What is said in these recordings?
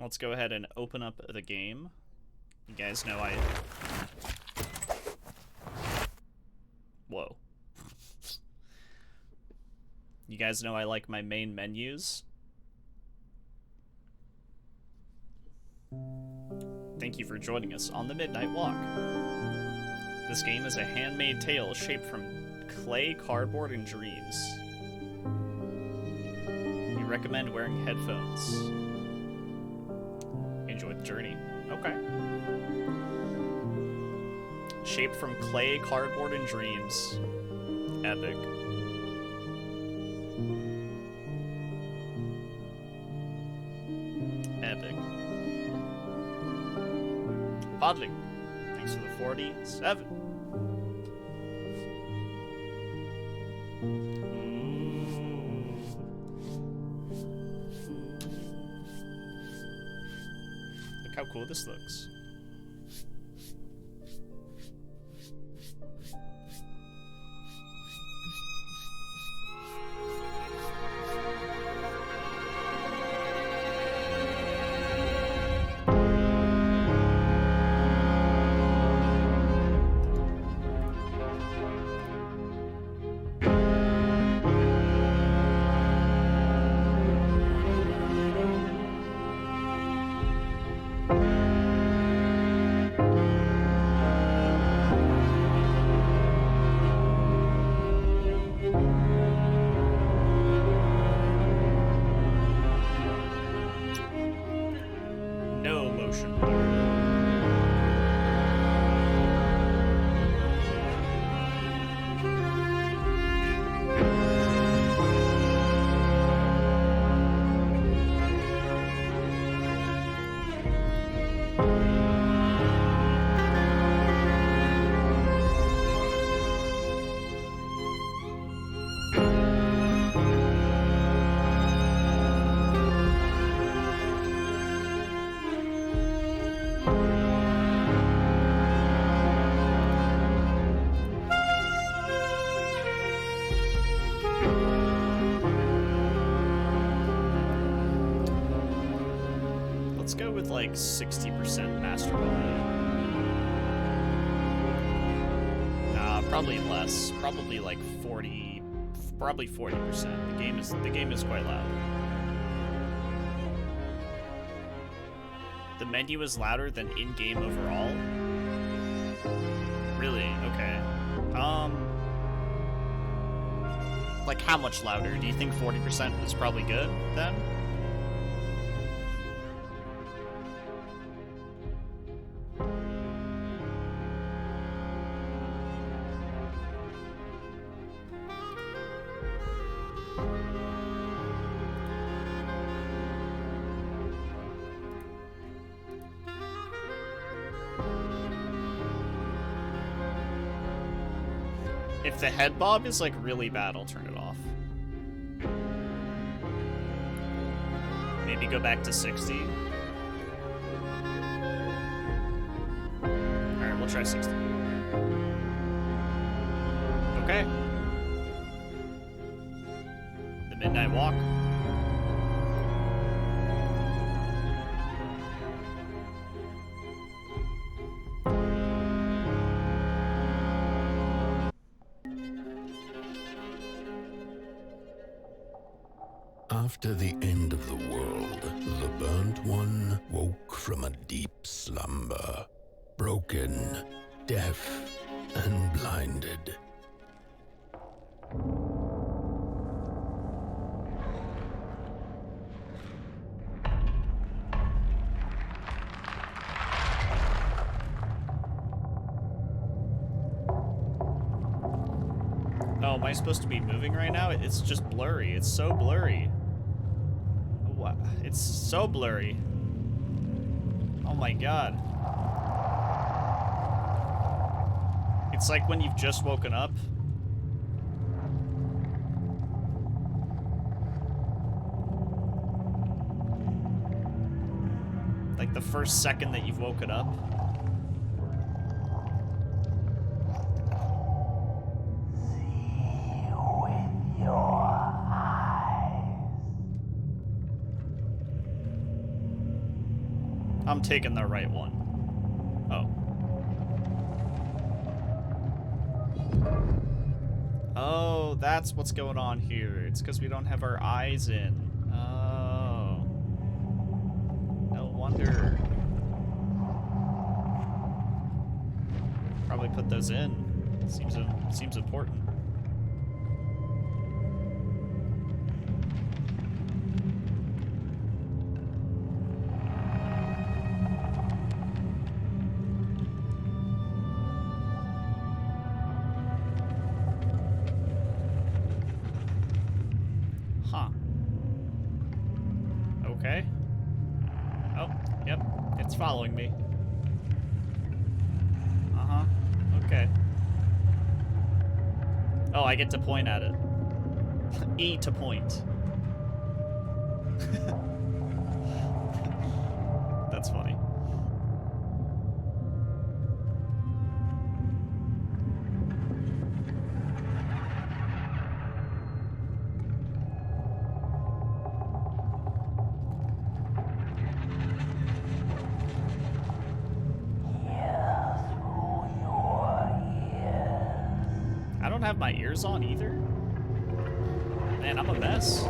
Let's go ahead and open up the game. You guys know Whoa. You guys know I like my main menus. Thank you for joining us on the Midnight Walk. This game is a handmade tale shaped from clay, cardboard, and dreams. We recommend wearing headphones. Enjoy the journey. Okay. Shaped from clay, cardboard, and dreams. Epic. Epic. Podling, thanks for the 47. Ooh. Look how cool this looks. Let's go with like 60% master volume. Nah, probably less. Probably like 40. Probably 40%. The game is quite loud. The menu is louder than in-game overall. Really? Okay. Like how much louder? Do you think 40% is probably good then? If the head bob is like really bad, I'll turn it off. Maybe go back to 60. Alright, we'll try 60. Okay. The Midnight Walk. After the end of the world, the burnt one woke from a deep slumber, broken, deaf, and blinded. Oh, am I supposed to be moving right now? It's just blurry. It's so blurry. What? It's so blurry. Oh my god. It's like when you've just woken up. Like the first second that you've woken up. I'm taking the right one. Oh. Oh, that's what's going on here. It's because we don't have our eyes in. Oh. No wonder. Probably put those in. Seems important. Huh. Okay. Oh, yep. It's following me. Uh-huh. Okay. Oh, I get to point at it. E to point. That's funny. I don't have my ears on either. Man, I'm a mess.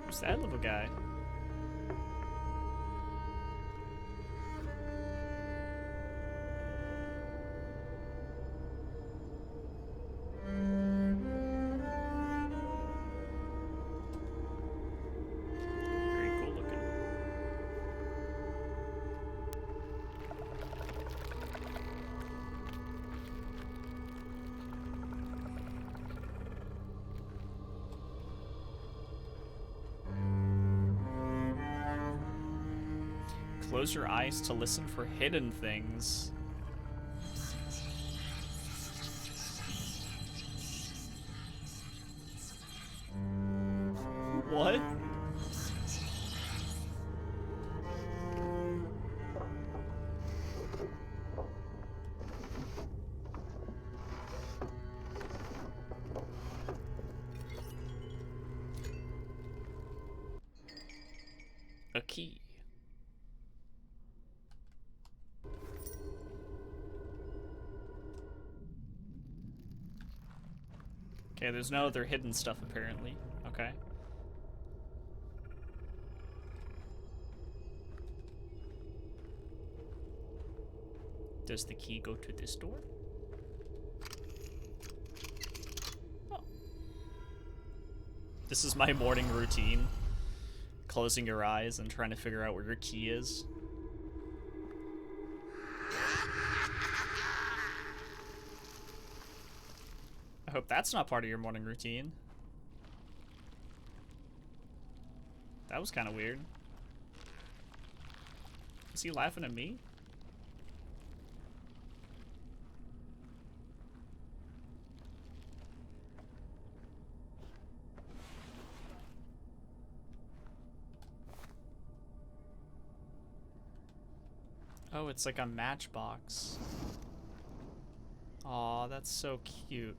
Who's that little guy? Very cool looking. Close your eyes to listen for hidden things. What? A key. Okay, there's no other hidden stuff apparently. Okay. Does the key go to this door? Oh. This is my morning routine. Closing your eyes and trying to figure out where your key is. I hope that's not part of your morning routine. That was kind of weird. Is he laughing at me? Oh, it's like a matchbox. Aw, that's so cute.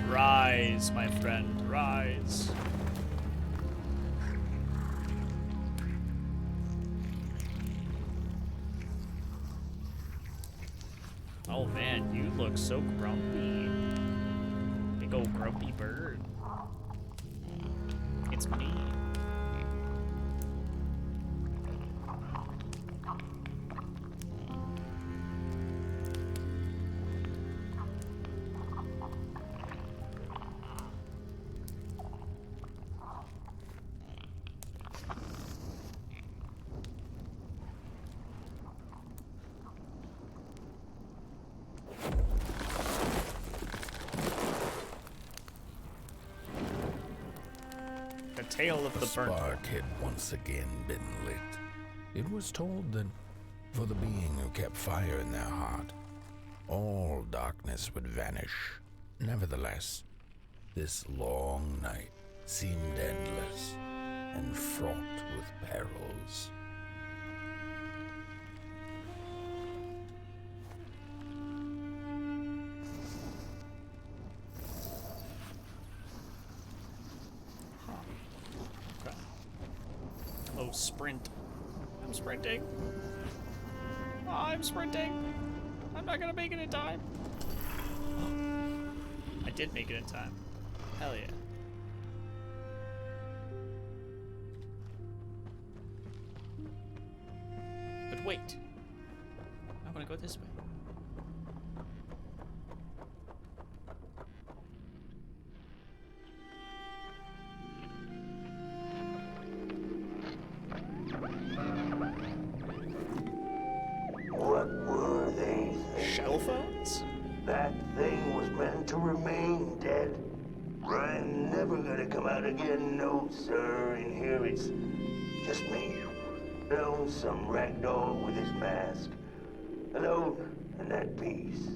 Rise, my friend, rise. Oh man, you look so grumpy. Big old grumpy bird. It's me. Tail of the spark had once again been lit. It was told that For the being who kept fire in their heart, all darkness would vanish. Nevertheless, this long night seemed endless and fraught with perils. Okay. Oh, sprint. I'm sprinting. Oh, I'm sprinting. I'm not gonna make it in time. I did make it in time. Hell yeah. But wait. I wanna go this way. What were they? Shell phones? That thing was meant to remain dead. I'm never gonna come out again, no, sir. In here it's just me. Some ragdoll with his mask. Alone and at peace.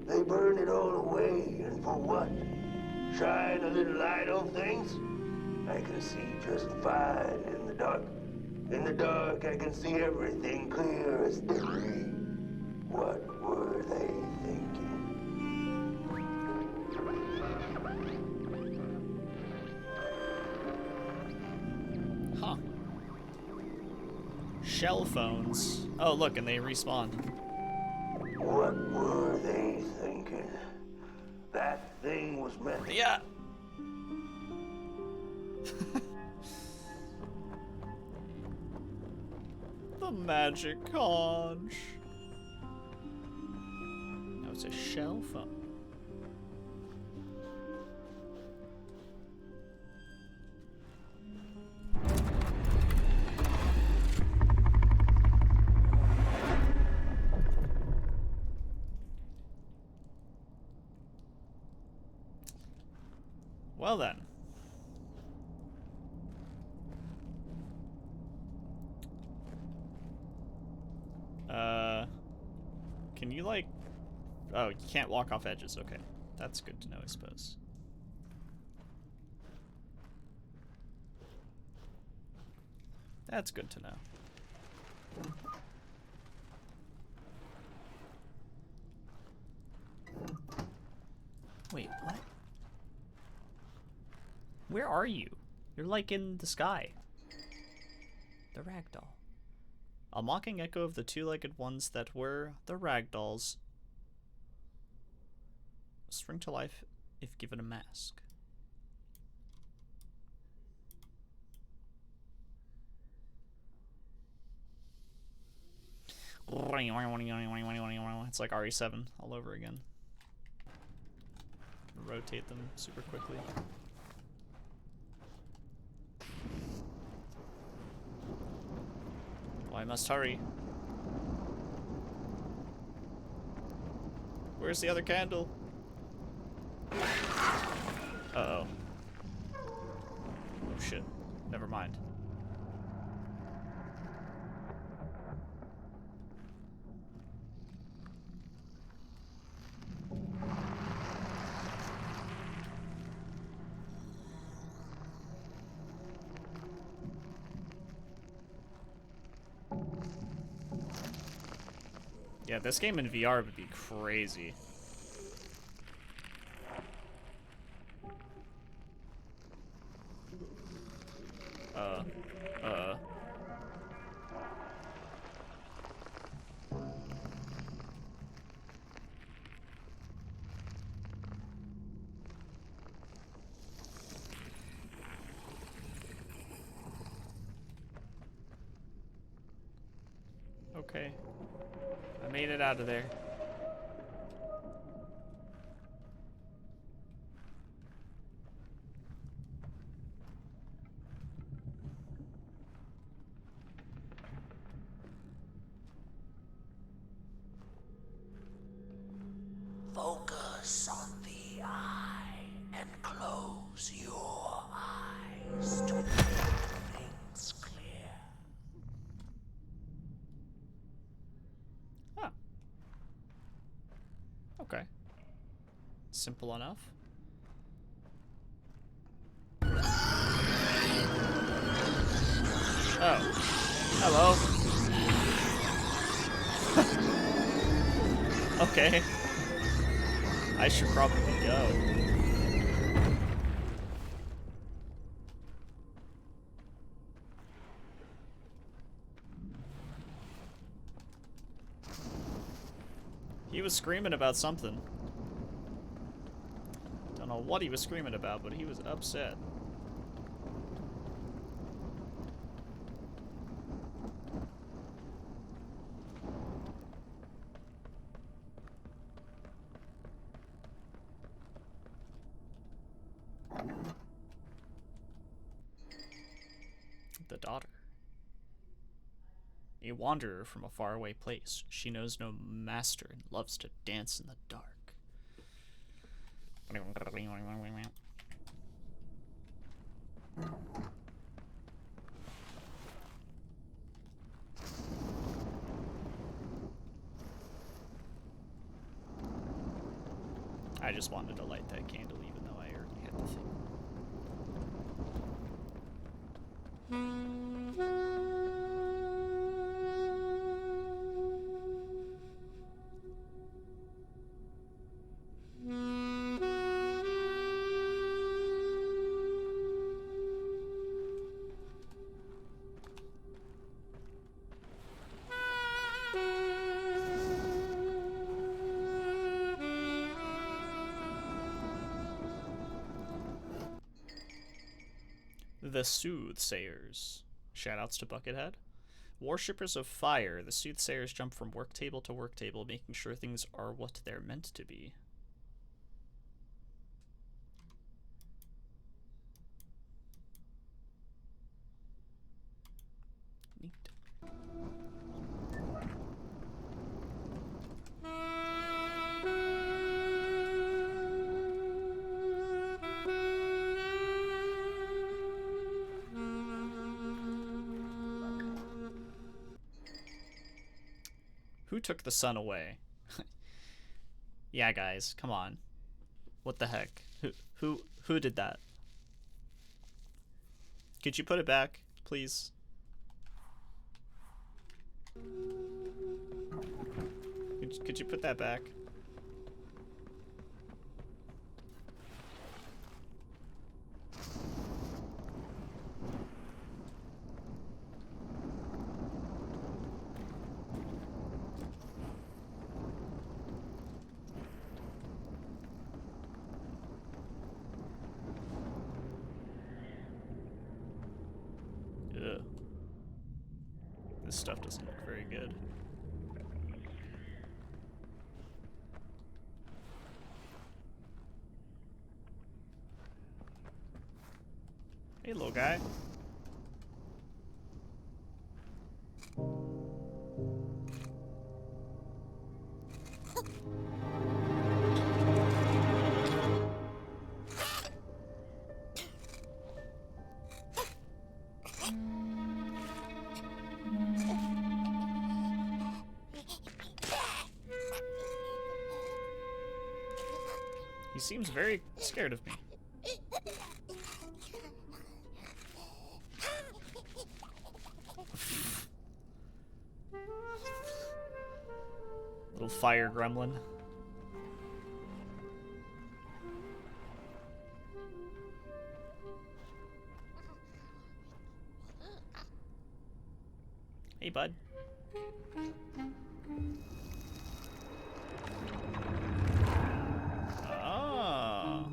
They burned it all away, and for what? Shine a little light on things? I can see just fine in the dark. In the dark, I can see everything clear as day. What were they thinking? Huh. Shell phones. Oh, look, and they respawn. What were they thinking? That thing was meant... Yeah. The magic conch. That was a shell phone. Well then. Can you like... Oh, you can't walk off edges. Okay. That's good to know, I suppose. That's good to know. Wait, what? Where are you? You're like in the sky. The ragdoll. A mocking echo of the two-legged ones that were the ragdolls. Spring to life if given a mask. It's like RE7 all over again. Rotate them super quickly. Oh, I must hurry. Where's the other candle? Uh-oh. Oh shit. Never mind. Yeah, this game in VR would be crazy. Okay. I made it out of there. Focus on the eye and close your eyes to make things clear. Okay. Simple enough. Oh. Hello. Okay. I should probably go. He was screaming about something. Don't know what he was screaming about, but he was upset. The daughter. A wanderer from a faraway place. She knows no master and loves to dance in the dark. I just wanted to light that candle even though I already had the thing. The Soothsayers. Shoutouts to Buckethead. Worshippers of fire, the Soothsayers jump from work table to work table, making sure things are what they're meant to be. Neat. Who took the sun away? Yeah, guys, come on. What the heck? Who did that? Could you put it back, please? Could you put that back? Ugh. This stuff doesn't look very good. Hey, little guy. He seems very scared of me. Little fire gremlin. Hey, bud. Oh.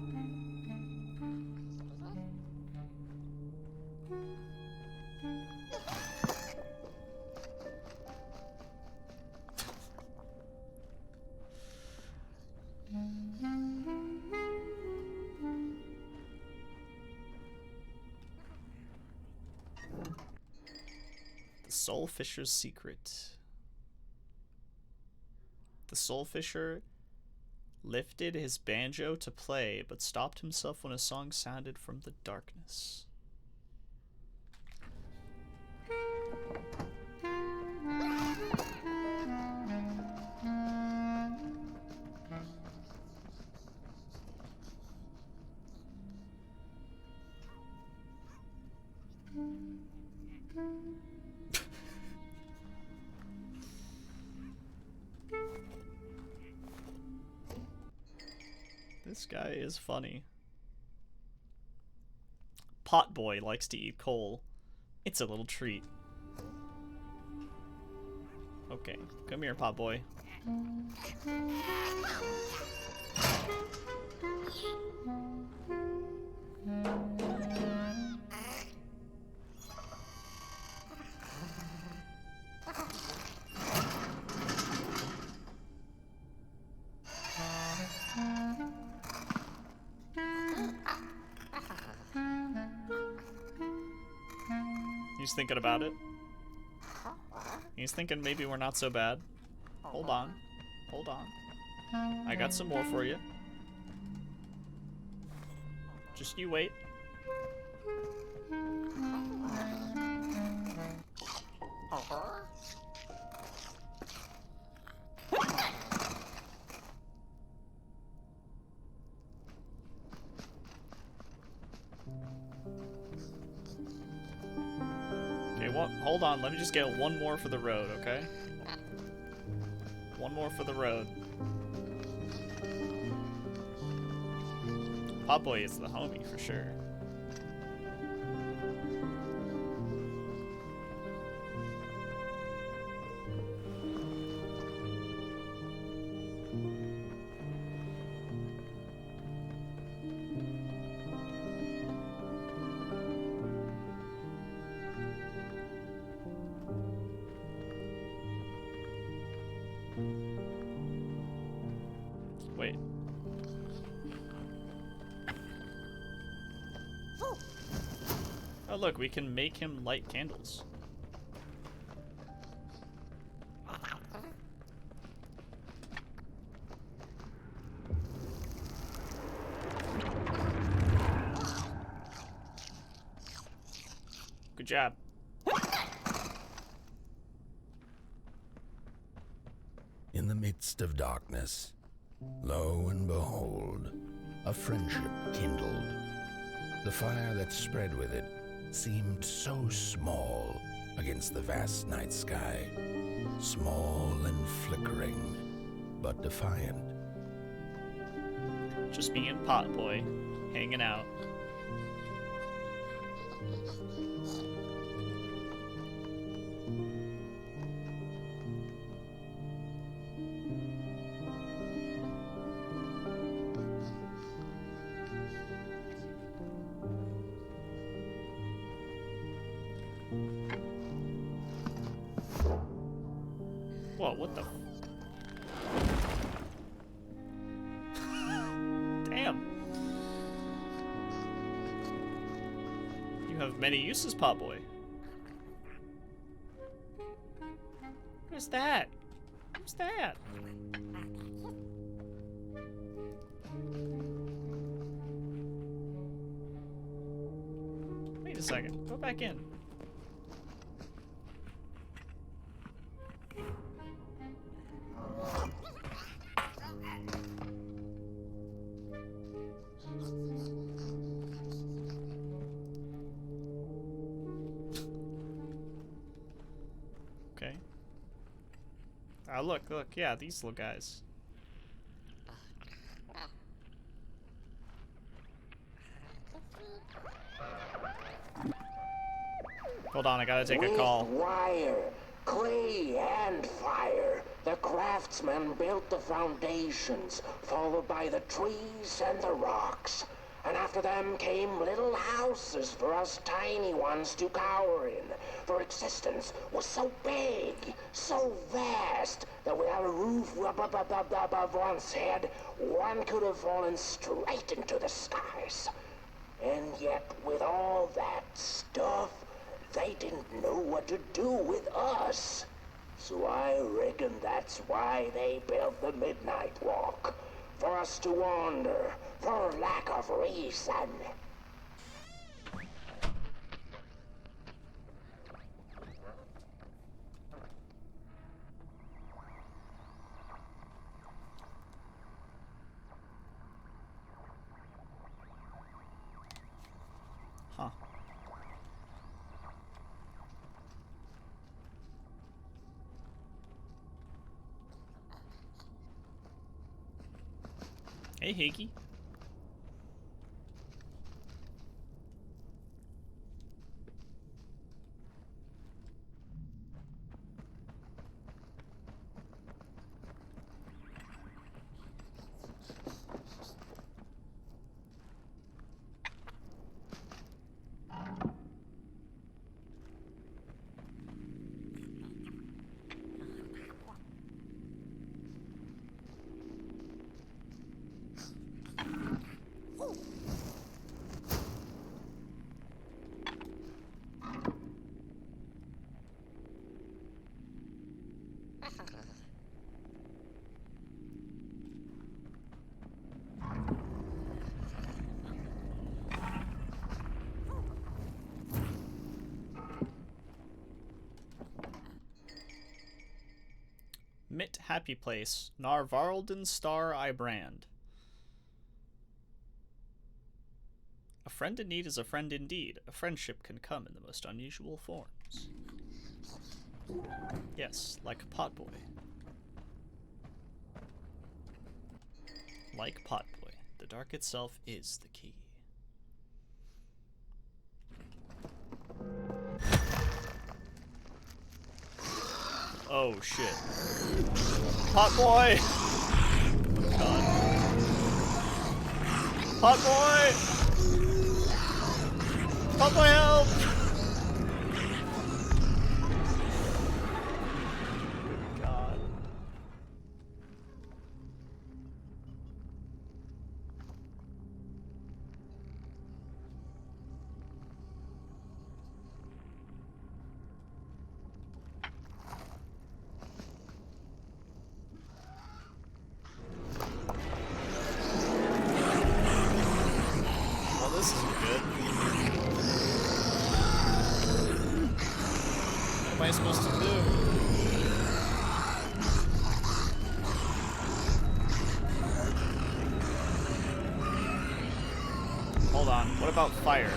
The Soul Fisher's Secret. The Soul Fisher lifted his banjo to play, but stopped himself when a song sounded from the darkness. This guy is funny. Pot boy likes to eat coal. It's a little treat. Okay, come here, pot boy. He's thinking about it. He's thinking maybe we're not so bad. Hold on. Hold on. I got some more for you. Just you wait. Okay, hold on. Let me just get one more for the road, okay? One more for the road. Potboy is the homie for sure. Wait. Oh look, we can make him light candles. Good job. In the midst of darkness, lo and behold, a friendship kindled. The fire that spread with it seemed so small against the vast night sky. Small and flickering, but defiant. Just me and Potboy hanging out. Whoa, what the? Damn. You have many uses, Potboy. Who's that? Who's that? Wait a second. Go back in. Okay. Ah, look, yeah, these little guys. Hold on, I gotta take a call. With wire, clay, and fire, the craftsmen built the foundations, followed by the trees and the rocks. And after them came little houses for us tiny ones to cower in. For existence was so big, so vast, that without a roof above one's head, one could have fallen straight into the skies. And yet, with all that stuff, they didn't know what to do with us. So I reckon that's why they built the Midnight Walk. For us to wander, for lack of reason. Huh. Hey, Higgy. Mit Happy Place, Narvarlden Star I Brand. A friend in need is a friend indeed. A friendship can come in the most unusual forms. Yes, like Potboy. Like Potboy, the dark itself is the key. Oh shit. Potboy! God. Potboy! Potboy, help! God. Well, this isn't good. What am I supposed to do? Hold on, what about fire?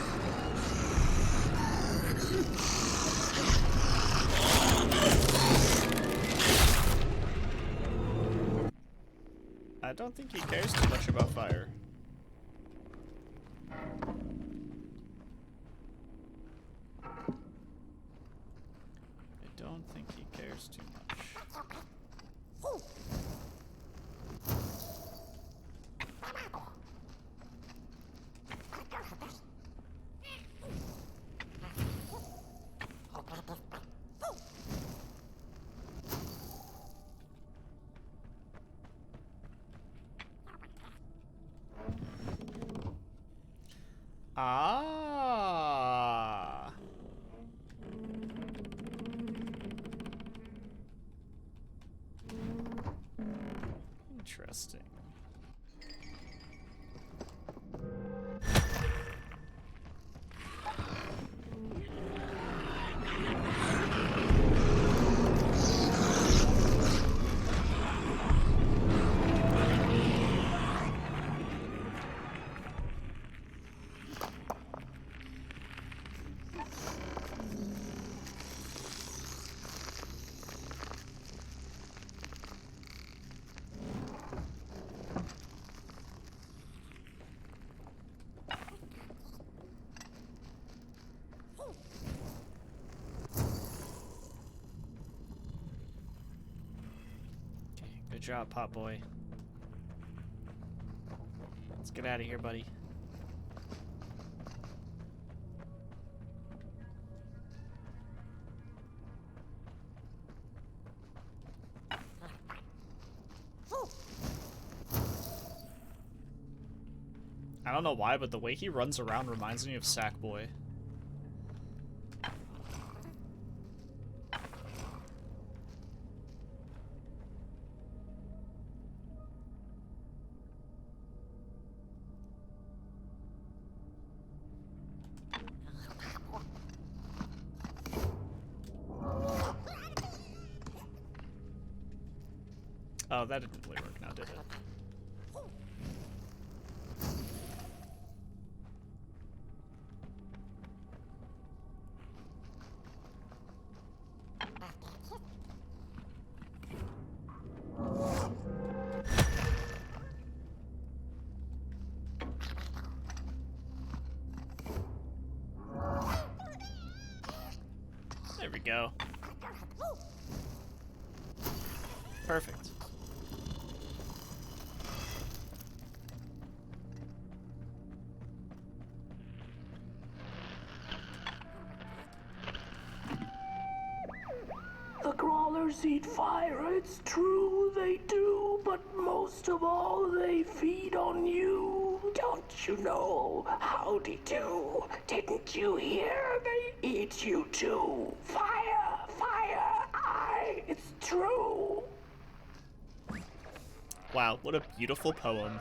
I don't think he cares too much about fire. I don't think he cares too much. Ah. Interesting. Good job, Potboy. Let's get out of here, buddy. I don't know why, but the way he runs around reminds me of Sackboy. Oh, that didn't really work now, did it? There we go. Perfect. The crawlers eat fire, it's true they do, but most of all they feed on you. Don't you know? Howdy do. Didn't you hear? They eat you too. Fire, fire, aye, it's true. Wow, what a beautiful poem.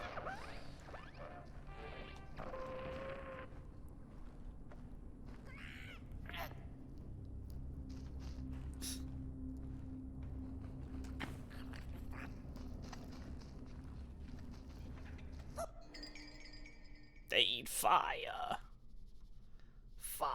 They eat fire. Fire.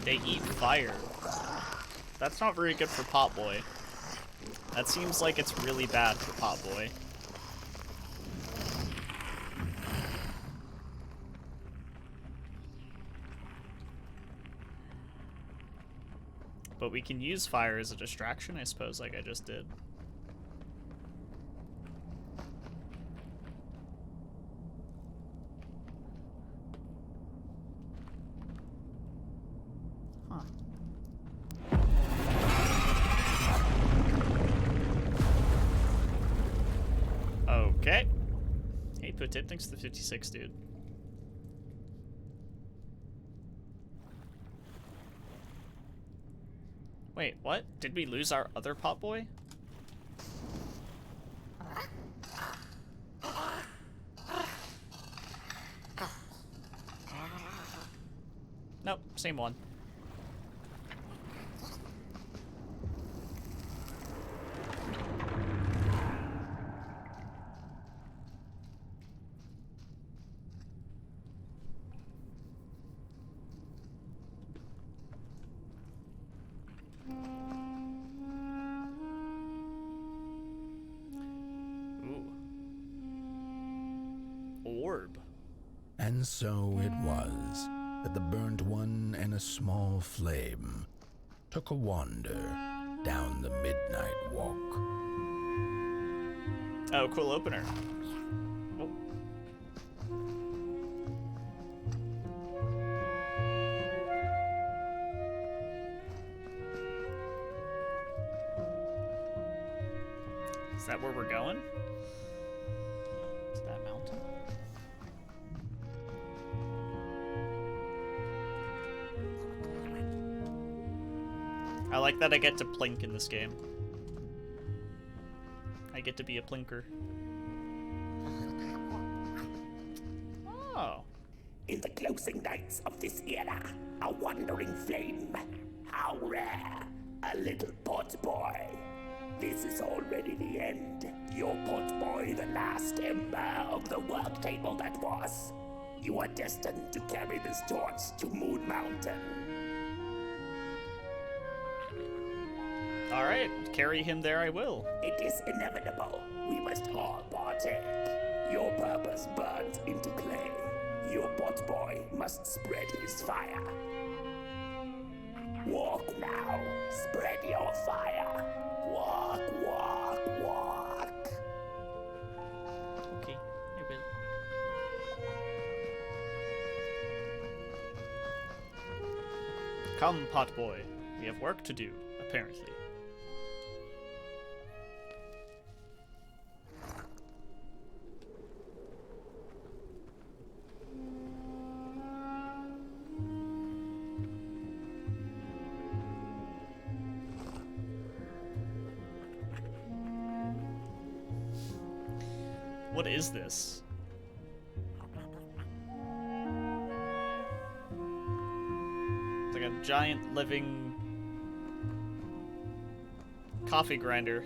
They eat fire. That's not very good for Potboy. That seems like it's really bad for Potboy. But we can use fire as a distraction, I suppose, like I just did. Huh. Okay. Hey, Putit, thanks to the 56, dude. Wait, what? Did we lose our other Potboy? Nope, same one. Orb. And so it was that the burnt one and a small flame took a wander down the midnight walk. Oh, cool opener. Oh. Is that where we're going? Is that mountain? I like that I get to plink in this game. I get to be a plinker. Oh. In the closing nights of this era, a wandering flame. How rare. A little Potboy. This is already the end. Your Potboy, the last ember of the work table that was. You are destined to carry this torch to Moon Mountain. Alright, carry him there I will. It is inevitable. We must all partake. Your purpose burns into clay. Your Potboy must spread his fire. Walk now. Spread your fire. Walk, walk, walk. Okay, I will. Come, Potboy. We have work to do, apparently. What is this? It's like a giant living coffee grinder.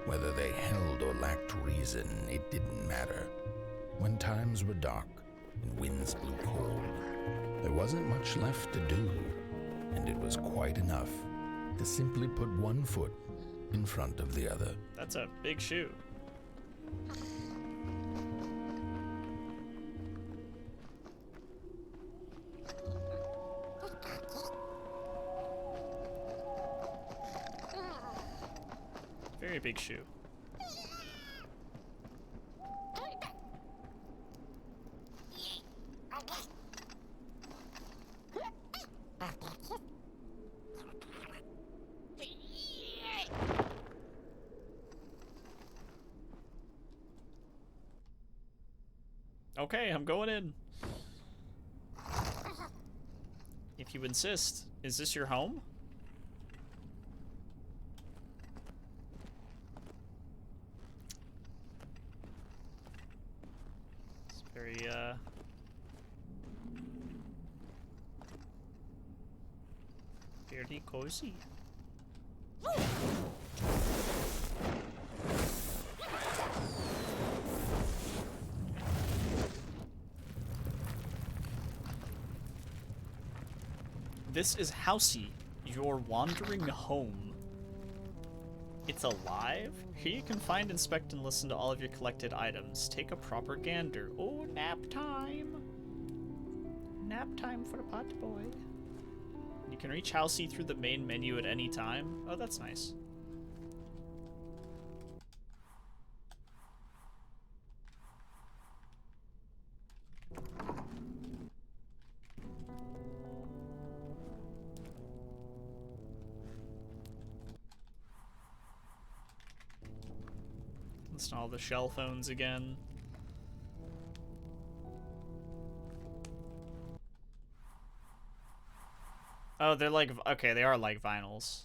Whether they held or lacked reason, it didn't matter. When times were dark, and winds blew cold. There wasn't much left to do, and it was quite enough to simply put one foot in front of the other. That's a big shoe. Very big shoe. Okay, I'm going in. If you insist. Is this your home? It's very cozy. This is Housey, your wandering home. It's alive? Here you can find, inspect, and listen to all of your collected items. Take a proper gander. Oh, nap time! Nap time for the pot boy. You can reach Housey through the main menu at any time. Oh, that's nice. Install the shell phones again. Oh, they're like, okay, they are like vinyls.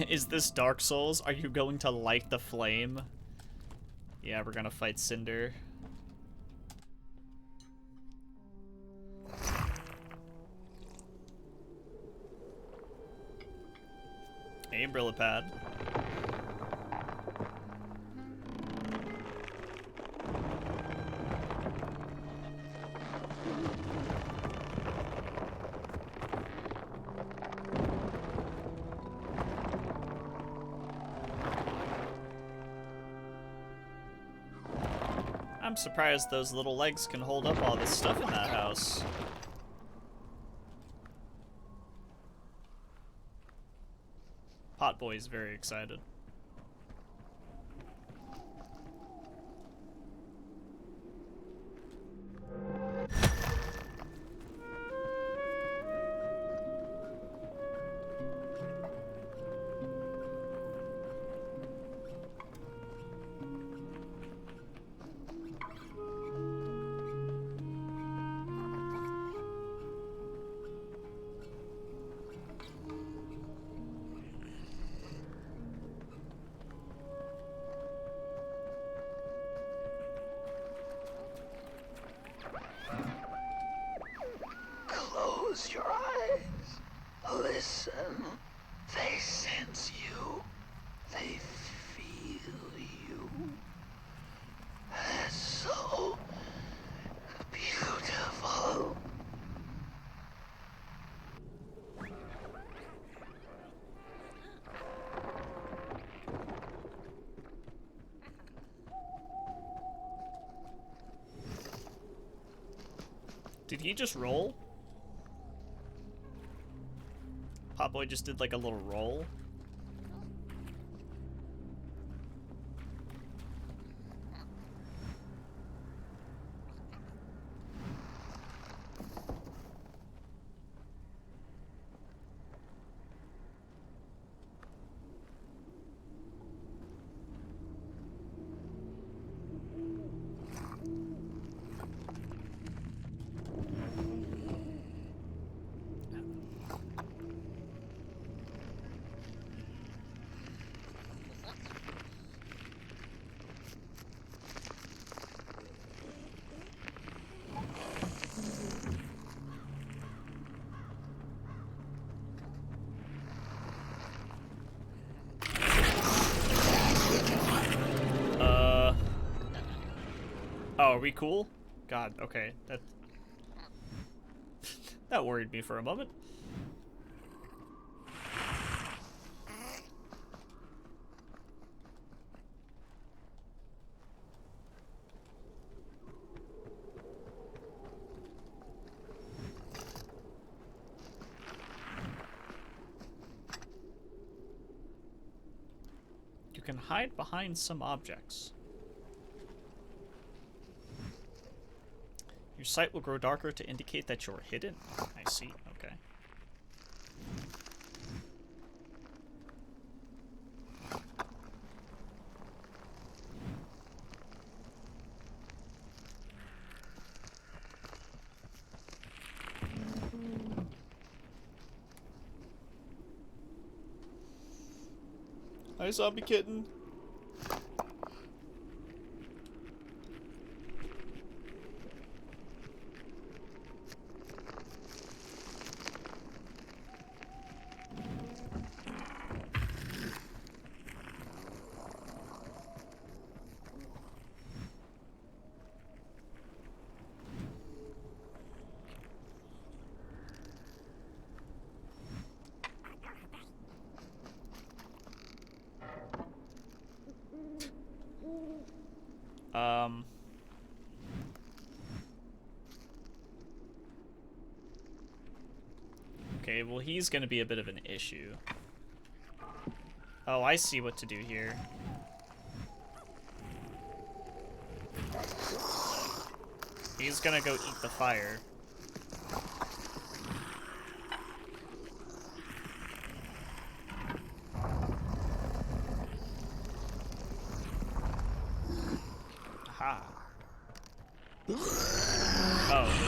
Is this Dark Souls? Are you going to light the flame? Yeah, we're gonna fight Cinder. Hey, Brilipad. I'm surprised those little legs can hold up all this stuff in that house. Potboy's very excited. Close your eyes. Listen. They sense you. They feel you. That's so beautiful. Did he just roll? Potboy just did like a little roll. Oh, are we cool? God, okay. That that worried me for a moment. You can hide behind some objects. Your sight will grow darker to indicate that you're hidden. I see, okay. Hi, zombie kitten. Okay, well, he's gonna be a bit of an issue. Oh, I see what to do here. He's gonna go eat the fire. Aha. Oh.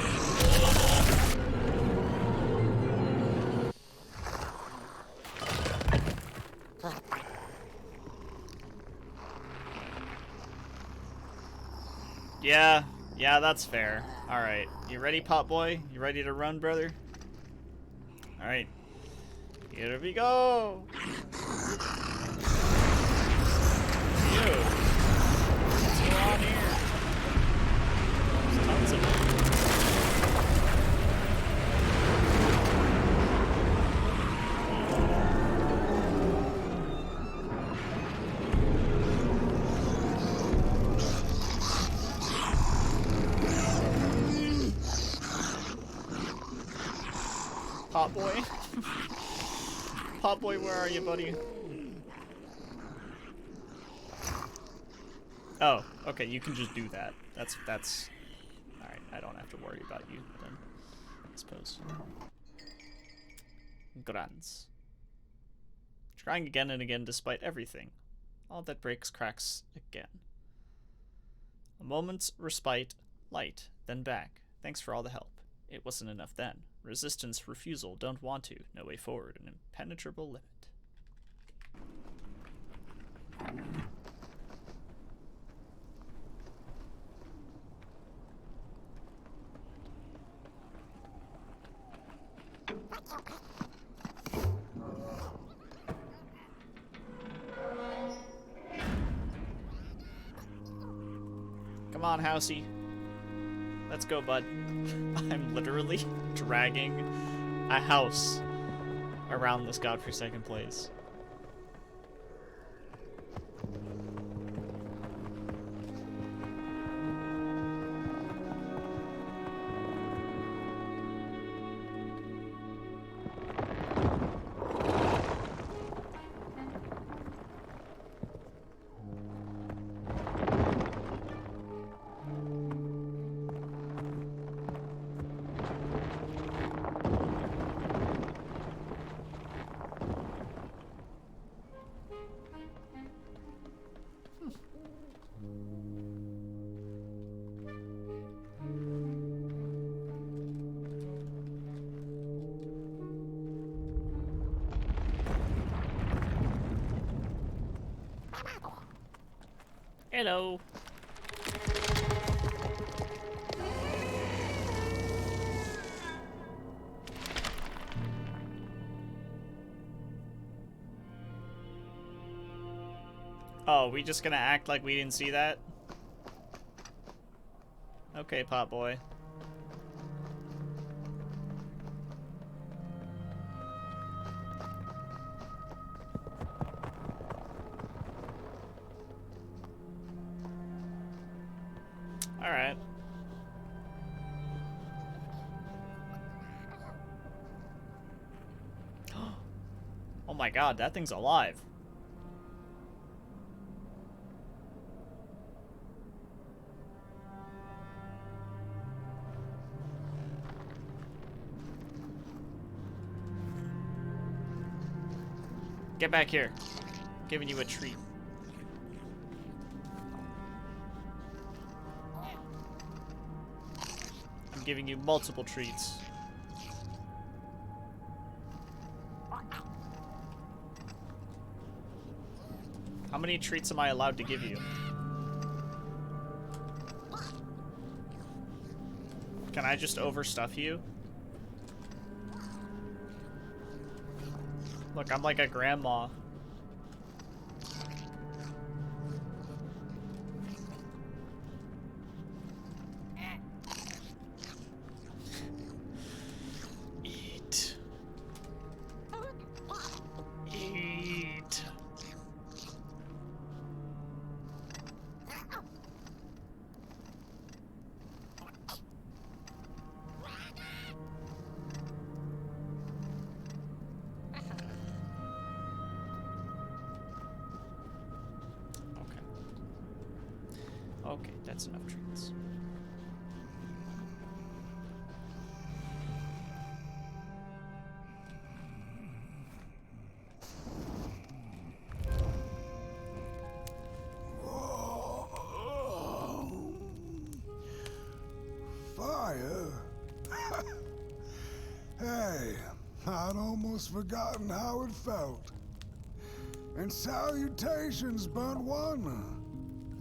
Yeah, that's fair. Alright, you ready, Pot Boy? You ready to run, brother? Alright. Here we go! Ew. What's going on here? There's tons of them. Pot Boy? Pot Boy, where are you, buddy? Oh, okay, you can just do that. That's... Alright, I don't have to worry about you, then. I suppose. Grunts. Trying again and again despite everything. All that breaks cracks again. A moment's respite, light, then back. Thanks for all the help. It wasn't enough then. Resistance, refusal, don't want to, no way forward, an impenetrable limit. Come on, Housey. Let's go, bud. I'm literally dragging a house around this godforsaken place. Hello. Oh, we just gonna act like we didn't see that? Okay, pot boy. Alright. Oh my god, that thing's alive. Get back here. I'm giving you a treat. I'm giving you multiple treats. How many treats am I allowed to give you? Can I just overstuff you? Look, I'm like a grandma. Eat. Eat. Okay, that's enough treats. Fire? Hey, I'd almost forgotten how it felt. And salutations, Burnt One.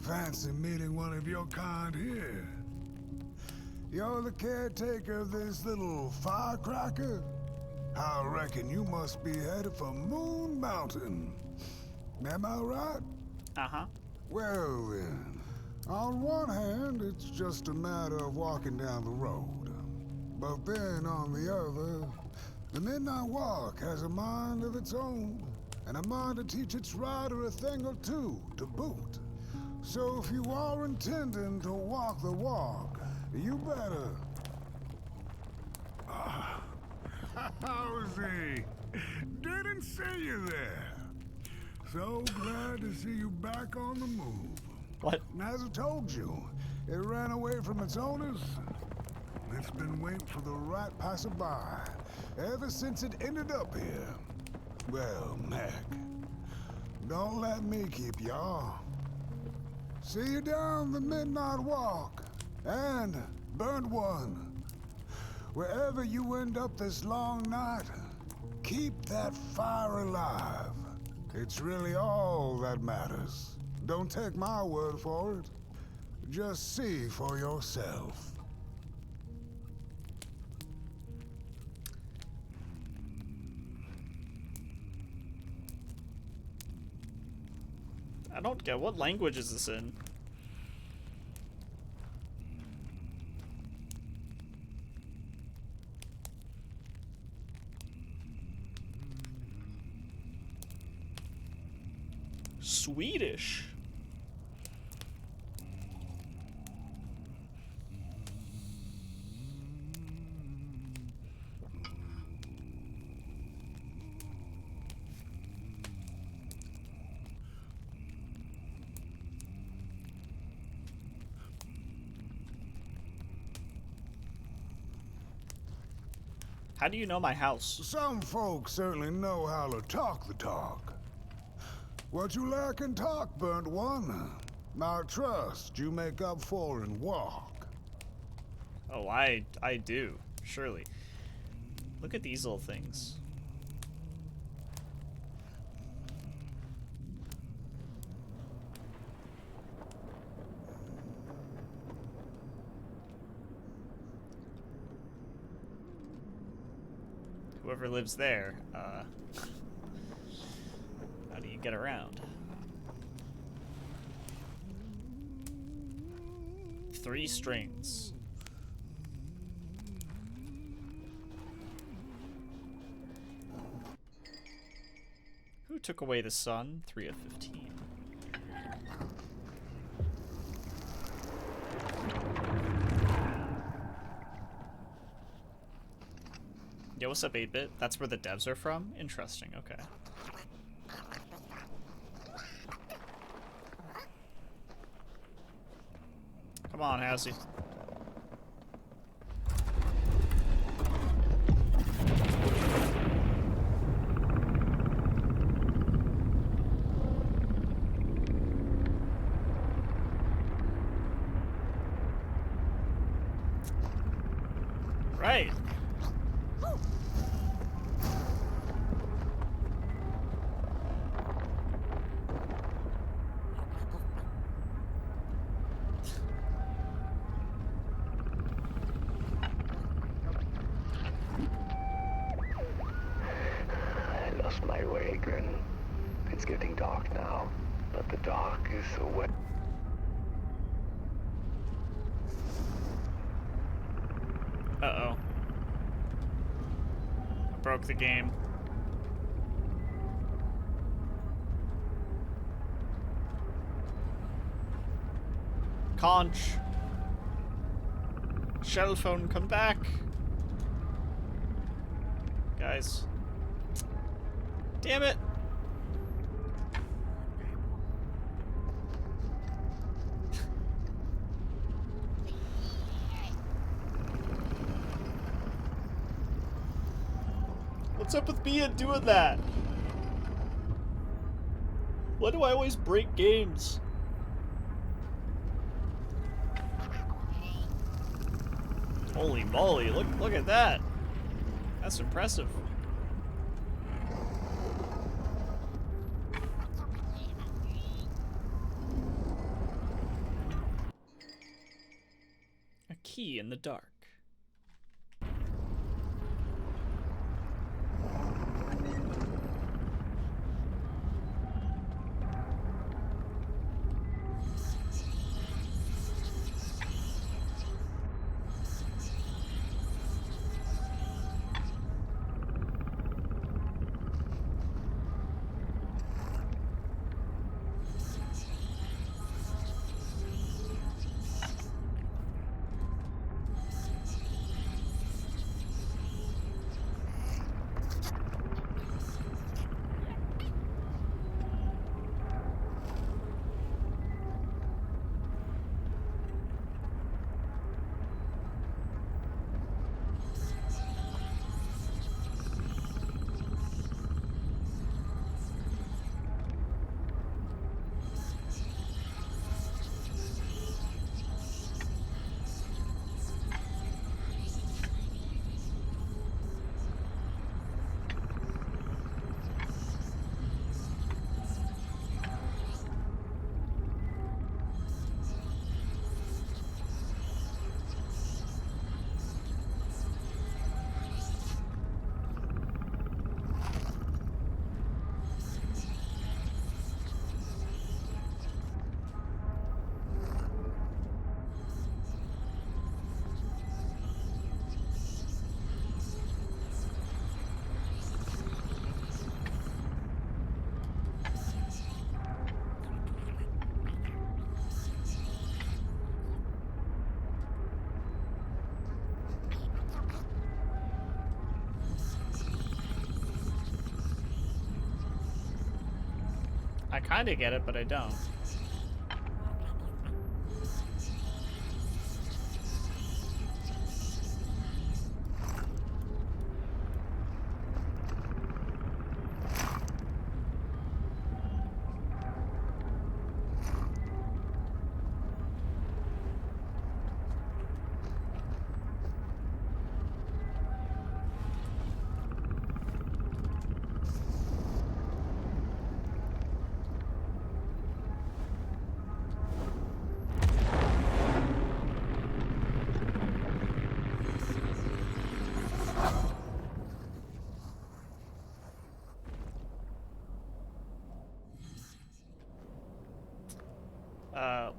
Fancy meeting one of your kind here. You're the caretaker of this little firecracker? I reckon you must be headed for Moon Mountain. Am I right? Uh-huh. Well then, on one hand, it's just a matter of walking down the road. But then on the other, the Midnight Walk has a mind of its own, and a mind to teach its rider a thing or two to boot. So if you are intending to walk the walk, you better... How's he? Didn't see you there. So glad to see you back on the move. What? As I told you, it ran away from its owners. It's been waiting for the right passerby ever since it ended up here. Well, Mac, don't let me keep y'all. See you down the Midnight Walk, and Burnt One. Wherever you end up this long night, keep that fire alive. It's really all that matters. Don't take my word for it. Just see for yourself. I don't get what language is this in? Swedish. How do you know my house? Some folks certainly know how to talk the talk. What you lack in talk, Burnt One, I trust you make up for in walk. Oh, I do, surely. Look at these little things. Whoever lives there, how do you get around? 3 strings. Who took away the sun? 3 of 15. Yo, what's up, 8-bit? That's where the devs are from? Interesting, okay. Come on, Housey. Right. I lost my way again. It's getting dark now, but the dark is so wet. Uh-oh. I broke the game. Conch. Shell phone, come back. Guys. Damn it. What's up with me and doing that? Why do I always break games? Holy moly, look at that. That's impressive. A key in the dark. I kinda get it, but I don't.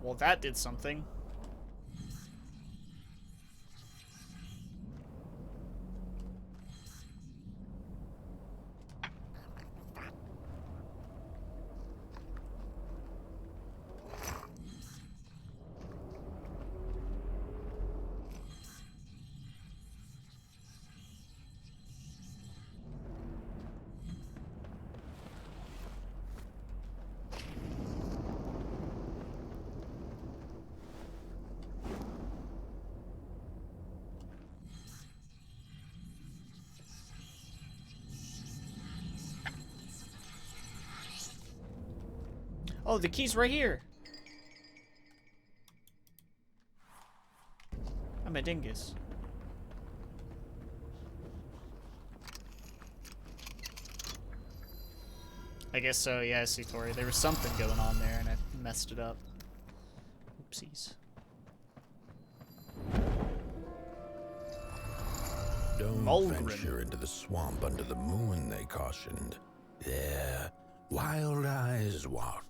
Well, that did something. Oh, the key's right here. I'm a dingus. I guess so, yeah, I see, Tori. There was something going on there and I messed it up. Oopsies. Don't Mulgrim. venture into the swamp under the moon, they cautioned. There, wild eyes watch,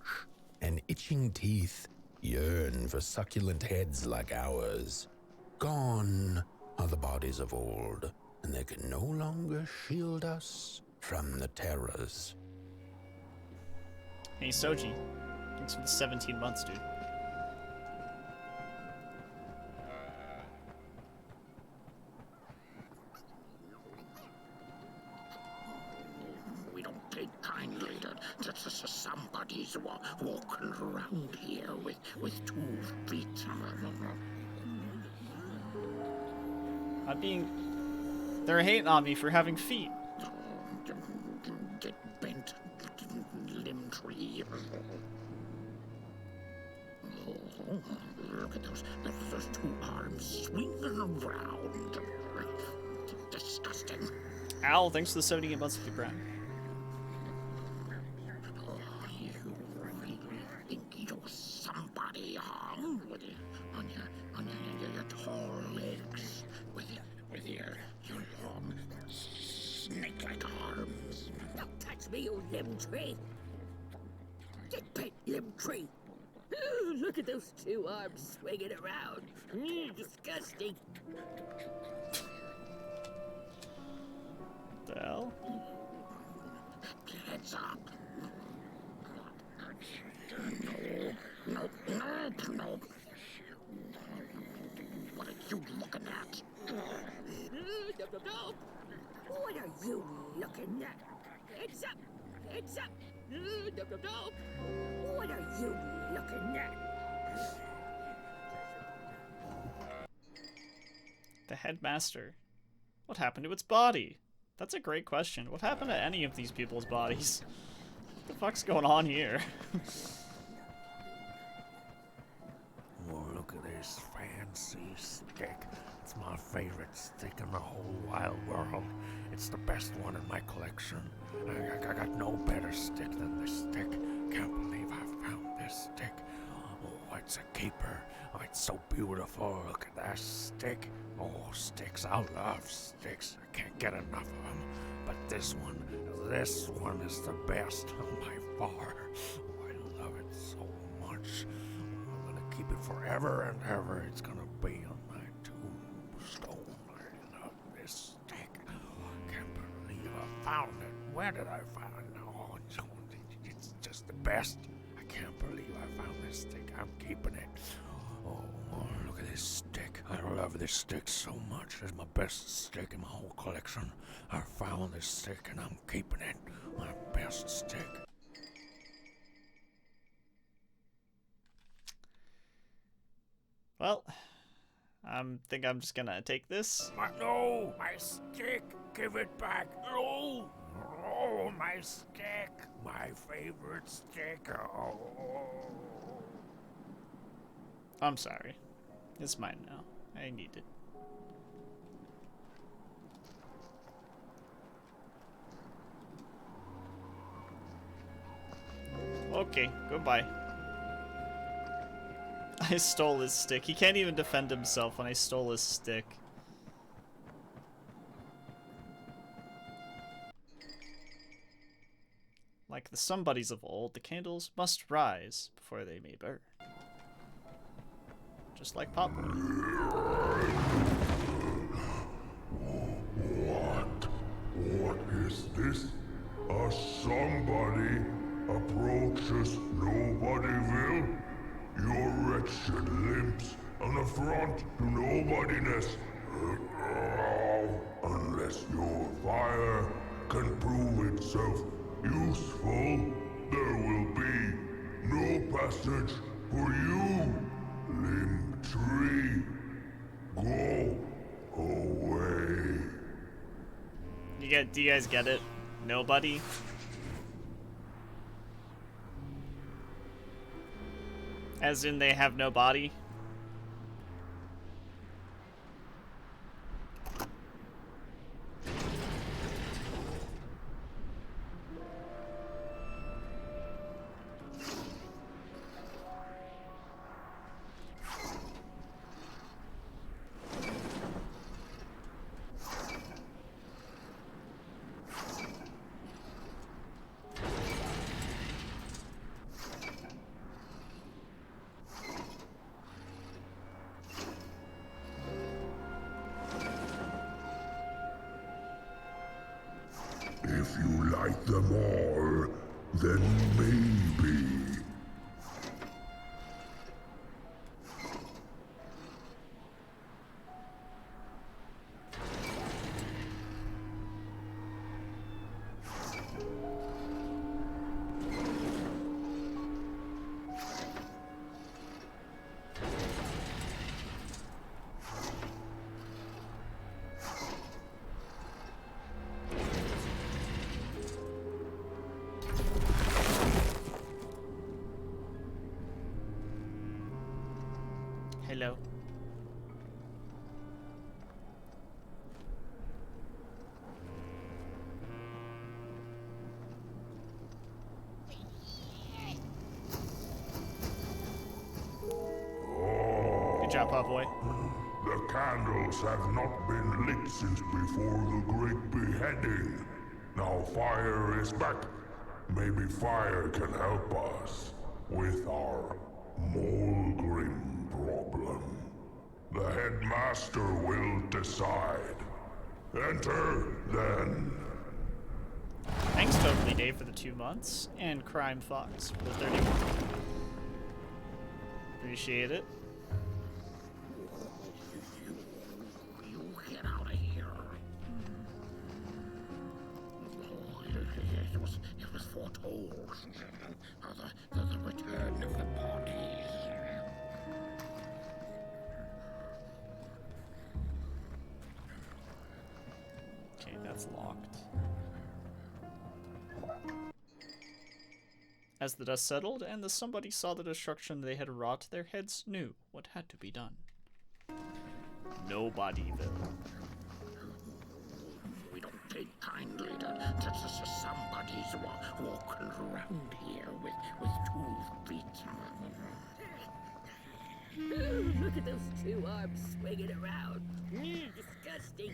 and itching teeth yearn for succulent heads like ours. Gone are the bodies of old, and they can no longer shield us from the terrors. Hey, Soji. Thanks for the 17 months, dude. We don't take kindly to somebody's walking around here with 2 feet. I'm being... They're hating on me for having feet. Get bent limb tree. Oh, look at those 2 arms swinging around. Disgusting. Owl, thanks for the 78 months with you, Brent. Oh, you really think you're somebody, huh? On your tall legs, with your long snake-like arms. Don't touch me, you limb tree. Get bent, limb tree. Ooh, look at those 2 arms swinging around. Disgusting. What the hell? Heads up. No. What are you looking at? What are you looking at? Heads up. What are you looking at? The headmaster. What happened to its body? That's a great question. What happened to any of these people's bodies? What the fuck's going on here? Oh, look at this fancy stick. It's my favorite stick in the whole wide world. It's the best one in my collection. I got no better stick than this stick. Can't believe I found this stick. Oh, it's a keeper. Oh, it's so beautiful. Look at that stick. Oh, sticks. I love sticks. I can't get enough of them. But this one is the best by far. Oh, I love it so much. I'm gonna keep it forever and ever. It's gonna be on my tombstone. I love this stick. I can't believe I found it. Where did I find it? Oh, it's just the best. I can't believe I found this stick. I'm keeping it. Oh, look at this stick. I love this stick so much. It's my best stick in my whole collection. I found this stick and I'm keeping it. My best stick. Well, I think I'm just gonna take this. No, my stick. Give it back. No, my stick. My favorite stick. Oh. I'm sorry. It's mine now. I need it. Okay, goodbye. I stole his stick. He can't even defend himself when I stole his stick. Like the somebodies of old, the candles must rise before they may burn. Just like popcorn. What is this? A somebody approaches Nobodyville? Your wretched limbs an affront to nobodiness. Unless your fire can prove itself useful, there will be no passage for you, limb tree. Go away. Do you guys get it? Nobody? As in they have no body? If you like them all, then maybe. Hello. Good job, Pop-Boy. The candles have not been lit since before the great beheading. Now fire is back. Maybe fire can help us with our Molgrim problem. The headmaster will decide. Enter, then. Thanks, Totally Dave, for the 2 months, and Crime Fox for the 31. Appreciate it. You get out of here. It was foretold. The return of the bodies. Okay, that's locked. As the dust settled and the somebody saw the destruction they had wrought, their heads knew what had to be done. Nobodyville. We don't take kindly to somebody's walking around here with 2 feet. Look at those 2 arms swinging around. Disgusting.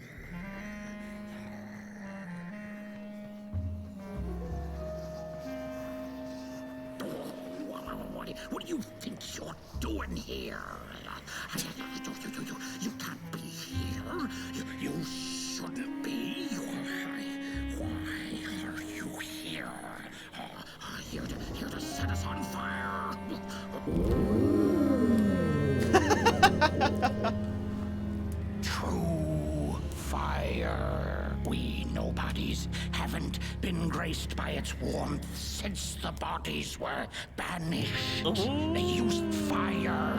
What do you think you're doing here? You can't be here. You shouldn't be. Why are you here? Here to set us on fire? True fire. We nobodies haven't been graced by its warmth since the bodies were banished. They used fire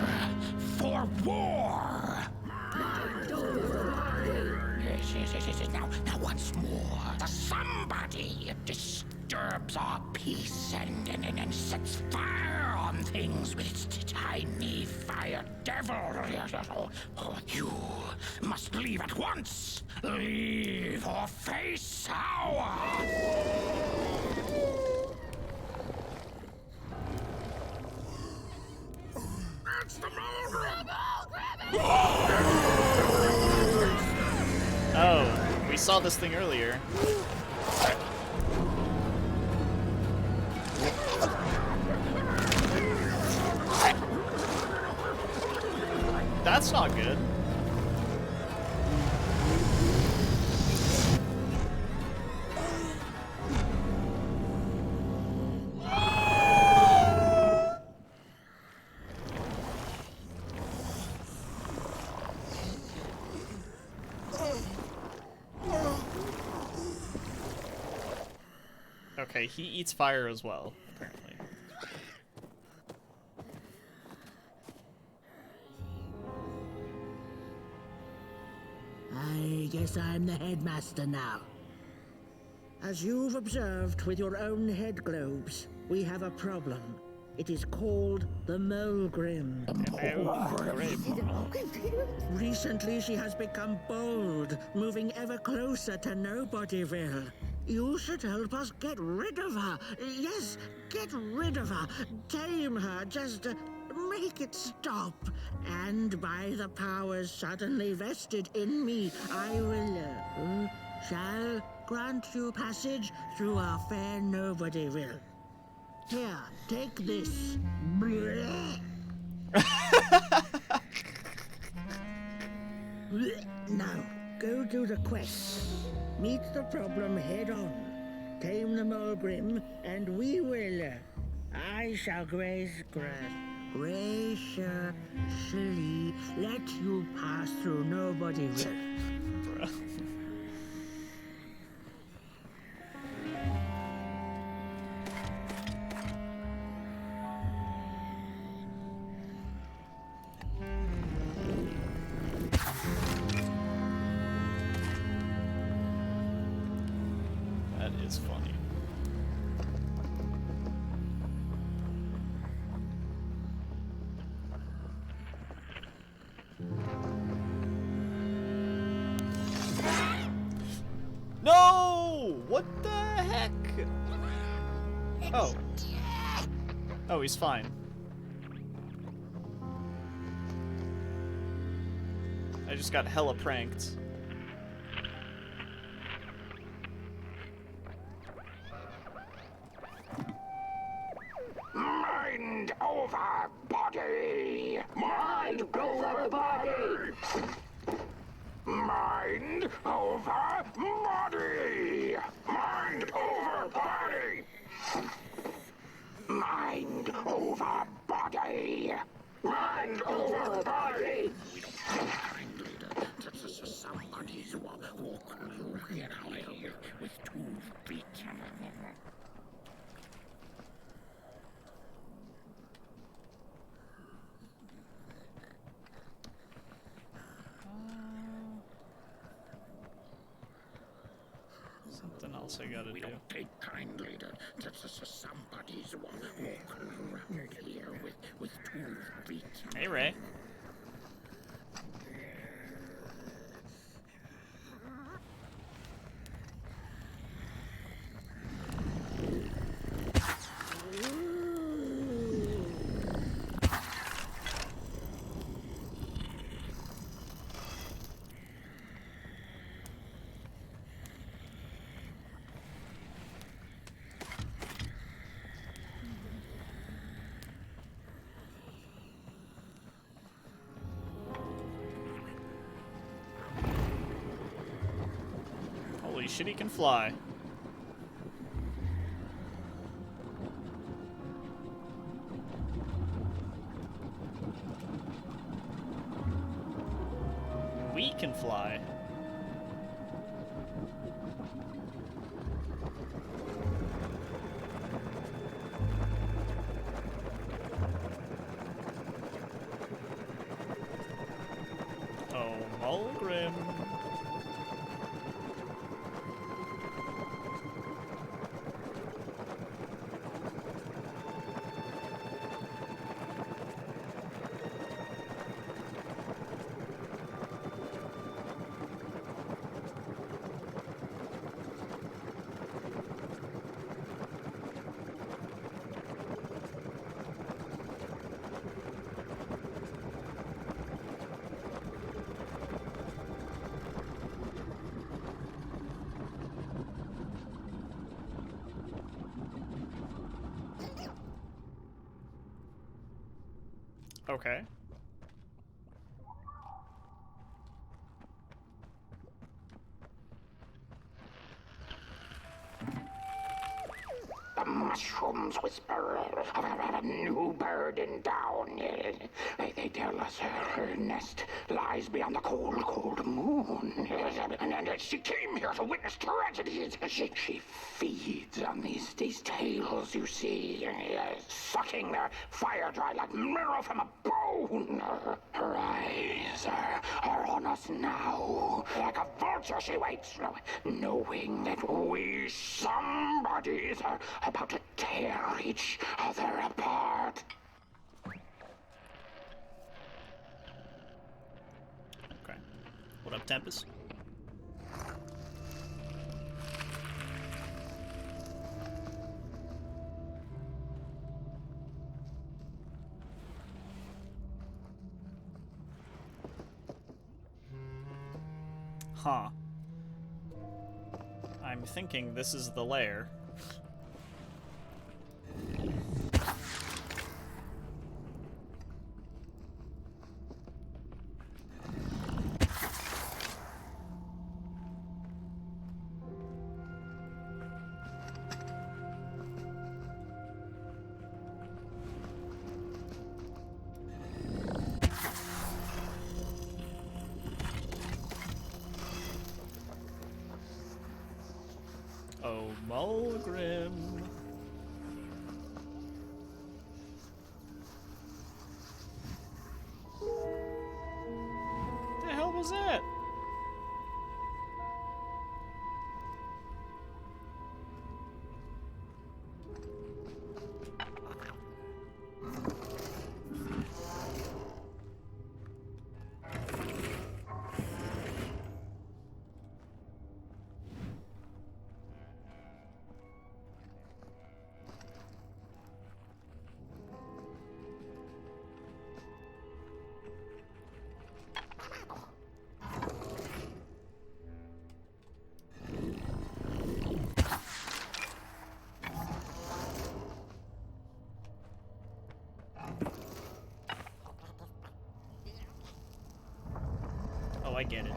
for war. Yes. Now once more, somebody disturbs our peace and sets fire on things with its tiny fire devil. You must leave at once. Leave or face our... It's the Molgrim! Oh, we saw this thing earlier. That's not good. Okay, he eats fire as well, apparently. I guess I'm the headmaster now. As you've observed with your own head globes, we have a problem. It is called the Mulgrim. Recently, she has become bold, moving ever closer to Nobodyville. You should help us get rid of her. Yes, get rid of her. Tame her. Just make it stop. And by the powers suddenly vested in me, I will, shall grant you passage through our fair Nobodyville. Here, take this. Now, go do the quest. Meet the problem head on. Tame the Mulgrim, and we will. I shall graciously let you pass through Nobodyville. That is funny. No! What the heck? Oh. Oh, he's fine. I just got hella pranked. Mind over body! Mind over body! Mind over body! Mind over body! Mind over body! Mind over body! Somebody's walking out here with 2 feet. Something else I gotta We do. don't take kindly to somebody's walking around here with 2 feet. Hey, Ray. Holy shit, he can fly. We can fly. Oh, Mulgrim. Okay. The mushrooms whisper of a new bird in down. They tell us her nest lies beyond the cold, cold moon. And she came here to witness tragedies. She feeds on these tales, you see, sucking their fire dry like marrow from a bone. Her eyes are on us now. Like a vulture she waits, knowing that we somebody bodies are about to tear each other apart. Okay. What up, Tempest? Huh. I'm thinking this is the lair. Oh, Mulgrim. The hell was that? Oh, I get it.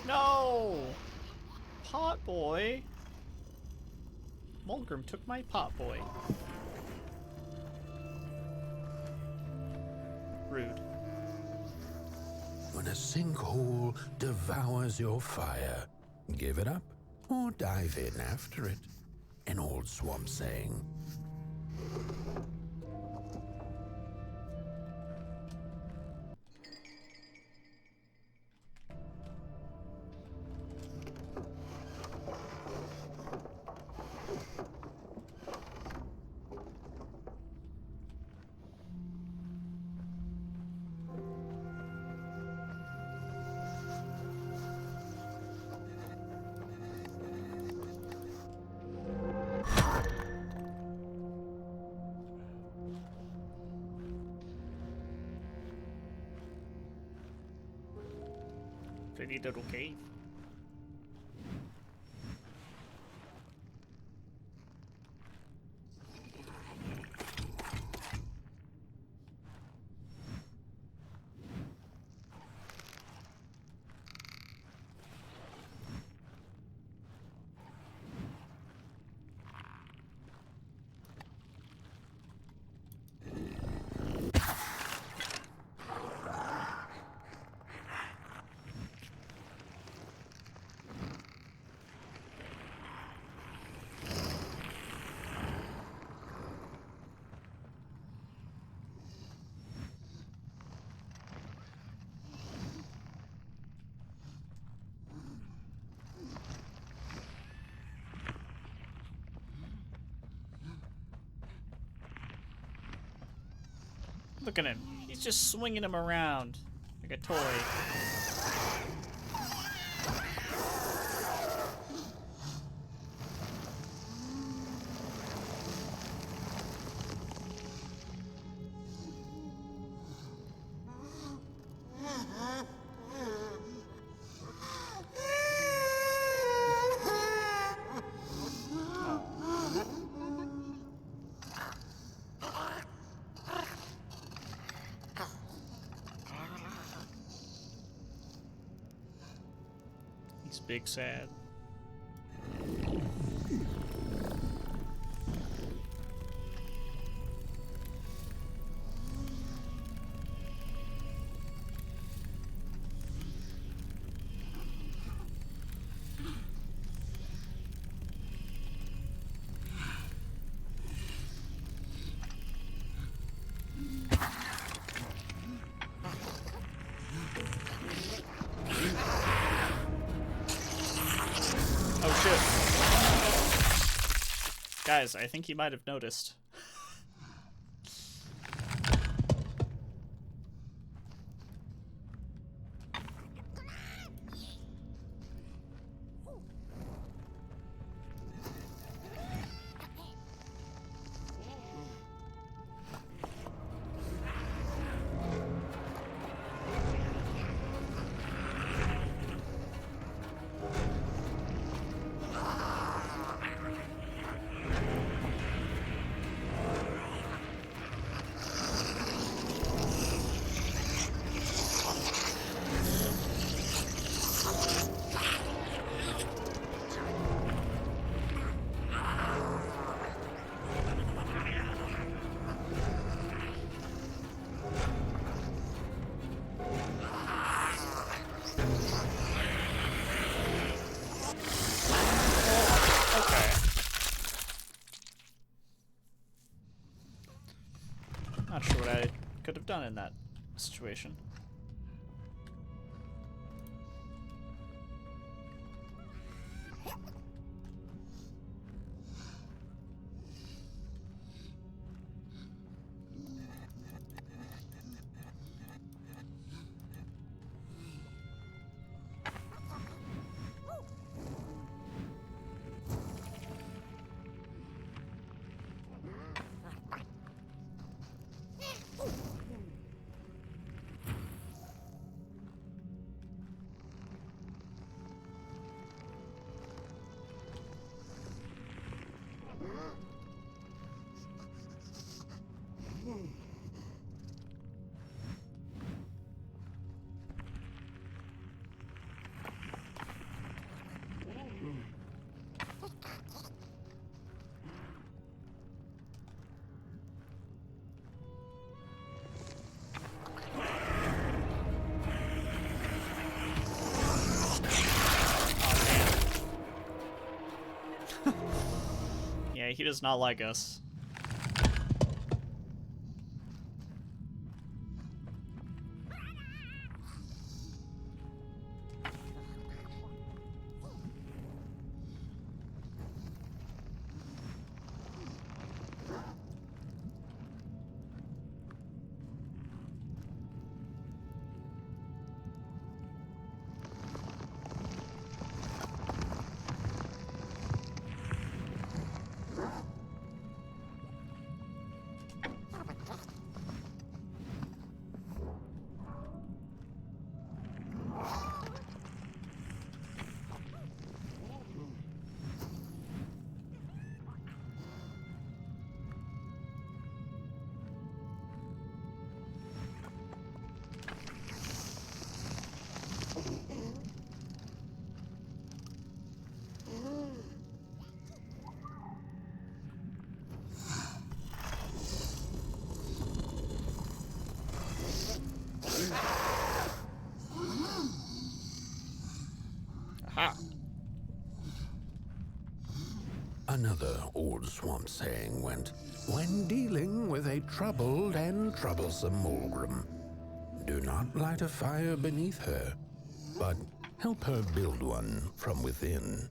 No! Pot boy. Mulgrim took my pot boy. Rude. When a sinkhole devours your fire, give it up or dive in after it. An old swamp saying. Pretty little cave. Look at him. He's just swinging him around like a toy. He's big sad. Oh shit. Guys, I think he might have noticed. Okay. Not sure what I could have done in that situation. Yeah, he does not like us. Aha. Another old swamp saying went, when dealing with a troubled and troublesome Mulgrim, do not light a fire beneath her, but help her build one from within.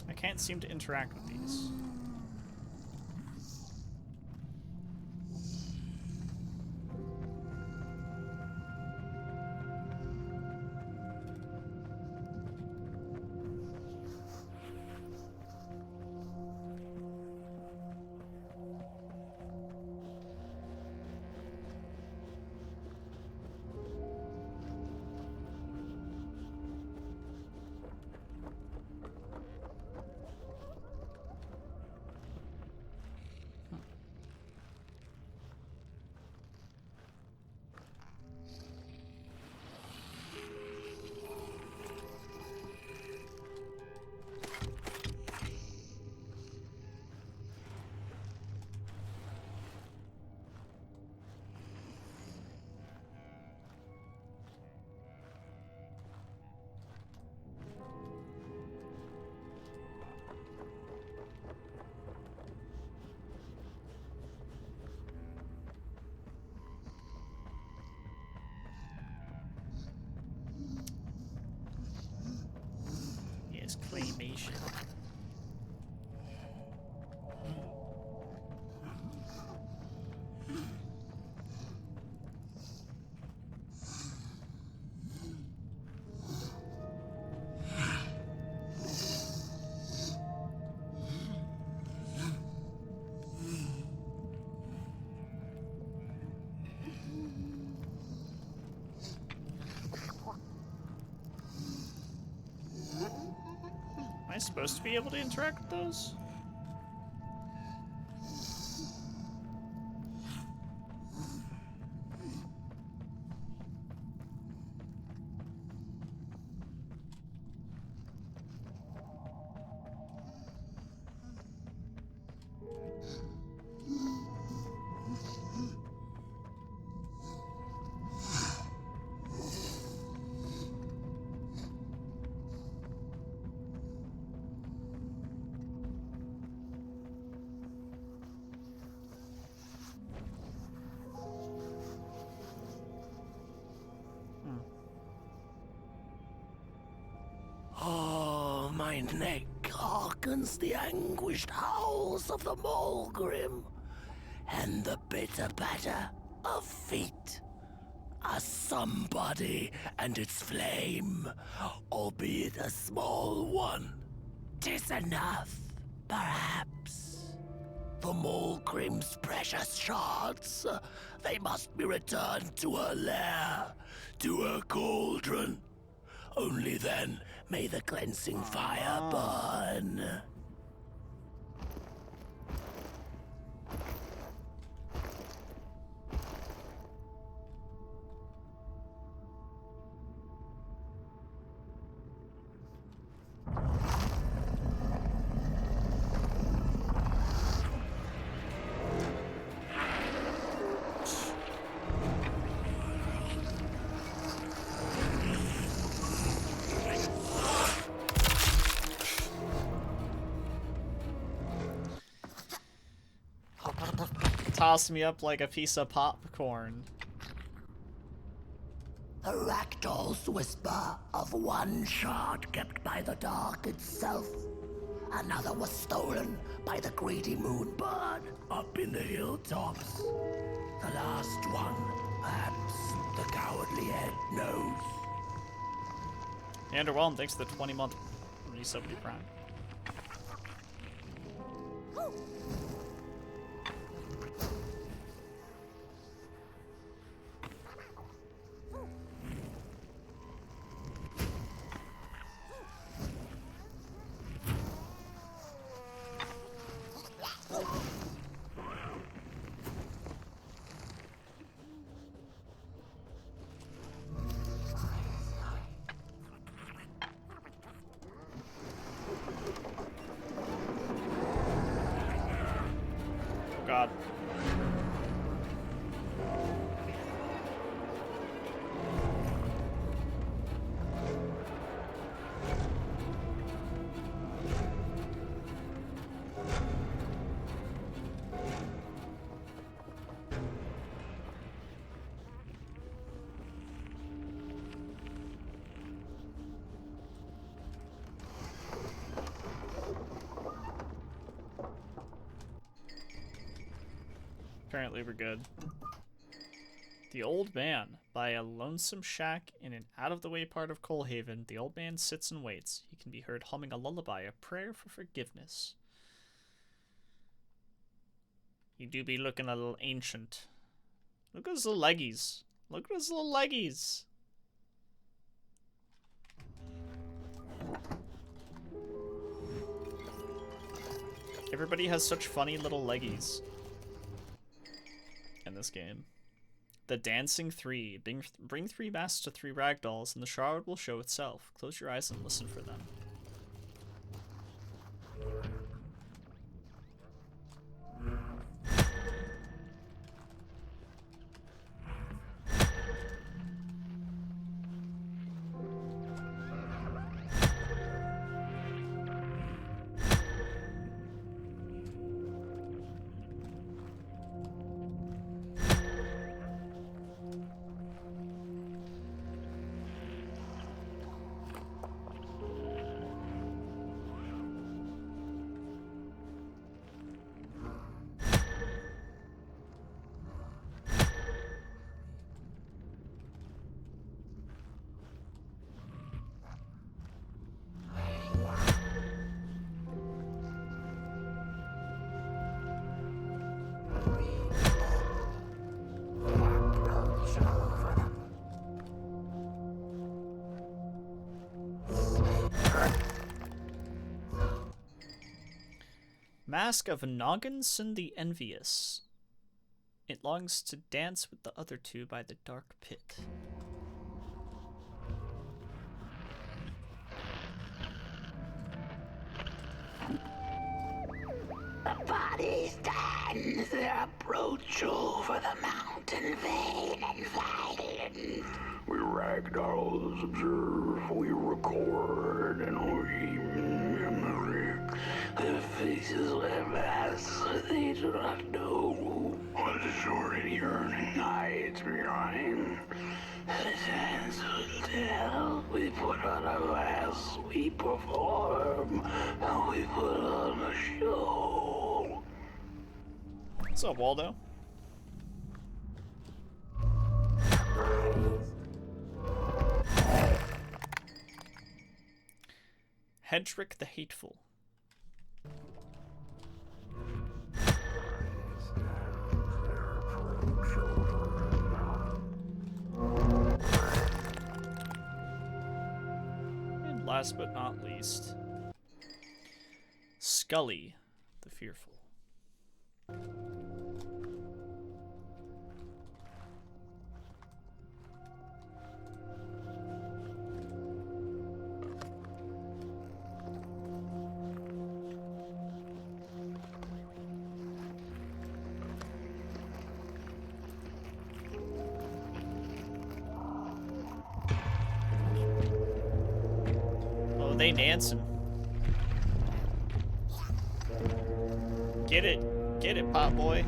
I can't seem to interact with these. claymation. Am I supposed to be able to interact with those? Oh, my neck hearkens the anguished howls of the Maulgrim, and the bitter patter of feet. A somebody and its flame, albeit a small one. 'Tis enough, perhaps. The Maulgrim's precious shards, they must be returned to her lair, to her cauldron. Only then may the cleansing fire burn. Toss me up like a piece of popcorn. The ragdoll's whisper of one shard kept by the dark itself. Another was stolen by the greedy moonbird up in the hilltops. The last one, perhaps the cowardly head knows. Underwhelmed, thanks for the 20-month resub to Prime. God. Apparently we're good. The Old Man. By a lonesome shack in an out-of-the-way part of Coalhaven, the old man sits and waits. He can be heard humming a lullaby, a prayer for forgiveness. You do be looking a little ancient. Look at his little leggies. Look at his little leggies. Everybody has such funny little leggies in this game. The Dancing Three. Bring 3 masks to 3 ragdolls and the shard will show itself. Close your eyes and listen for them. Mask of Nogginson the Envious. It longs to dance with the other two by the dark pit. The body stands their approach over the mountain vein and vine. We ragdolls observe, we record, and we mimic. Their faces their masks, they do not know what sordid yearning hides behind. The hands will tell, we put on a mask, we perform, and we put on a show. What's up, Waldo? Hedrick the Hateful. And last but not least, Scully the Fearful. Oh, they dancing. Get it, pot boy.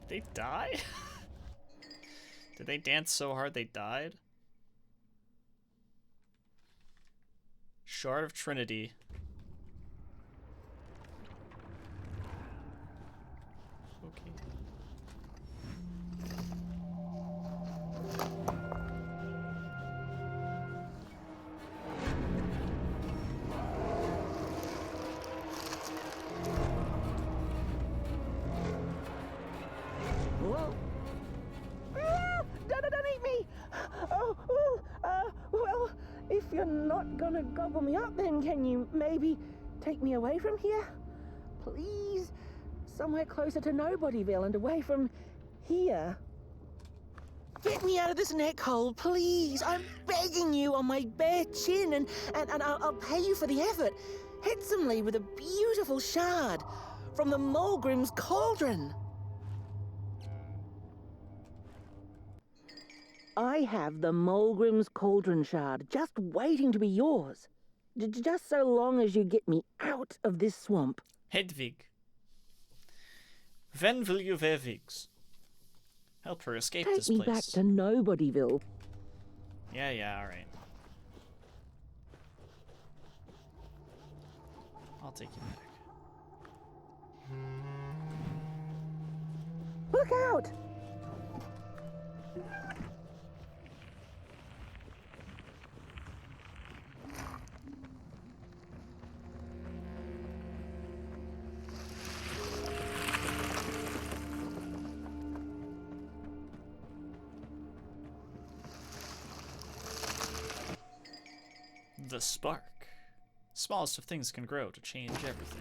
They die? Did they dance so hard they died? Shard of Trinity. Okay. Whoa. Don't eat me! Well, if you're not gonna gobble me up, then can you maybe take me away from here? Please? Somewhere closer to Nobodyville and away from here. Get me out of this neck hole, please. I'm begging you on my bare chin, and I'll pay you for the effort. Handsomely with a beautiful shard from the Mulgrim's cauldron. I have the Mulgrim's cauldron shard just waiting to be yours. Just so long as you get me out of this swamp. Hedwig. When will you Verwigs? Help her escape Take this me place. back to Nobodyville. Yeah, alright. I'll take you back. Look out! The spark. Smallest of things can grow to change everything.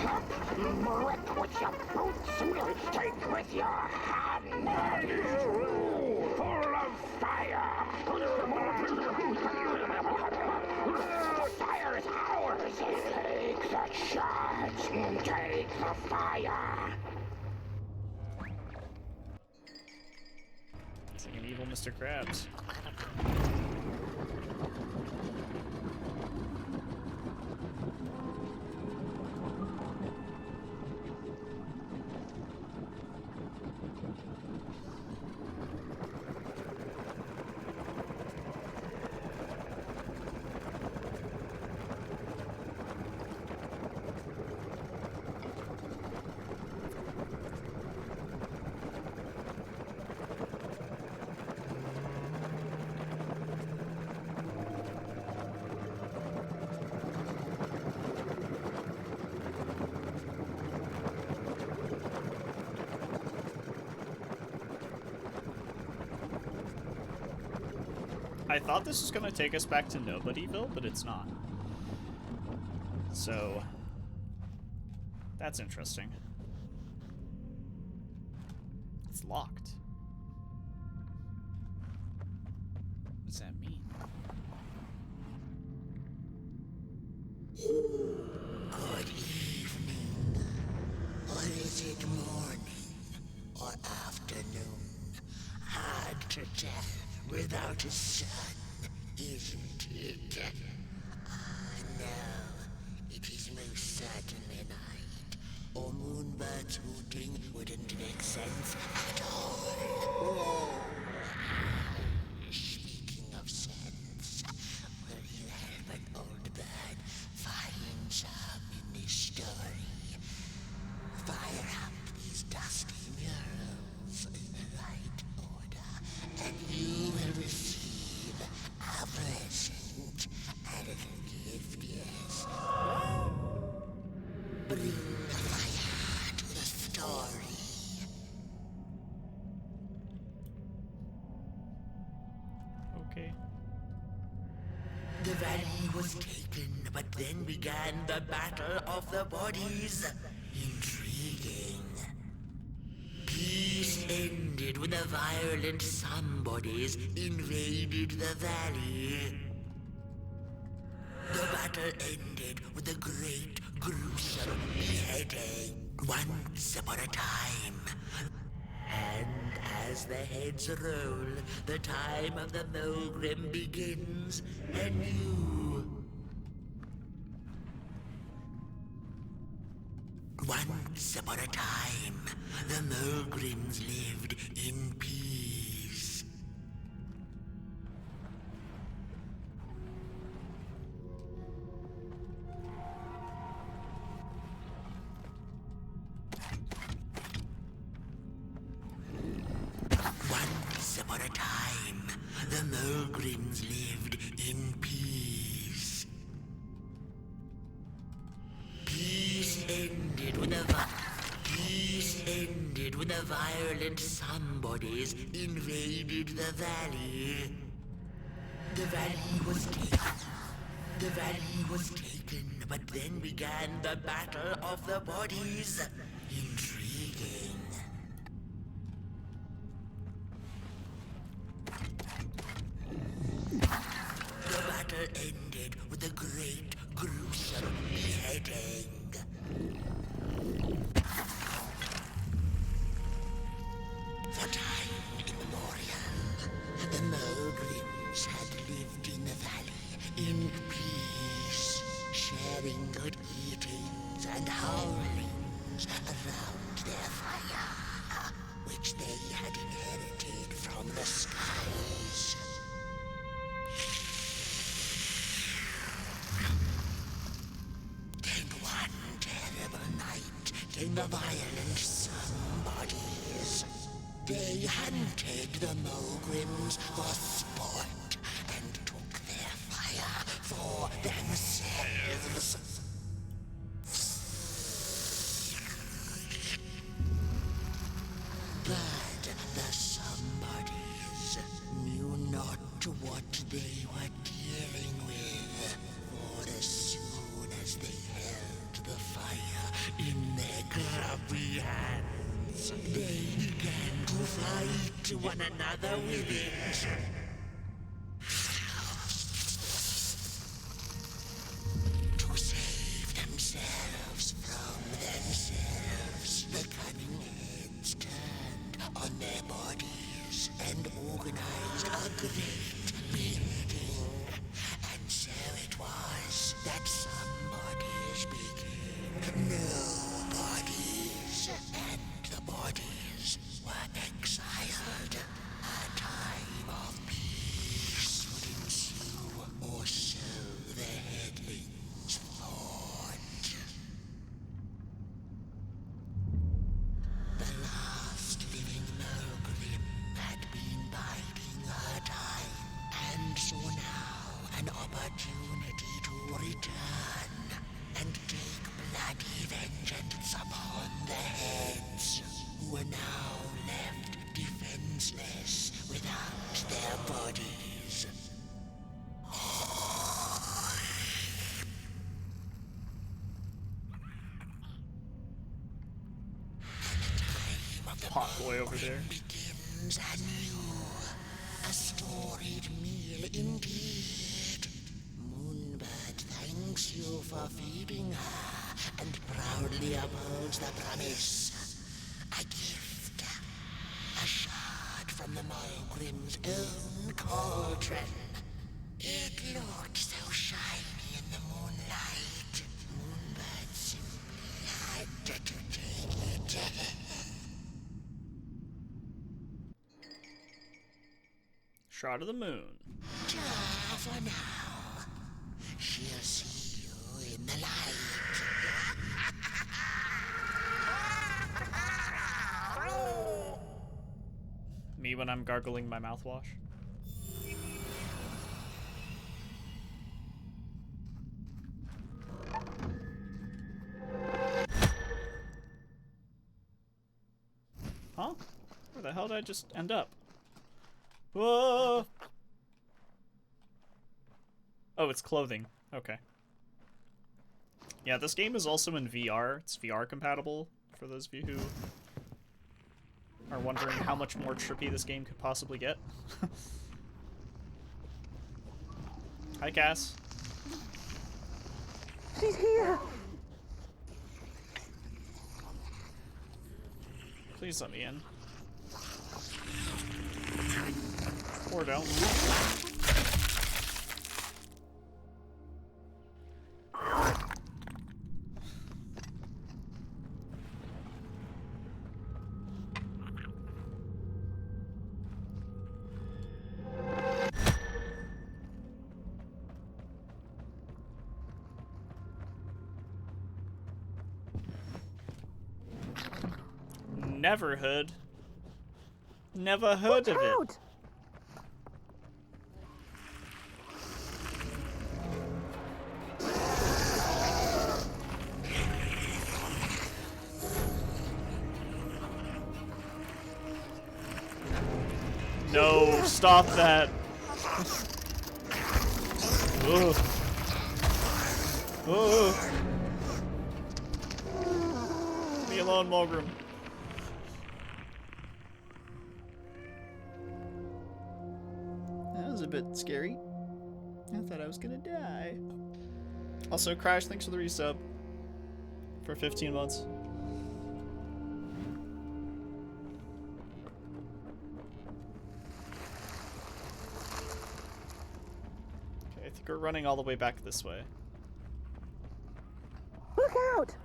Brick with your boots, take with your hand. Full of fire. The fire is ours. Take the charge. Take the fire. It's like an evil Mr. Krabs. I thought this was gonna take us back to Nobodyville, but it's not. So, that's interesting. It's locked. What does that mean? Good evening. Or is it morning or afternoon? Hard to tell without a sun, isn't it? No, it is most certainly night. Or moonbirds hooting wouldn't make sense at all. Speaking of sense, will you help an old bird find some in this story? Fire up these dusty murals in the right order, and you will receive a present, a little gift, yes. Bring the fire to the story. Okay. The valley was taken, but then began the Battle of the Bodies. Intriguing. Peace ended when the violent somebodies invaded the valley. The battle ended with a great, gruesome beheading. Once upon a time. And as the heads roll, the time of the Mulgrim begins anew. Once upon a time, the Mulgrims lived in peace. Once upon a time, the Mulgrims lived in peace. Peace ended when the violent somebodies invaded the valley. The valley was taken, but then began the Battle of the Bodies. Intriguing. The battle ended with a great, gruesome beheading. For time immemorial, the Mulgrims had lived in the valley in peace, sharing good eatings and howlings around their fire, which they had inherited from the skies. Then one terrible night came the violent somebodies. They hunted the Mulgrims for sport and took their fire for themselves. But the somebodies knew not what they were dealing with, for as soon as they held the fire fight one another with it. To save themselves from themselves, the cunning heads turned on their bodies and organized a great beheading. And so it was that some bodies became nobodies, and the bodies were exiled. A time of peace would ensue, or so the headlings thought. The last living Melgrim had been biding her time, and saw now an opportunity to return and take bloody vengeance upon the heads, who were now left defenseless without their bodies. Potboy over there. Begins anew, a storied meal indeed. Moonbird thanks you for feeding her, and proudly upholds the promise. A gift, a shard from the Mulgrim's own cauldron. It looked so shiny in the moonlight. Moonbird simply had to take it. Shot of the moon. Ta for now. She'll see you in the light. Me when I'm gargling my mouthwash. Huh? Where the hell did I just end up? Whoa! Oh, it's clothing. Okay. Yeah, this game is also in VR. It's VR compatible, for those of you who are wondering how much more trippy this game could possibly get. Hi, Cass. She's here. Please let me in. Or don't. Never heard. Never heard of it. No, stop that. Ugh. Ugh. Leave me alone, Mulgrim. That was a bit scary. I thought I was gonna die. Also, Crash, thanks for the resub. For 15 months. Okay, I think we're running all the way back this way. Look out!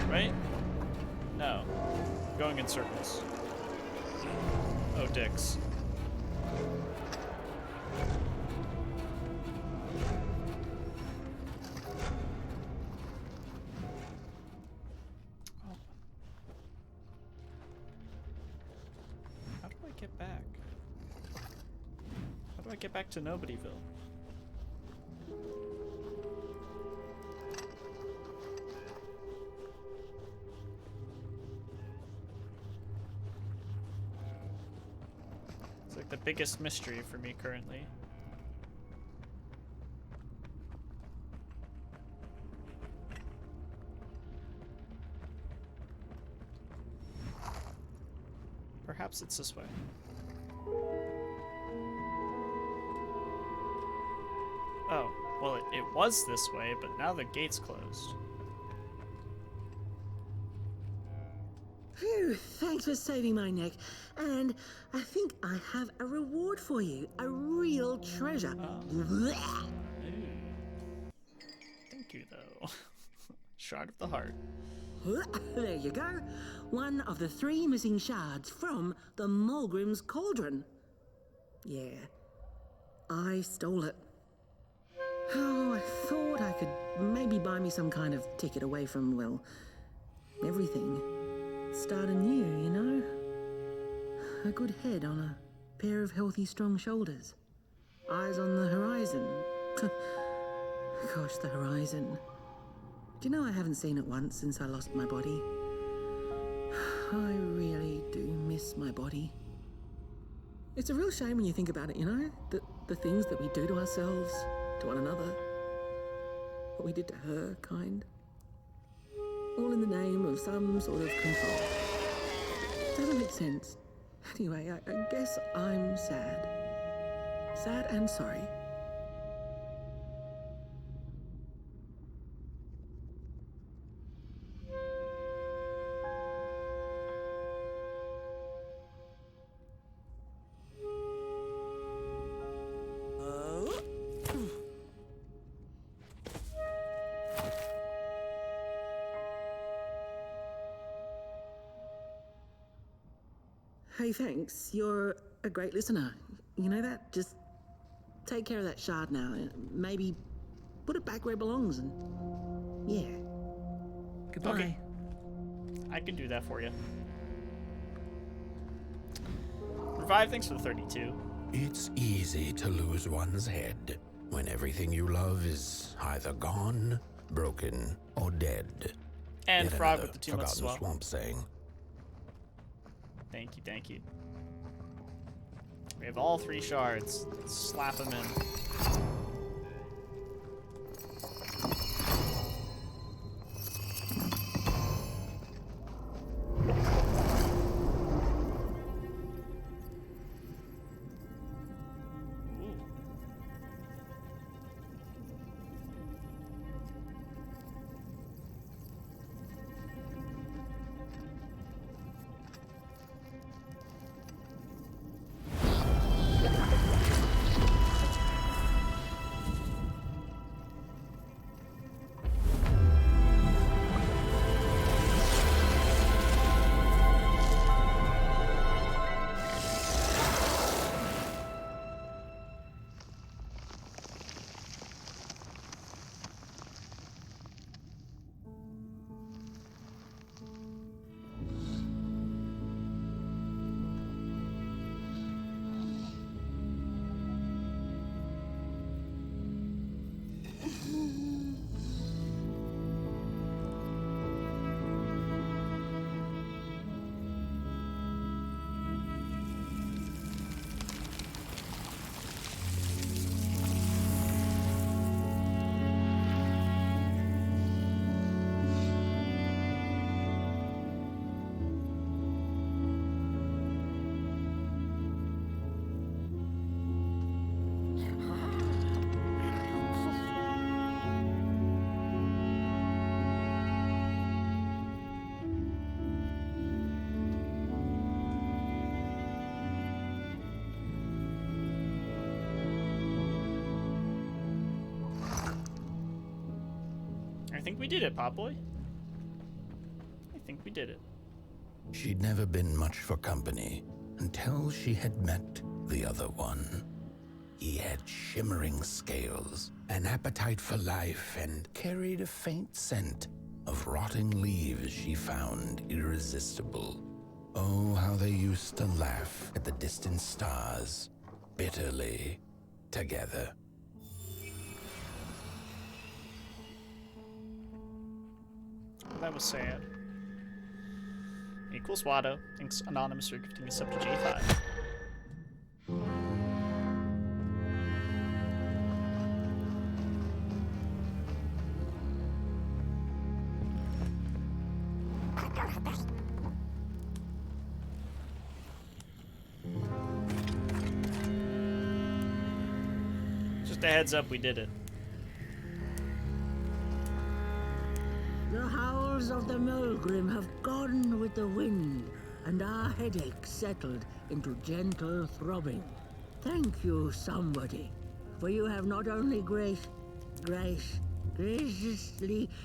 Right? No. Going in circles. Oh, dicks. Oh. How do I get back? How do I get back to Nobodyville? It's like the biggest mystery for me currently. Perhaps it's this way. Oh, well, it was this way, but now the gate's closed. Phew, thanks for saving my neck. And I think I have a reward for you. A real treasure. Blech. Thank you, though. Shard of the Heart. There you go. One of the 3 missing shards from the Mulgrim's Cauldron. Yeah, I stole it. Oh, I thought I could maybe buy me some kind of ticket away from, well, everything. Start anew, you know? A good head on a pair of healthy, strong shoulders. Eyes on the horizon. Gosh, the horizon. Do you know I haven't seen it once since I lost my body? I really do miss my body. It's a real shame when you think about it, you know? The things that we do to ourselves, to one another. What we did to her, kind. All in the name of some sort of control. Doesn't make sense. Anyway, I guess I'm sad. Sad and sorry. Hey, thanks. You're a great listener. You know that? Just take care of that shard now. Maybe put it back where it belongs and... yeah. Goodbye. Okay. I can do that for you. Revive, thanks for the 32. It's easy to lose one's head when everything you love is either gone, broken, or dead. And Yet Frog another with the 2 months as forgotten well. swamp saying. Thank you, thank you. We have all 3 shards. Let's slap them in. I think we did it, Popboy. I think we did it. She'd never been much for company until she had met the other one. He had shimmering scales, an appetite for life, and carried a faint scent of rotting leaves she found irresistible. Oh, how they used to laugh at the distant stars, bitterly, together. That was sad. Equals Watto. Thanks, Anonymous, for gifting us up to J5. Just a heads up, we did it. The howls of the Mulgrim have gone with the wind, and our headaches settled into gentle throbbing. Thank you, somebody, for you have not only graciously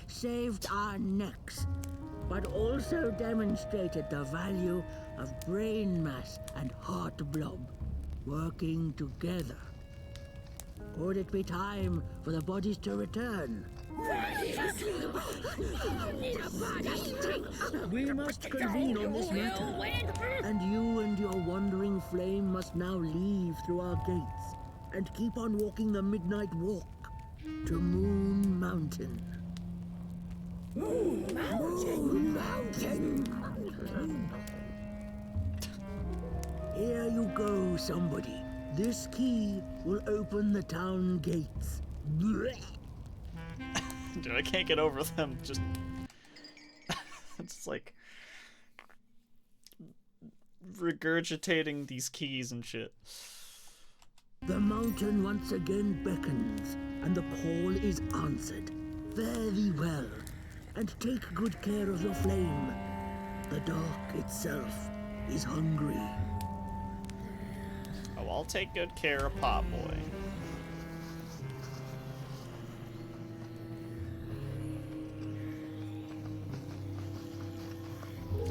saved our necks, but also demonstrated the value of brain mass and heart blob working together. Could it be time for the bodies to return? We must convene on this matter, and you and your wandering flame must now leave through our gates and keep on walking the midnight walk to Moon Mountain. Moon Mountain! Here you go, somebody. This key will open the town gates. Dude, I can't get over them. Just... it's like... regurgitating these keys and shit. The mountain once again beckons, and the call is answered. Fare thee well, and take good care of your flame. The dark itself is hungry. Oh, I'll take good care of Pot Boy.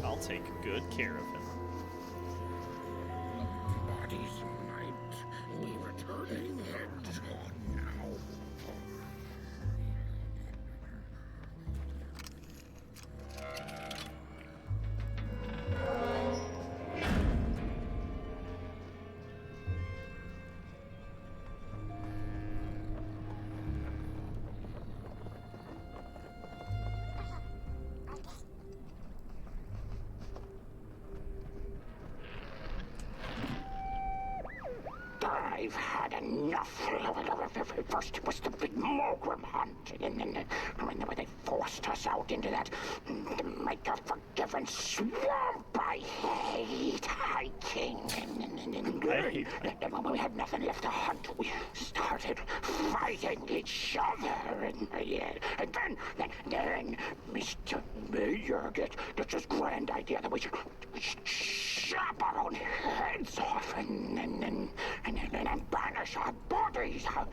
I'll take good care of him. Bodies might be returning heads on now. I've had enough. First it was the big Mulgrim hunt, and then when they forced us out into that make-a-forgiven swamp. I hate hiking. And when we had nothing left to hunt, we started fighting each other. And then Mr. Mayor gets this grand idea that we should chop our own heads off and banish our bodies. How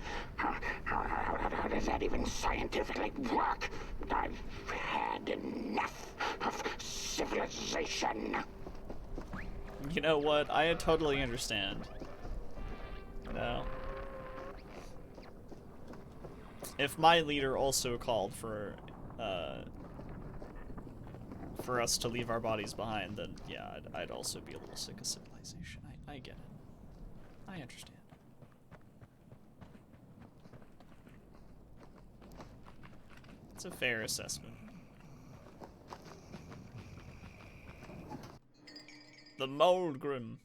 does that even scientifically work? I've had enough of civilization. You know what? I totally understand. No. If my leader also called for us to leave our bodies behind, then yeah, I'd also be a little sick of civilization. I get it. I understand. It's a fair assessment. The Mulgrim.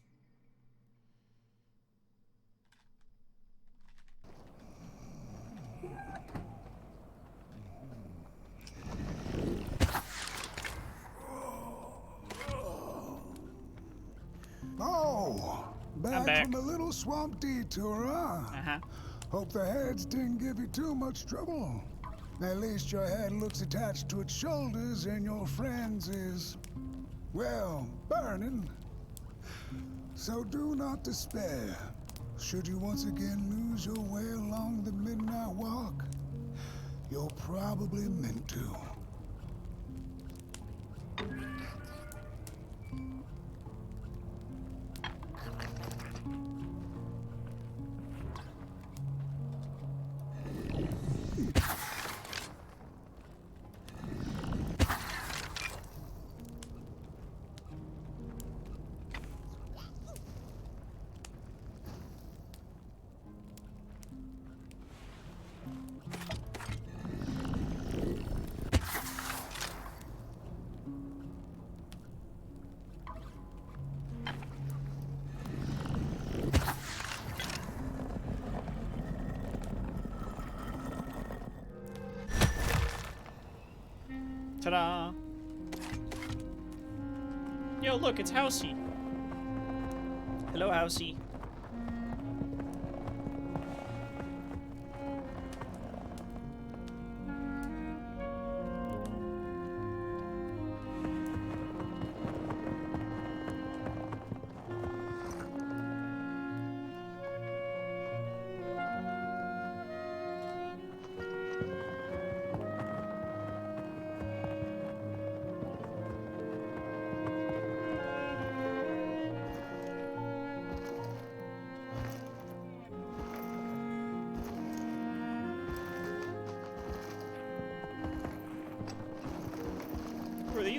Oh, back. back from a little swamp detour, huh? Uh-huh. Hope the heads didn't give you too much trouble. At least your head looks attached to its shoulders and your friend's is, well, burning. So do not despair. Should you once again lose your way along the midnight walk, you're probably meant to. Ta-da! Yo, look, it's Housey. Hello, Housey.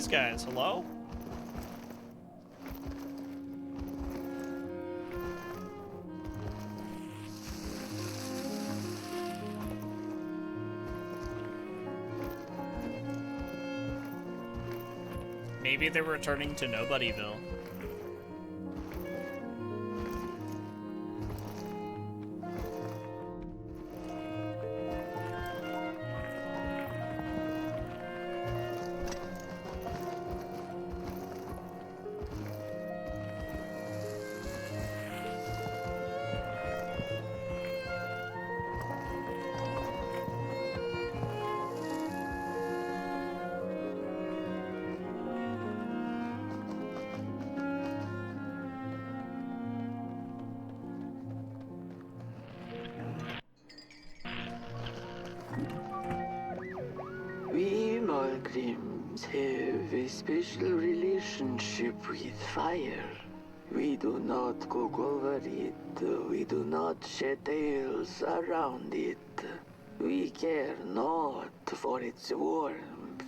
these guys? Hello? Maybe they're returning to Nobodyville. We Malgrims have a special relationship with fire. We do not cook over it. We do not shed tales around it. We care not for its warmth.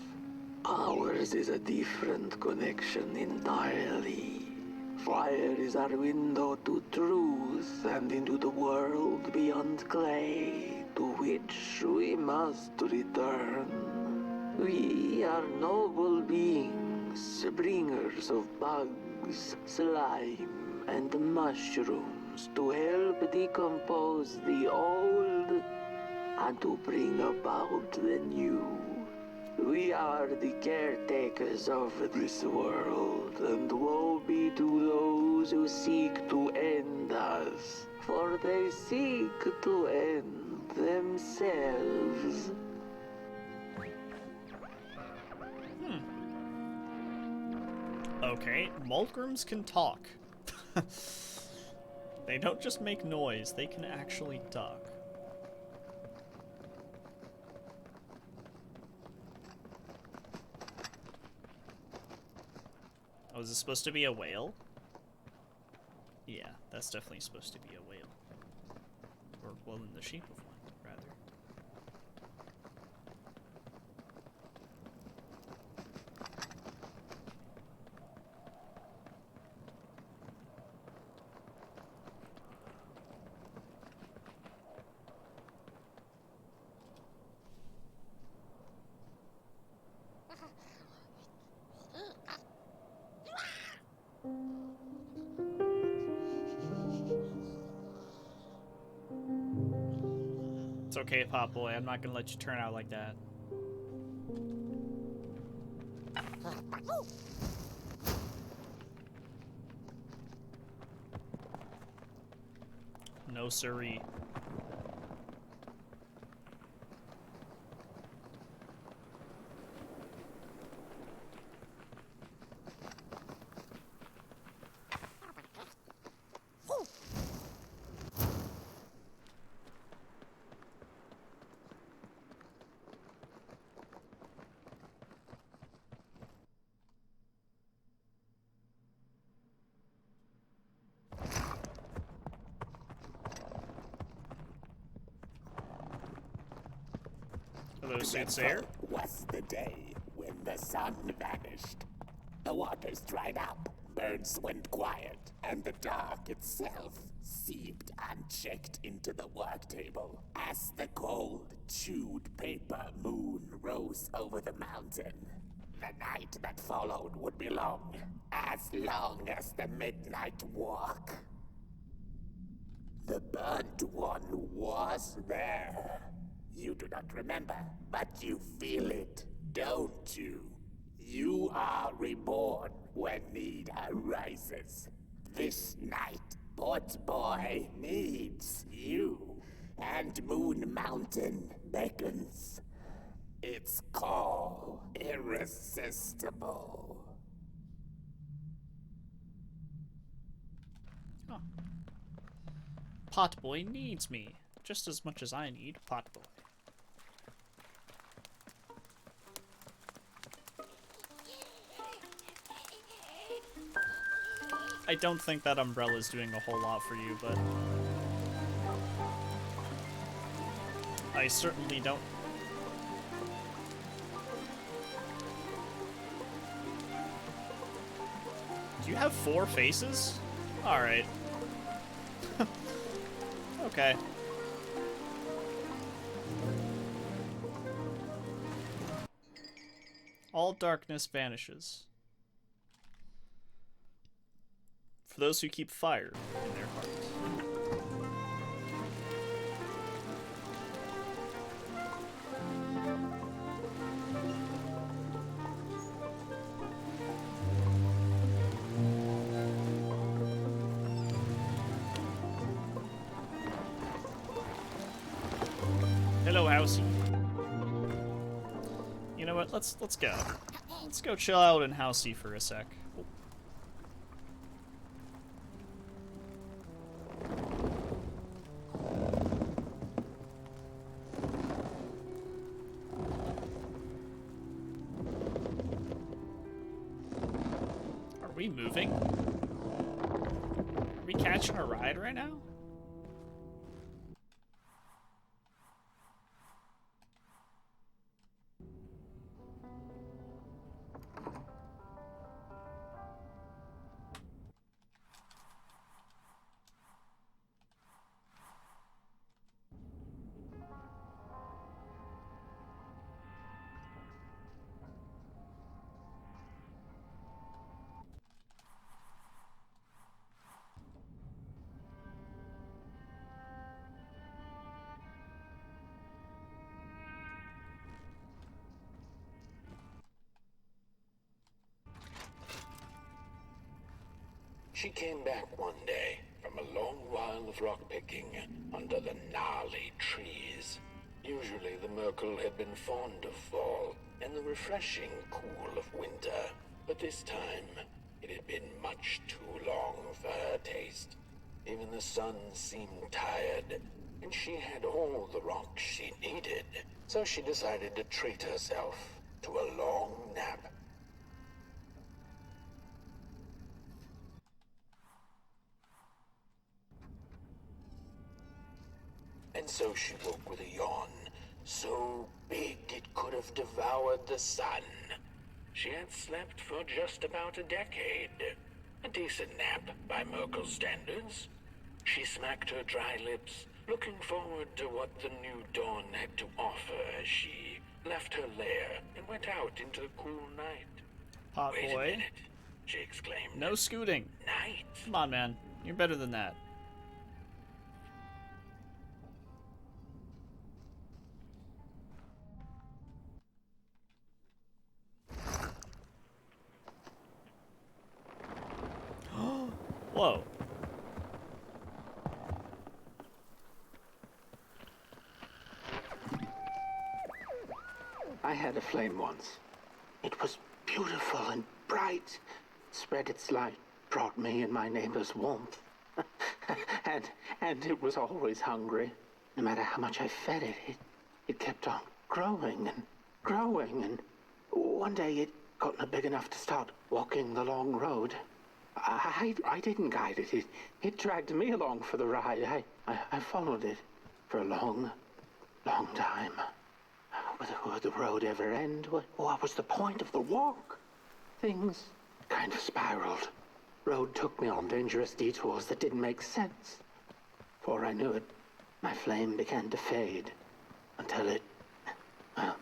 Ours is a different connection entirely. Fire is our window to truth and into the world beyond clay, to which we must return. We are noble beings, bringers of bugs, slime, and mushrooms to help decompose the old and to bring about the new. We are the caretakers of this world, and woe be to those who seek to end us, for they seek to end themselves. Okay, Mulgrims can talk. They don't just make noise, they can actually talk. Oh, is this supposed to be a whale? Yeah, that's definitely supposed to be a whale. Or, well, in the shape of one, rather. It's okay, Pop Boy. I'm not gonna let you turn out like that. No siree. Hello, Soothsayer. Was the day when the sun vanished. The waters dried up, birds went quiet, and the dark itself seeped unchecked into the work table as the cold, chewed paper moon rose over the mountain. The night that followed would be long as the midnight walk. The burnt one was there. You do not remember, but you feel it, don't you? You are reborn when need arises. This night, Port Boy needs you, and Moon Mountain beckons. Its call irresistible. Oh. Pot Boy needs me, just as much as I need Pot Boy. I don't think that umbrella's doing a whole lot for you, but I certainly don't. Do you have 4 faces? Alright. Okay. All darkness vanishes. For those who keep fire in their hearts. Hello, Housey. You know what? Let's go. Let's go chill out in Housey for a sec. Oh. Are we moving? Are we catching a ride right now? She came back one day from a long while of rock-picking under the gnarly trees. Usually the Merkel had been fond of fall and the refreshing cool of winter, but this time it had been much too long for her taste. Even the sun seemed tired, and she had all the rocks she needed, so she decided to treat herself to a long nap. And so she woke with a yawn, so big it could have devoured the sun. She had slept for just about a decade. A decent nap by Merkel standards. She smacked her dry lips, looking forward to what the new dawn had to offer as she left her lair and went out into the cool night. Pot Wait boy. a minute, she exclaimed. No scooting. Night? Come on, man. You're better than that. Whoa. I had a flame once. It was beautiful and bright. Spread its light, brought me and my neighbors warmth. and it was always hungry. No matter how much I fed it, it kept on growing and growing. And one day it got big enough to start walking the long road. I didn't guide it. It dragged me along for the ride. I followed it for a long, long time. Would the road ever end? What was the point of the walk? Things kind of spiraled. Road took me on dangerous detours that didn't make sense. Before I knew it, my flame began to fade until it... Well,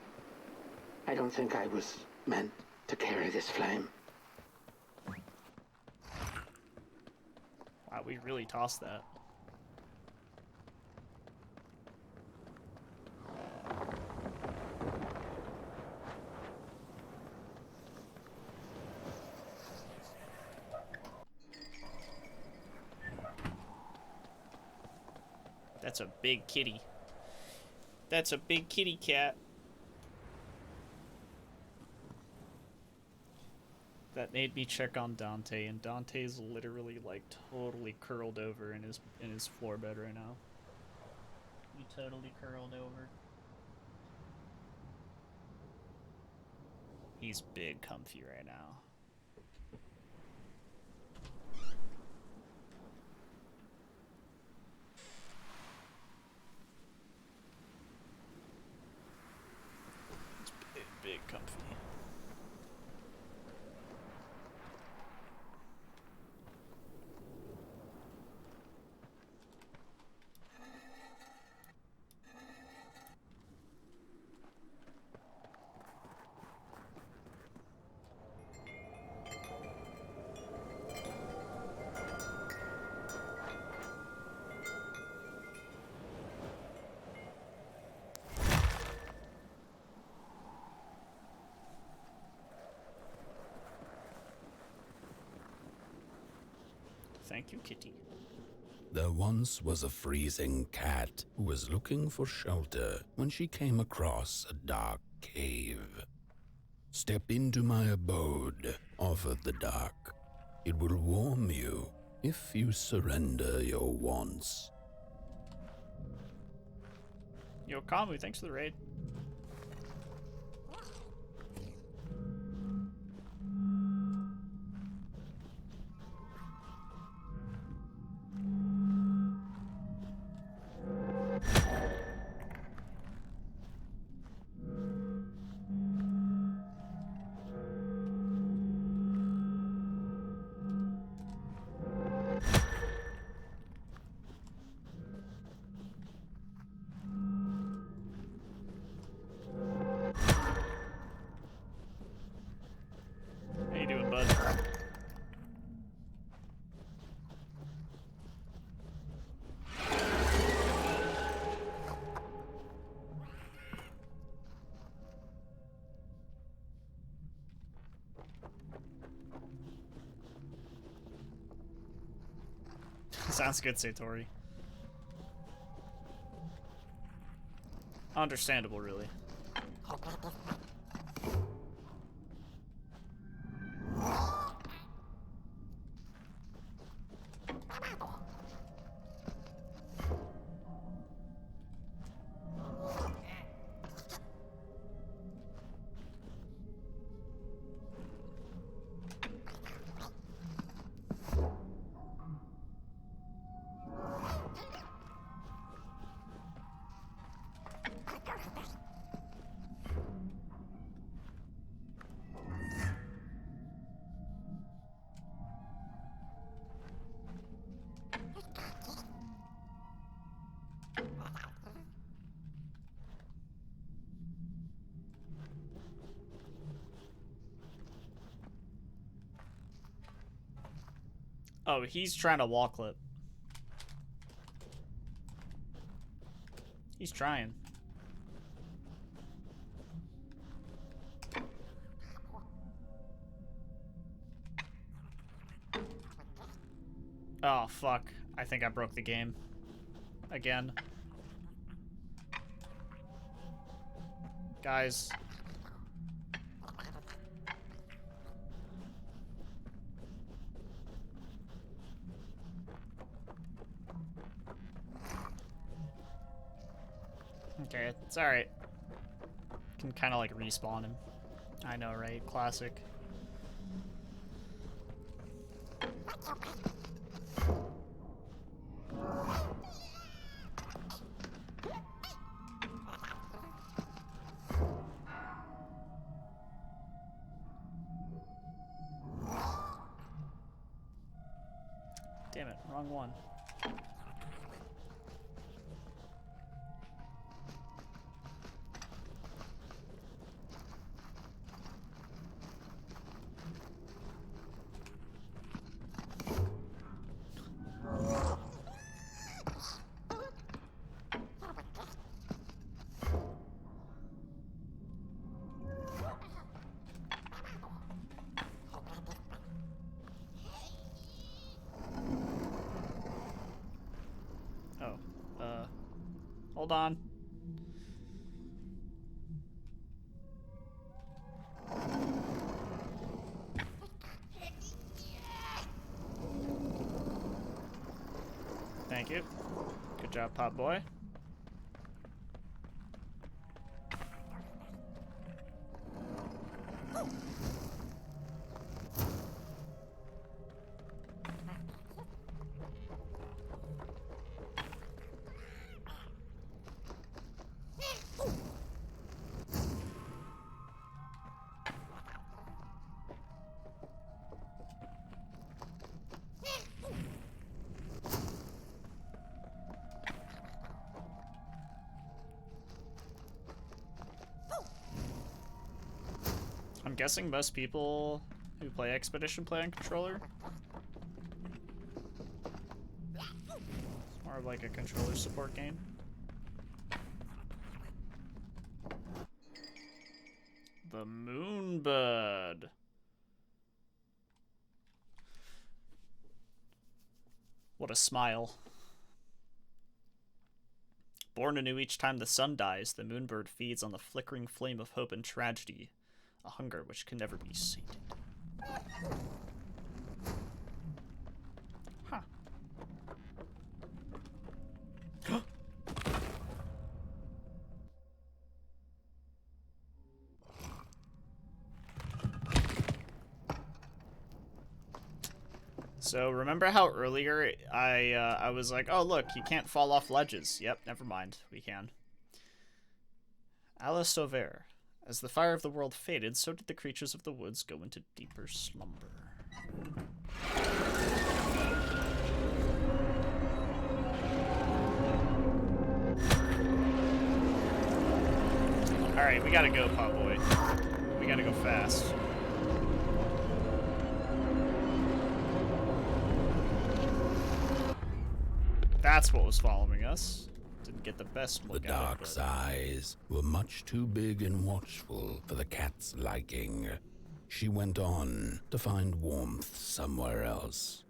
I don't think I was meant to carry this flame. Wow, we really tossed that. That's a big kitty. That's a big kitty cat. That made me check on Dante, and Dante's literally like totally curled over in his floor bed right now. He totally curled over. He's big comfy right now. Big comfy. Thank you, kitty. There once was a freezing cat who was looking for shelter when she came across a dark cave. Step into my abode, offered the dark. It will warm you if you surrender your wants. Yo, Kamu, thanks for the raid. How you doing, bud? Sounds good, Satori. Understandable, really. Oh, he's trying to wall clip. He's trying. Oh, fuck. I think I broke the game. Again. Guys. Okay, it's alright. Can kind of like respawn him. I know, right? Classic. Damn it, wrong one. Hold on. Thank you. Good job, Pop Boy. I'm guessing most people who play Expedition play on controller. It's more of like a controller support game. The Moonbird. What a smile. Born anew each time the sun dies, the moonbird feeds on the flickering flame of hope and tragedy, a hunger which can never be sated. Huh. So remember how earlier I was like, oh look, you can't fall off ledges. Yep, never mind, we can. Alice Sauveur. As the fire of the world faded, so did the creatures of the woods go into deeper slumber. Alright, we gotta go, Potboy. We gotta go fast. That's what was following us. Didn't get the best look The at it, dark's but... eyes were much too big and watchful for the cat's liking. She went on to find warmth somewhere else.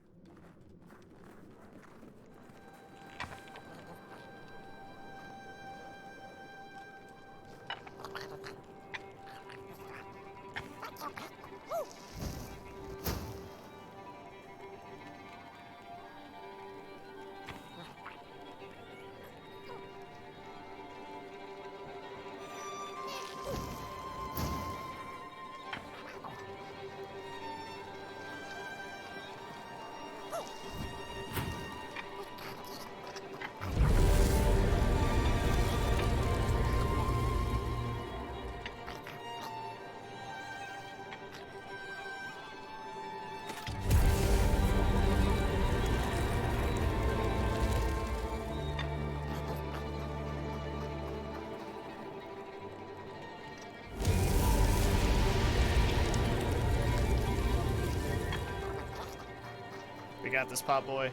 We got this, Potboy.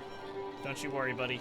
Don't you worry, buddy.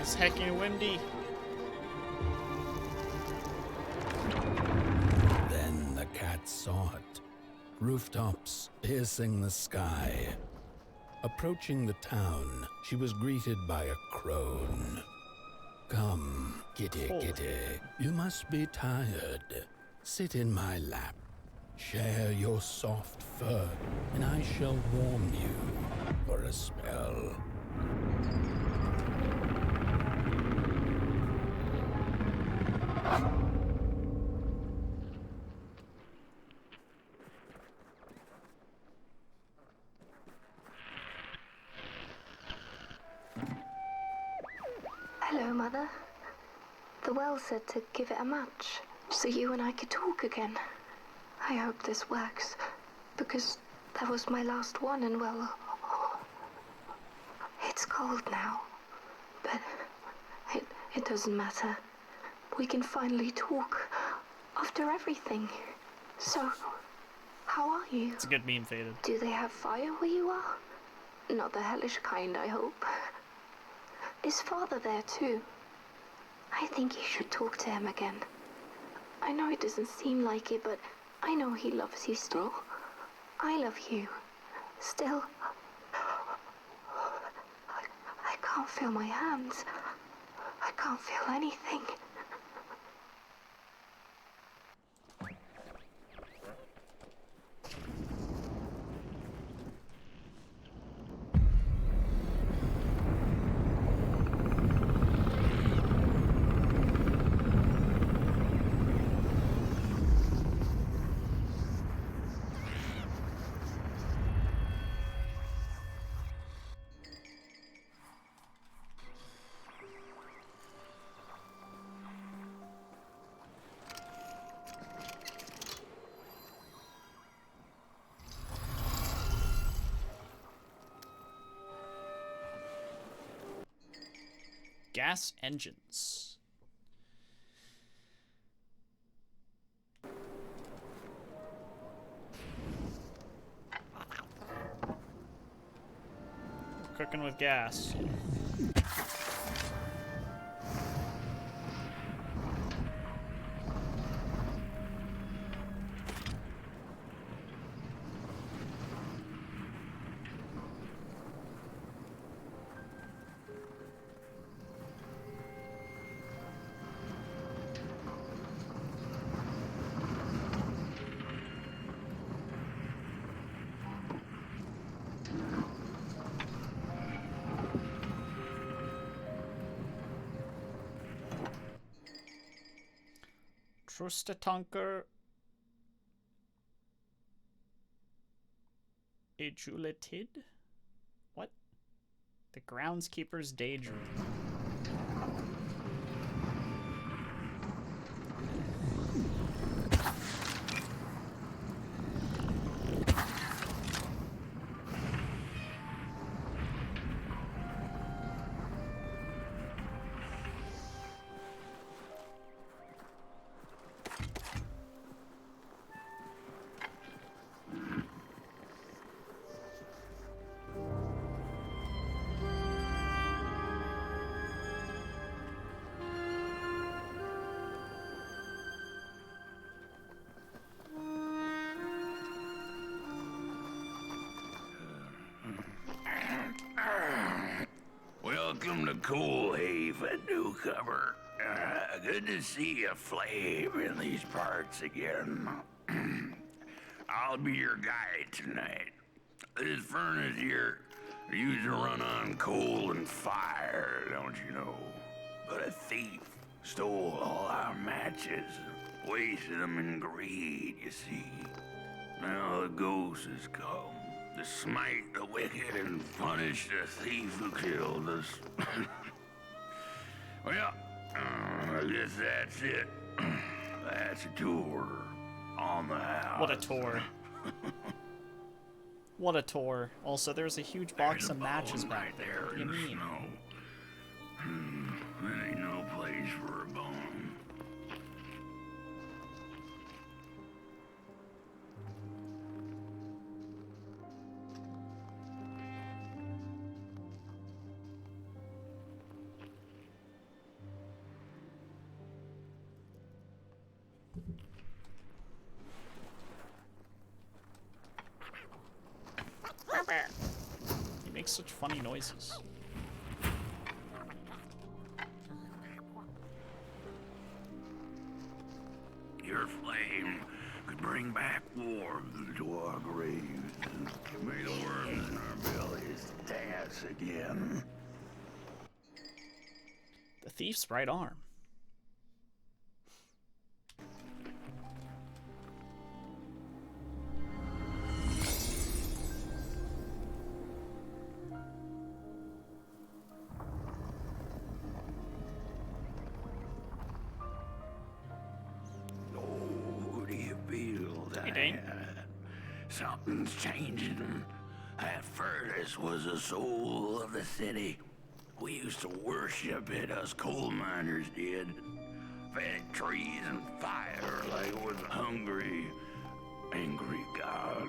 It's heckin' windy. Then the cat saw it. Rooftops piercing the sky. Approaching the town, she was greeted by a crone. Come, kitty, kitty, you must be tired. Sit in my lap. Share your soft fur, and I shall warm you for a spell. Hello, Mother. The well said to give it a match, so you and I could talk again. I hope this works, because that was my last one, and well, it's cold now. But it doesn't matter. We can finally talk after everything. So, how are you? It's a good meme, Faded. Do they have fire where you are? Not the hellish kind, I hope. Is Father there too? I think you should talk to him again. I know it doesn't seem like it, but I know he loves you still. I love you. Still. I can't feel my hands. I can't feel anything. Gas engines. Cooking with gas. Trustatanker Ajuletid? What? The Groundskeeper's Daydream. Welcome to Cool Haven, newcomer. Good to see you flame in these parts again. I'll be your guide tonight. This furnace here used to run on coal and fire, don't you know? But a thief stole all our matches, wasted them in greed, you see. Now the ghost has come to smite the wicked and punish the thief who killed us. Well, I guess that's it. That's a tour on the house. What a tour. What a tour. Also, there's a huge box of matches back there. What do you mean? That ain't no place for a bone. He makes such funny noises. Your flame could bring back warmth to our graves. May the worms in our bellies dance again. The thief's right arm. Something's changing. That furnace was the soul of the city. We used to worship it, us coal miners did. Fed trees and fire like it was a hungry, angry god.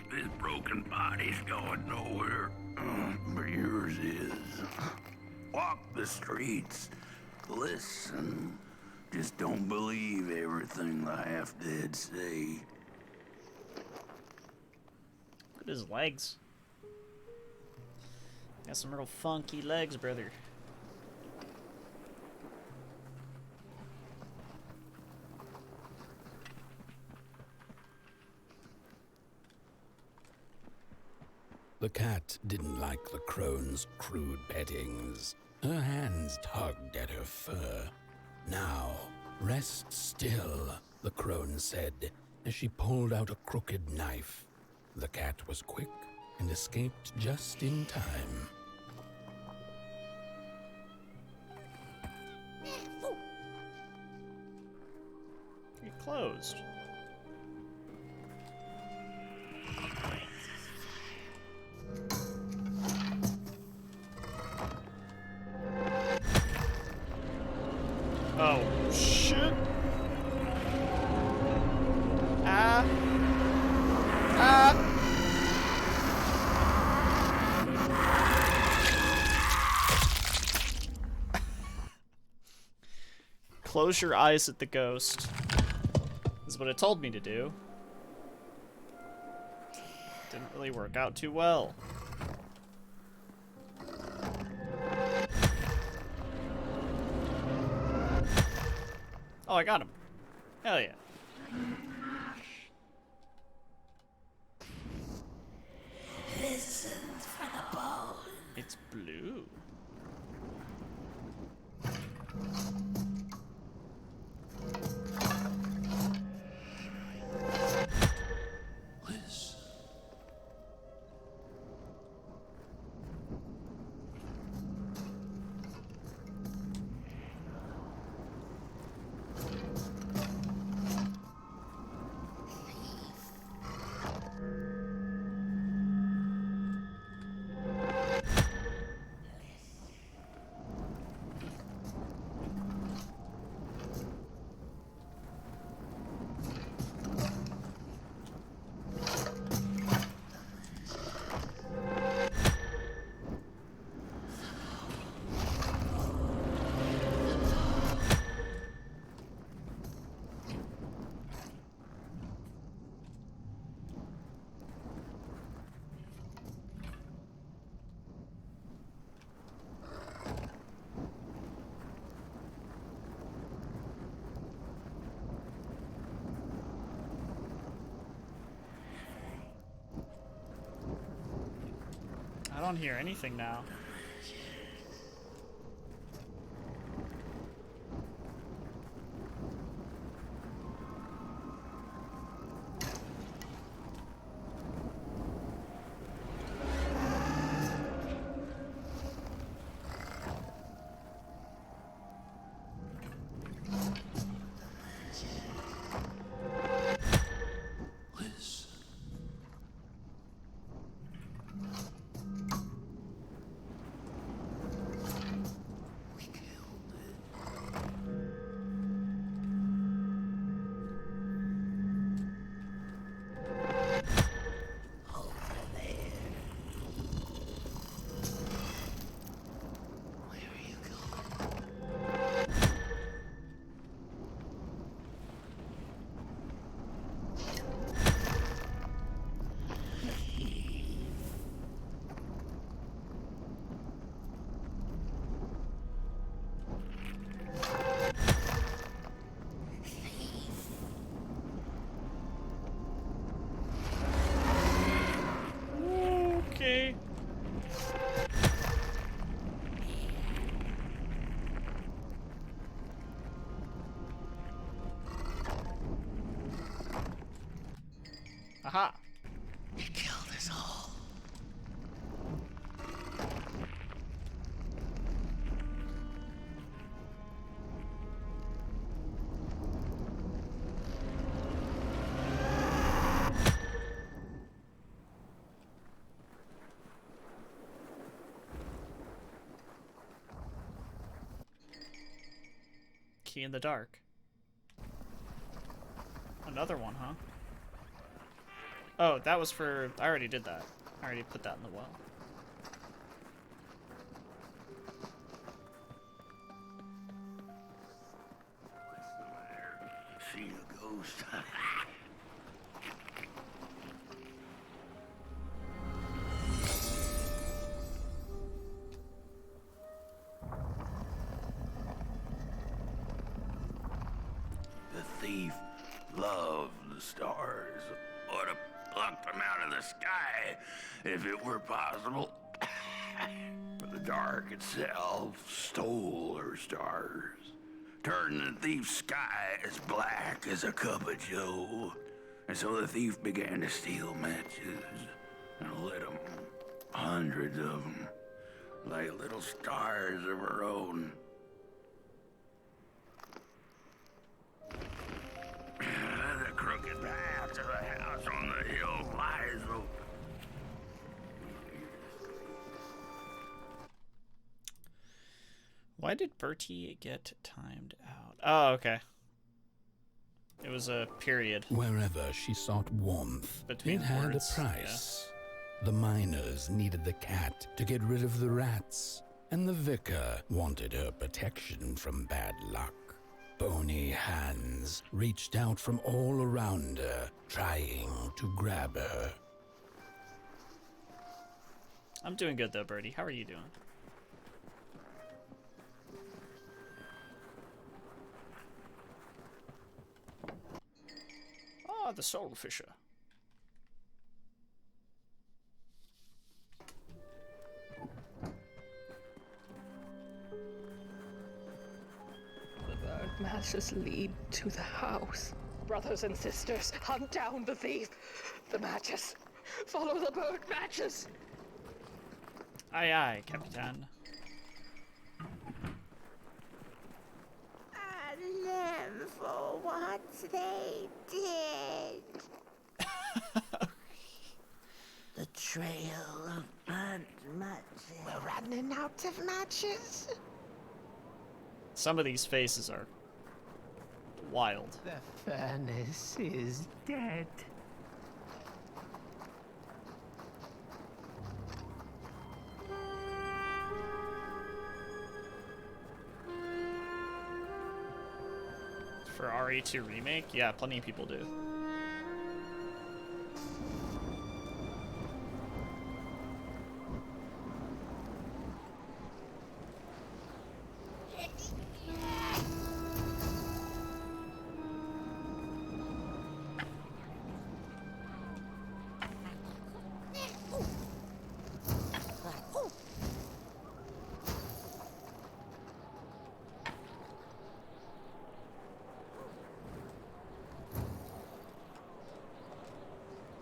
This broken body's going nowhere, but yours is. Walk the streets, listen. Just don't believe everything the half-dead say. Look at his legs. Got some real funky legs, brother. The cat didn't like the crone's crude pettings. Her hands tugged at her fur. Now, rest still, the crone said, as she pulled out a crooked knife. The cat was quick and escaped just in time. It closed. Close your eyes at the ghost. This is what it told me to do. Didn't really work out too well. Oh, I got him. Hell yeah. Listen for the bone. It's blue. Listen. I don't hear anything now. Okay. Aha. He killed us all. Key in the dark. Another one, huh? Oh, that was for... I already did that. I already put that in the well. See a ghost. The thief loved the stars. Would have plucked them out of the sky if it were possible. But the dark itself stole her stars, turned the thief's sky as black as a cup of joe. And so the thief began to steal matches and lit them, hundreds of them, like little stars of her own. The crooked path to the house on the hill lies open. Why did Bertie get timed out? Oh, okay. It was a period. Wherever she sought warmth, Between it had words, a price. The miners needed the cat to get rid of the rats, and the vicar wanted her protection from bad luck. bony hands reached out from all around her, trying to grab her. I'm doing good though, Birdie. How are you doing? Ah, the soul fisher. The burnt matches lead to the house. Brothers and sisters, hunt down the thief. The matches. Follow the burnt matches. Aye, aye, Capitan. And them for what they did. The trail of burnt matches. We're running out of matches. Some of these faces are wild. The furnace is dead. For RE2 Remake? Yeah, plenty of people do.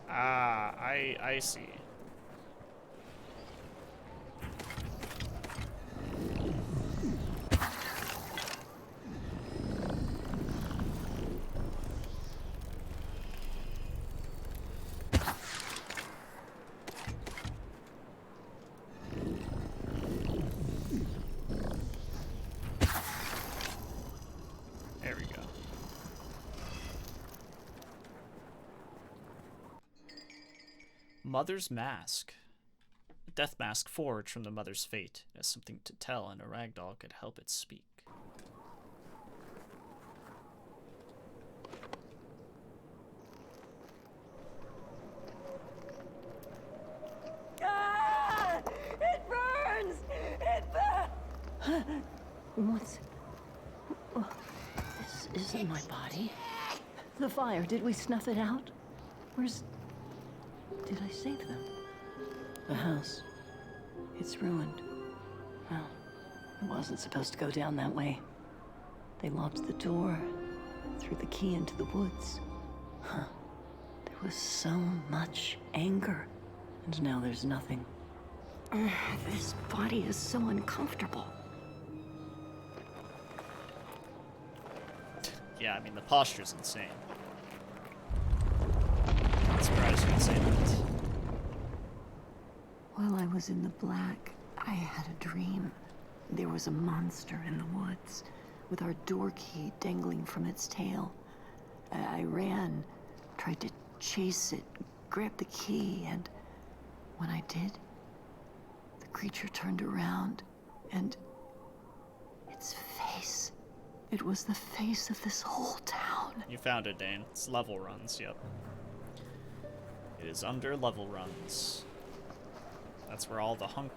Ah, I see. There we go. Mother's Mask. A death mask forged from the mother's fate. It has something to tell, and a ragdoll could help it speak. Ah! It burns! It burns! What's... This isn't my body. The fire, did we snuff it out? Where's... Did I save them? The house. It's ruined. Well, it wasn't supposed to go down that way. They locked the door, threw the key into the woods. Huh. There was so much anger, and now there's nothing. This body is so uncomfortable. Yeah, I mean, the posture's insane. I'm surprised you didn't say that. While I was in the black, I had a dream. There was a monster in the woods, with our door key dangling from its tail. I ran, tried to chase it, grab the key, and when I did, the creature turned around, and its face. It was the face of this whole town. You found it, Dane. It's level runs, yep. It is under level runs. That's where all the hunk,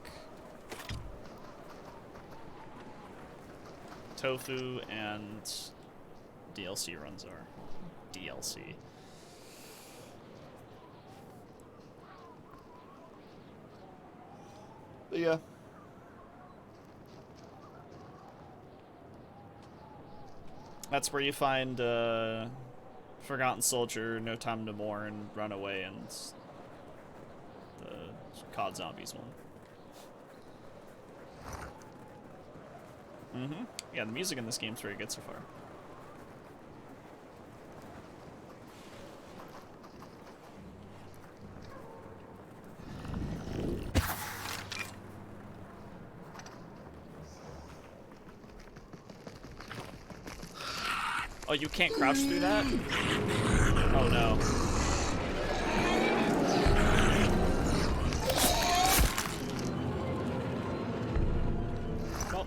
tofu, and DLC runs are. DLC. But yeah. That's where you find Forgotten Soldier, No Time to Mourn, Runaway, and the COD Zombies one. Yeah, the music in this game's very good so far. Oh, you can't crouch through that? Oh no. Well.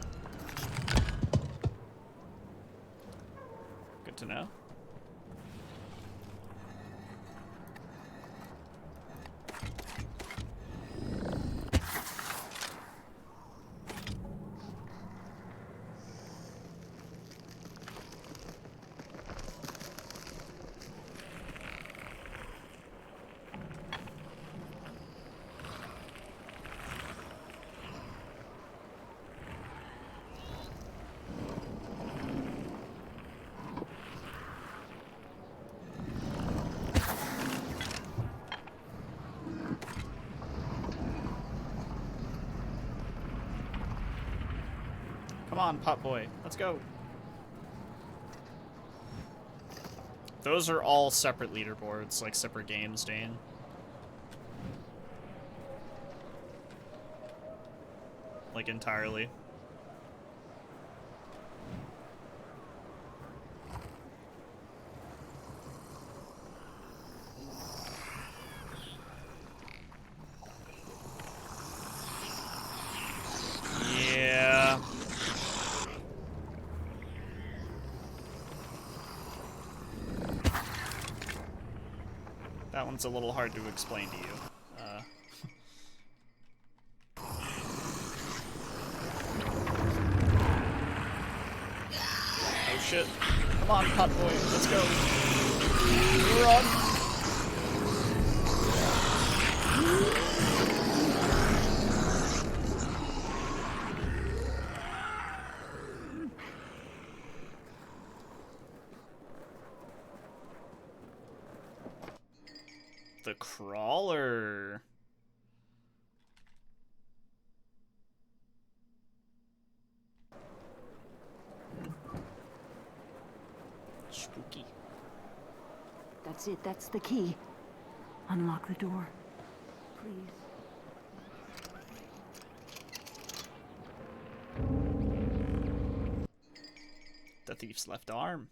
on, pot boy. Let's go. Those are all separate leaderboards, like separate games, Dane. Like entirely. Yeah. That one's a little hard to explain to you. Oh shit. Come on, pot boy, let's go. Run! The crawler. Spooky. That's it. That's the key. Unlock the door. Please. The thief's left arm.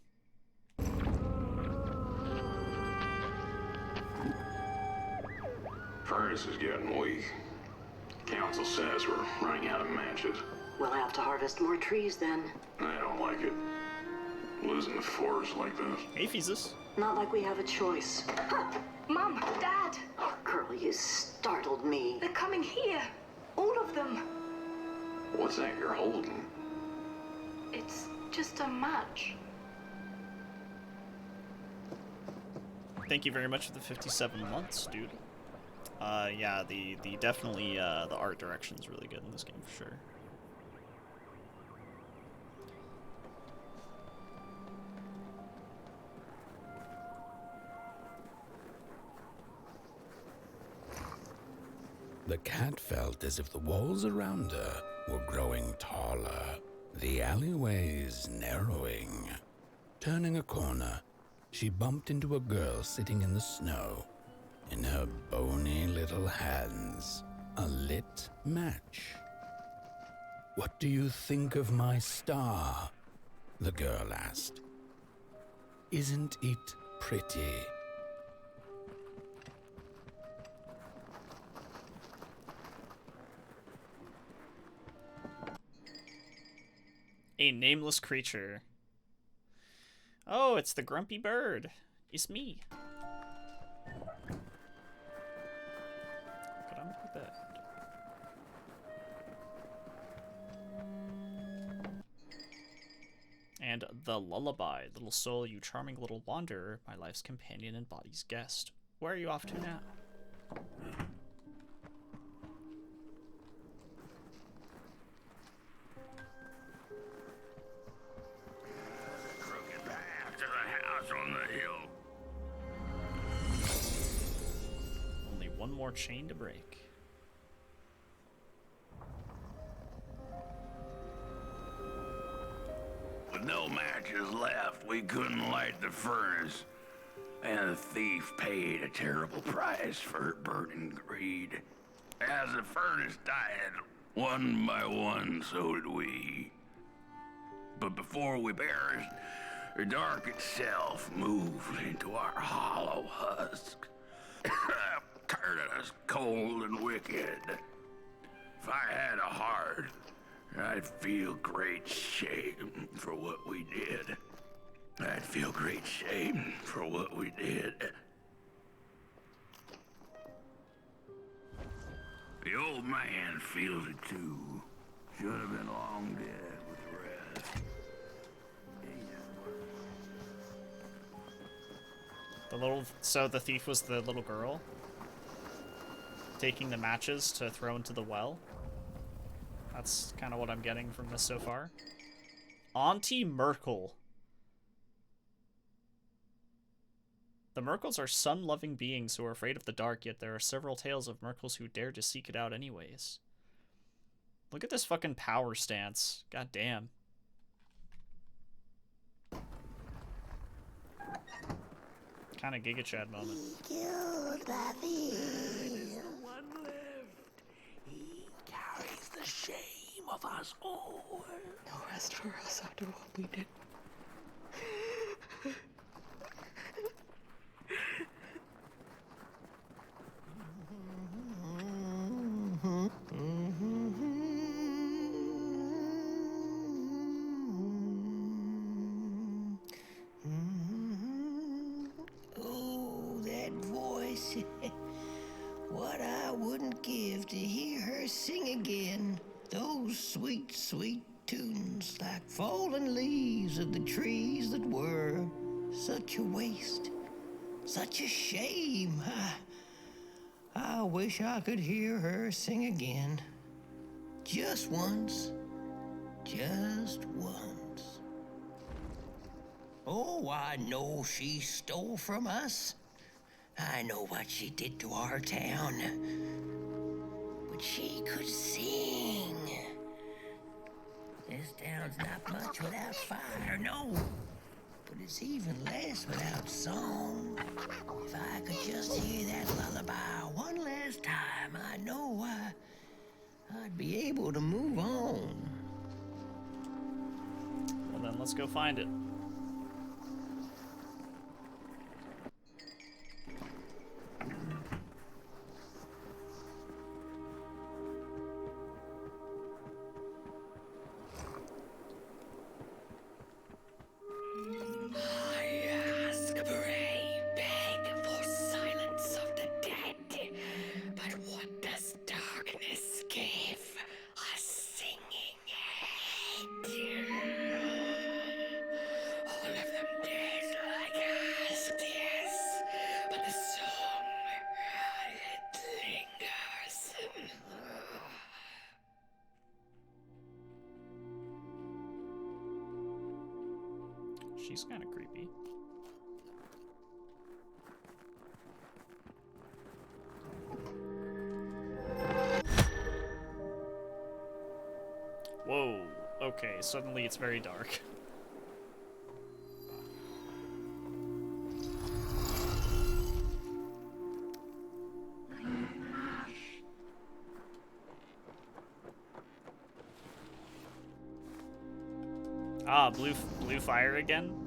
Furnace is getting weak. Council says we're running out of matches. We'll have to harvest more trees then. I don't like it. Losing the forest like this. Hey, Pheezus. Not like we have a choice. Mom, Dad, Oh, girl, you startled me. they're coming here. All of them. What's that you're holding? It's just a match. Thank you very much for the 57 months, dude. Yeah, the definitely the art direction's really good in this game for sure. The cat felt as if the walls around her were growing taller, the alleyways narrowing. Turning a corner, she bumped into a girl sitting in the snow. In her bony little hands, a lit match. "What do you think of my star?" the girl asked. "Isn't it pretty?" A nameless creature. Oh, it's the grumpy bird. It's me. Grumpy bird. And the lullaby. Little soul, you charming little wanderer, my life's companion and body's guest. Where are you off to now? On the hill. Only one more chain to break. With no matches left, we couldn't light the furnace. And the thief paid a terrible price for her burning greed. As the furnace died, one by one, so did we. But before we perished, the dark itself moved into our hollow husk, turning us cold and wicked. If I had a heart, I'd feel great shame for what we did. I'd feel great shame for what we did. The old man feels it too. Should have been long dead with the rest. So the thief was the little girl? Taking the matches to throw into the well? That's kind of what I'm getting from this so far. Auntie Merkel. The Merkels are sun-loving beings who are afraid of the dark, yet there are several tales of Merkels who dare to seek it out anyways. Look at this fucking power stance. God damn. Kind of Giga Chad moment. Killed the thief. One left. He carries the shame of us all. No rest for us after what we did. Oh, that voice. What I wouldn't give to hear her sing again. Those sweet, sweet tunes like fallen leaves of the trees that were. Such a waste. Such a shame. I wish I could hear her sing again. Just once. Just once. Oh, I know she stole from us. I know what she did to our town. But she could sing. This town's not much without fire, no. But it's even less without song. If I could just hear that lullaby one last time, I know I'd be able to move on. Well, then let's go find it. I ask, pray, beg for silence of the dead. But what does darkness give? A singing head. All of them dead like asked, yes. But the song, it lingers. She's kind of creepy. Whoa. Okay, suddenly it's very dark. Ah, blue fire again?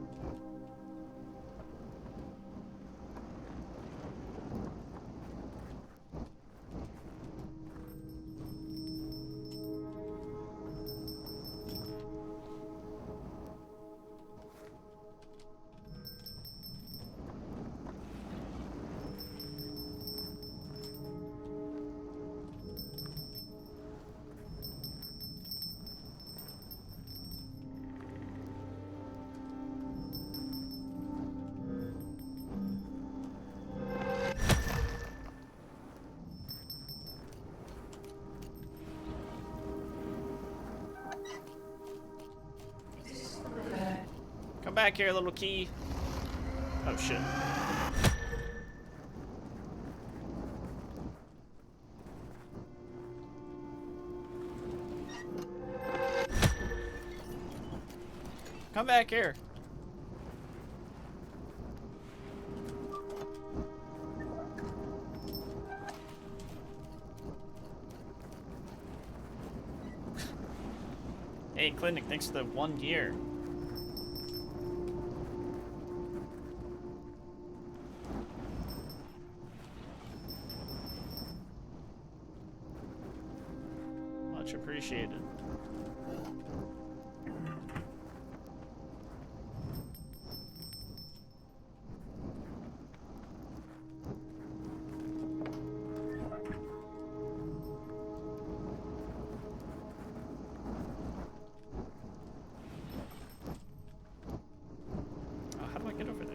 Come back here, little key. Oh shit. Come back here. Hey, Clinic, thanks for the 1 year. Much appreciated. Oh, how do I get over there?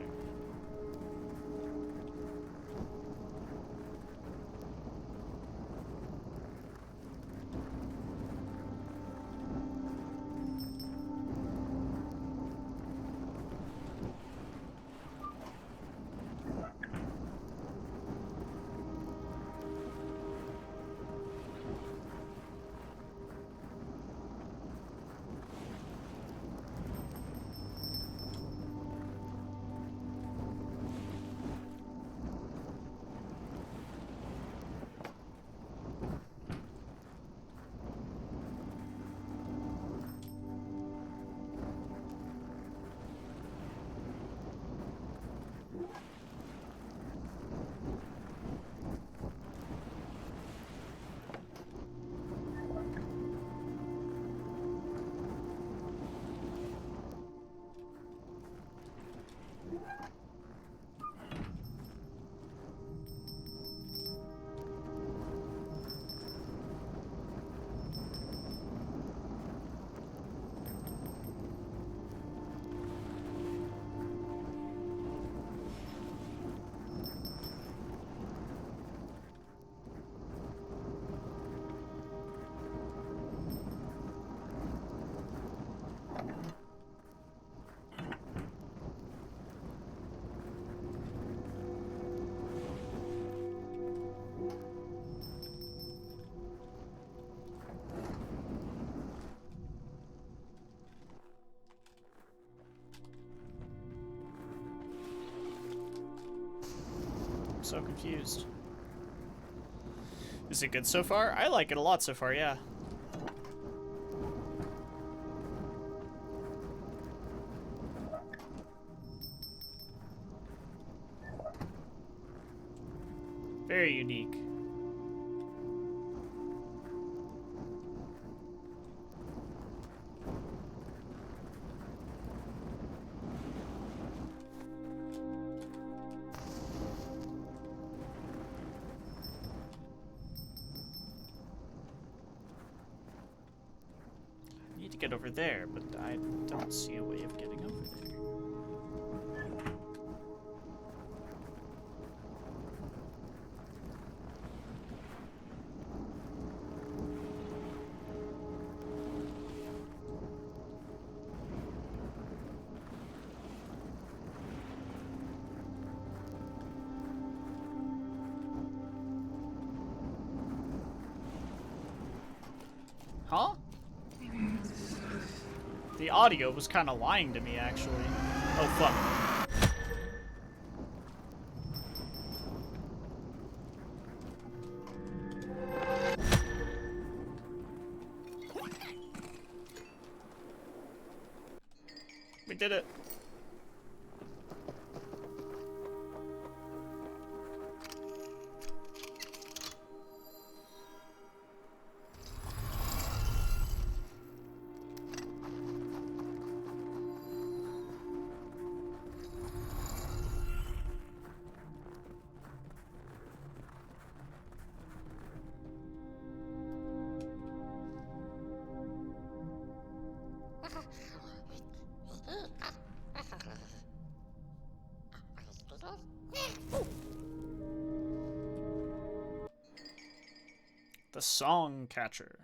so confused. Is it good so far? I like it a lot so far, yeah. Very unique. I need to get over there, but I don't see a way of getting over there. Huh? The audio was kind of lying to me, actually. Oh, fuck. We did it. The Song Catcher.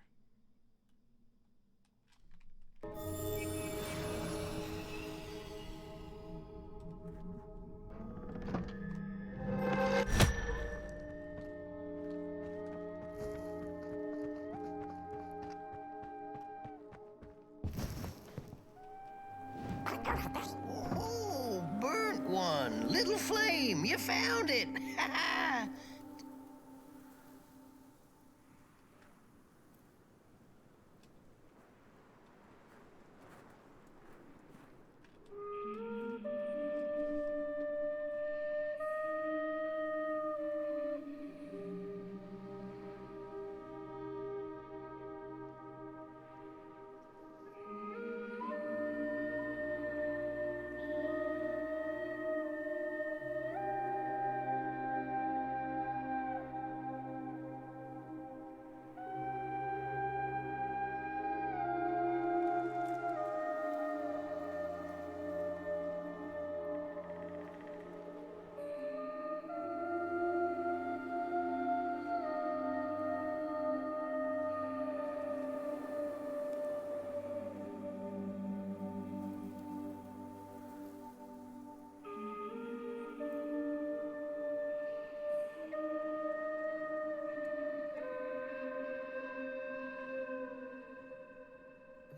Oh, burnt one. Little flame, you found it.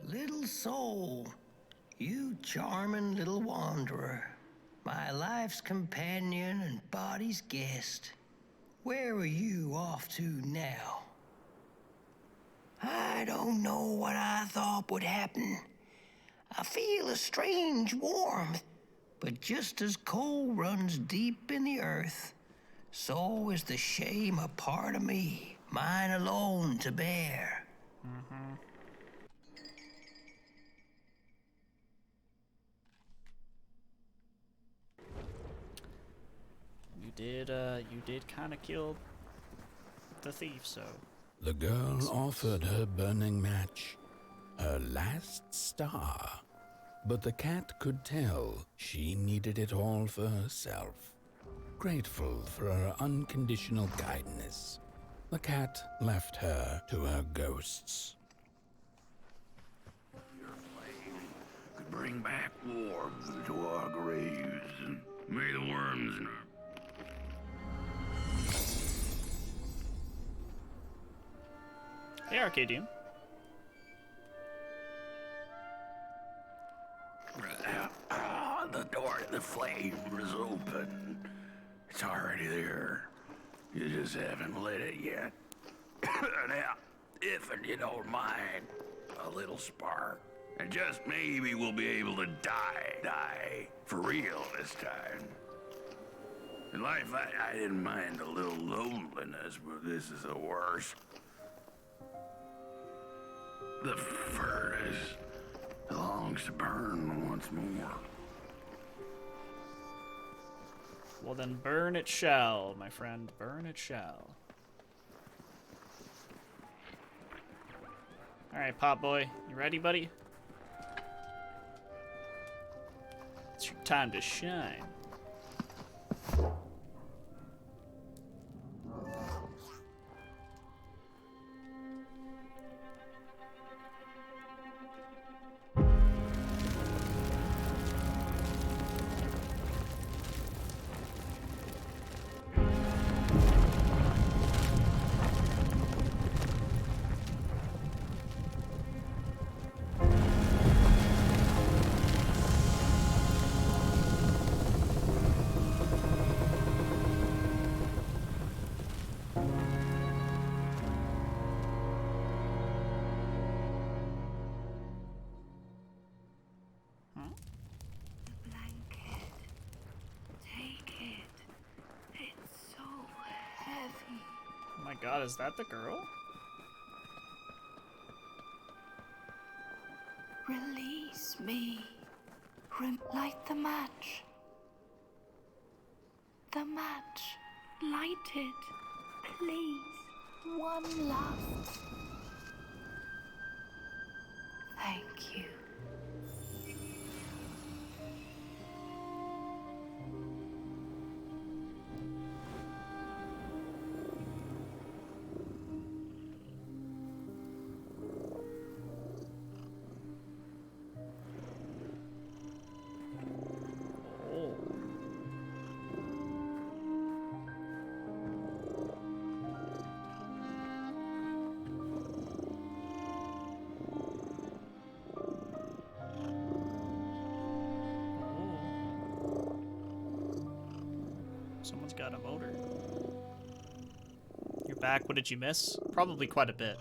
Little soul, you charming little wanderer, my life's companion and body's guest. Where are you off to now? I don't know what I thought would happen. I feel a strange warmth, but just as coal runs deep in the earth, so is the shame a part of me, mine alone to bear. You did kind of kill the thief, so. The girl offered her burning match, her last star. But the cat could tell she needed it all for herself. Grateful for her unconditional kindness, the cat left her to her ghosts. Your flame could bring back warmth to our graves, and may the worms in our... Hey, Arcadium. The door to the flame is open. It's already there. You just haven't lit it yet. Now, if you don't mind, a little spark. And just maybe we'll be able to die for real this time. In life, I didn't mind a little loneliness, but this is the worst. The furnace longs to burn once more. Well then, burn it shall, my friend. Burn it shall. Alright, Pop Boy. You ready, buddy? It's your time to shine. Oh my god, is that the girl? Release me. Light the match. The match. Light it. Please. One last. Thank you. Someone's got a motor. You're back. What did you miss? Probably quite a bit.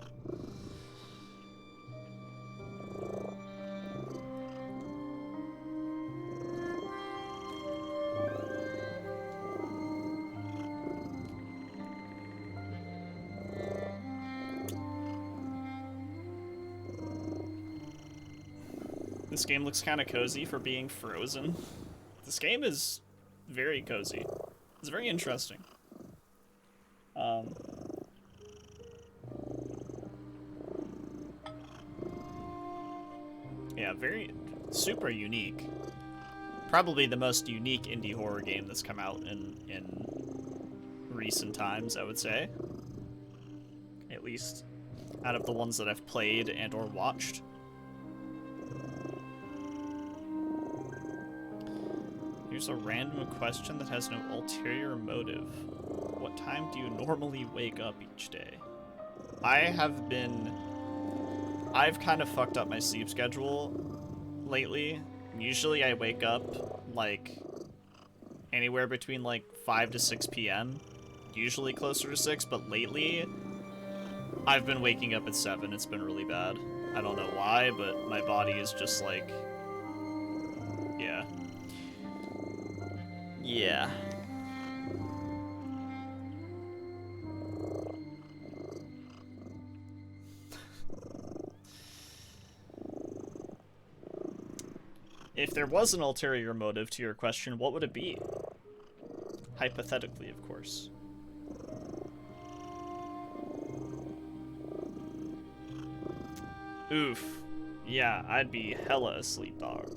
This game looks kind of cozy for being frozen. This game is very cozy. It's very interesting. Yeah, very super unique. Probably the most unique indie horror game that's come out in recent times, I would say. At least out of the ones that I've played and or watched. Here's a random question that has no ulterior motive. What time do you normally wake up each day? I've kind of fucked up my sleep schedule lately. Usually I wake up like anywhere between like 5 to 6 p.m. Usually closer to 6, but lately I've been waking up at 7. It's been really bad. I don't know why, but my body is just like, yeah. Yeah. If there was an ulterior motive to your question, what would it be? Hypothetically, of course. Oof. Yeah, I'd be hella asleep, dog.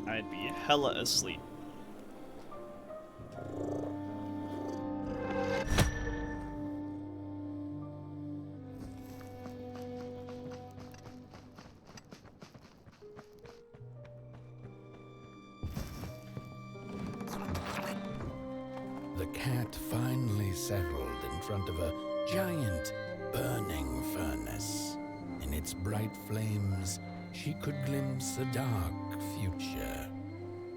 I'd be hella asleep. the cat finally settled in front of a giant burning furnace. In its bright flames, she could glimpse a dark future.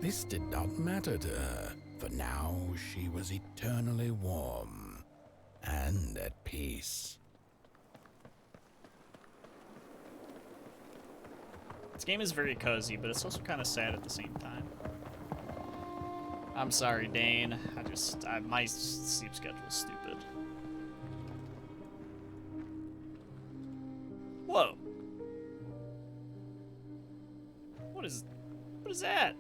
This did not matter to her, for now she was eternally warm and at peace. This game is very cozy, but it's also kind of sad at the same time. I'm sorry, Dane. My sleep schedule is stupid. Whoa. What is that?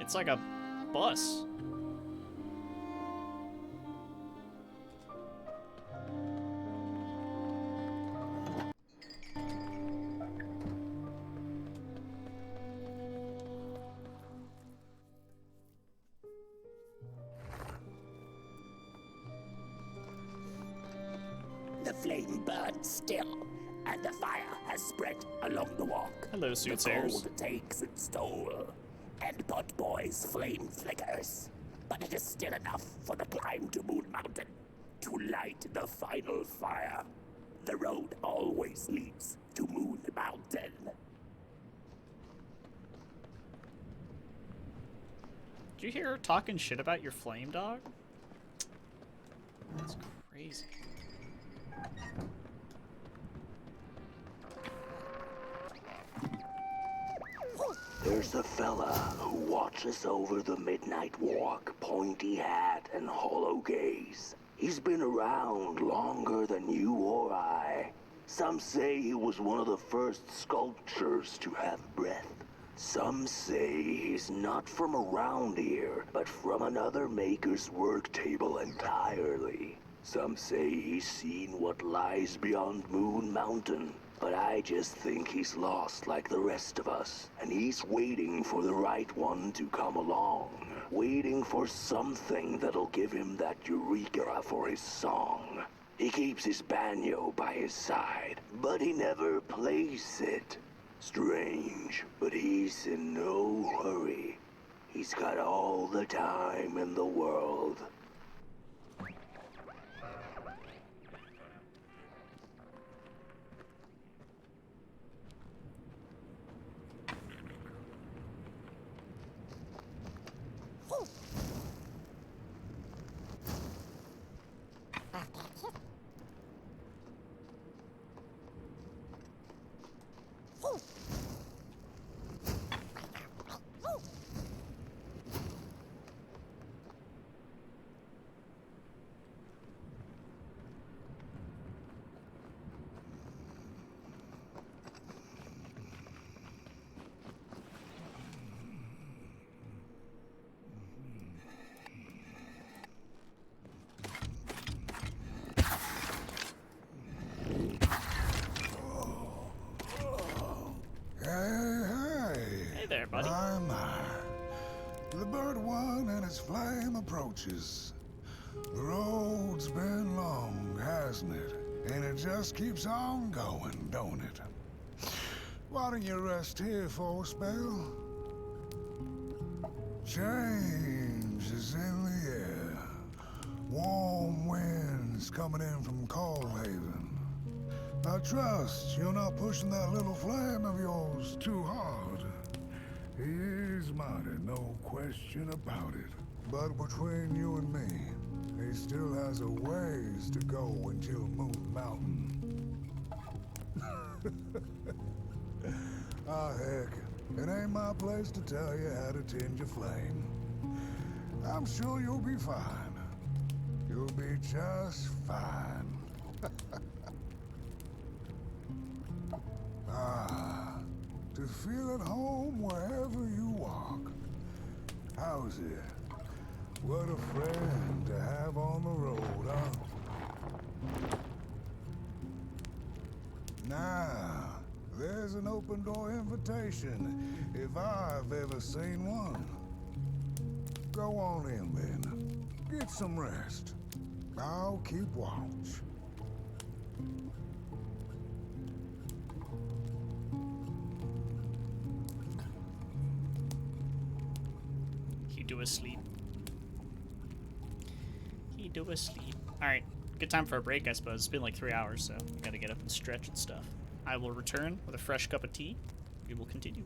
It's like a bus. The flame burns still, and the fire has spread along the walk. Hello, The soothsayers. cold takes its toll, and Buttboy's flame flickers. But it is still enough for the climb to Moon Mountain, to light the final fire. The road always leads to Moon Mountain. Did you hear her talking shit about your flame dog? That's crazy. There's a fella who watches over the midnight walk, pointy hat and hollow gaze. He's been around longer than you or I. Some say he was one of the first sculptures to have breath. Some say he's not from around here, but from another maker's work table entirely. Some say he's seen what lies beyond Moon Mountain. But I just think he's lost like the rest of us, and he's waiting for the right one to come along. Waiting for something that'll give him that eureka for his song. He keeps his banjo by his side, but he never plays it. Strange, but he's in no hurry. He's got all the time in the world. Hey there, buddy. My. The bird one and its flame approaches. The road's been long, hasn't it? And it just keeps on going, don't it? Why don't you rest here for a spell? Change is in the air. Warm winds coming in from Coalhaven. I trust you're not pushing that little flame of yours too hard. He is mighty, no question about it. But between you and me, he still has a ways to go until Moon Mountain. Ah, heck, it ain't my place to tell you how to tend your flame. I'm sure you'll be fine. You'll be just fine. To feel at home wherever you walk. How's it? What a friend to have on the road, huh? Now, there's an open door invitation, if I've ever seen one. Go on in, then. Get some rest. I'll keep watch. do asleep. He do asleep. Alright, good time for a break, I suppose. It's been like 3 hours, so gotta get up and stretch and stuff. I will return with a fresh cup of tea. We will continue.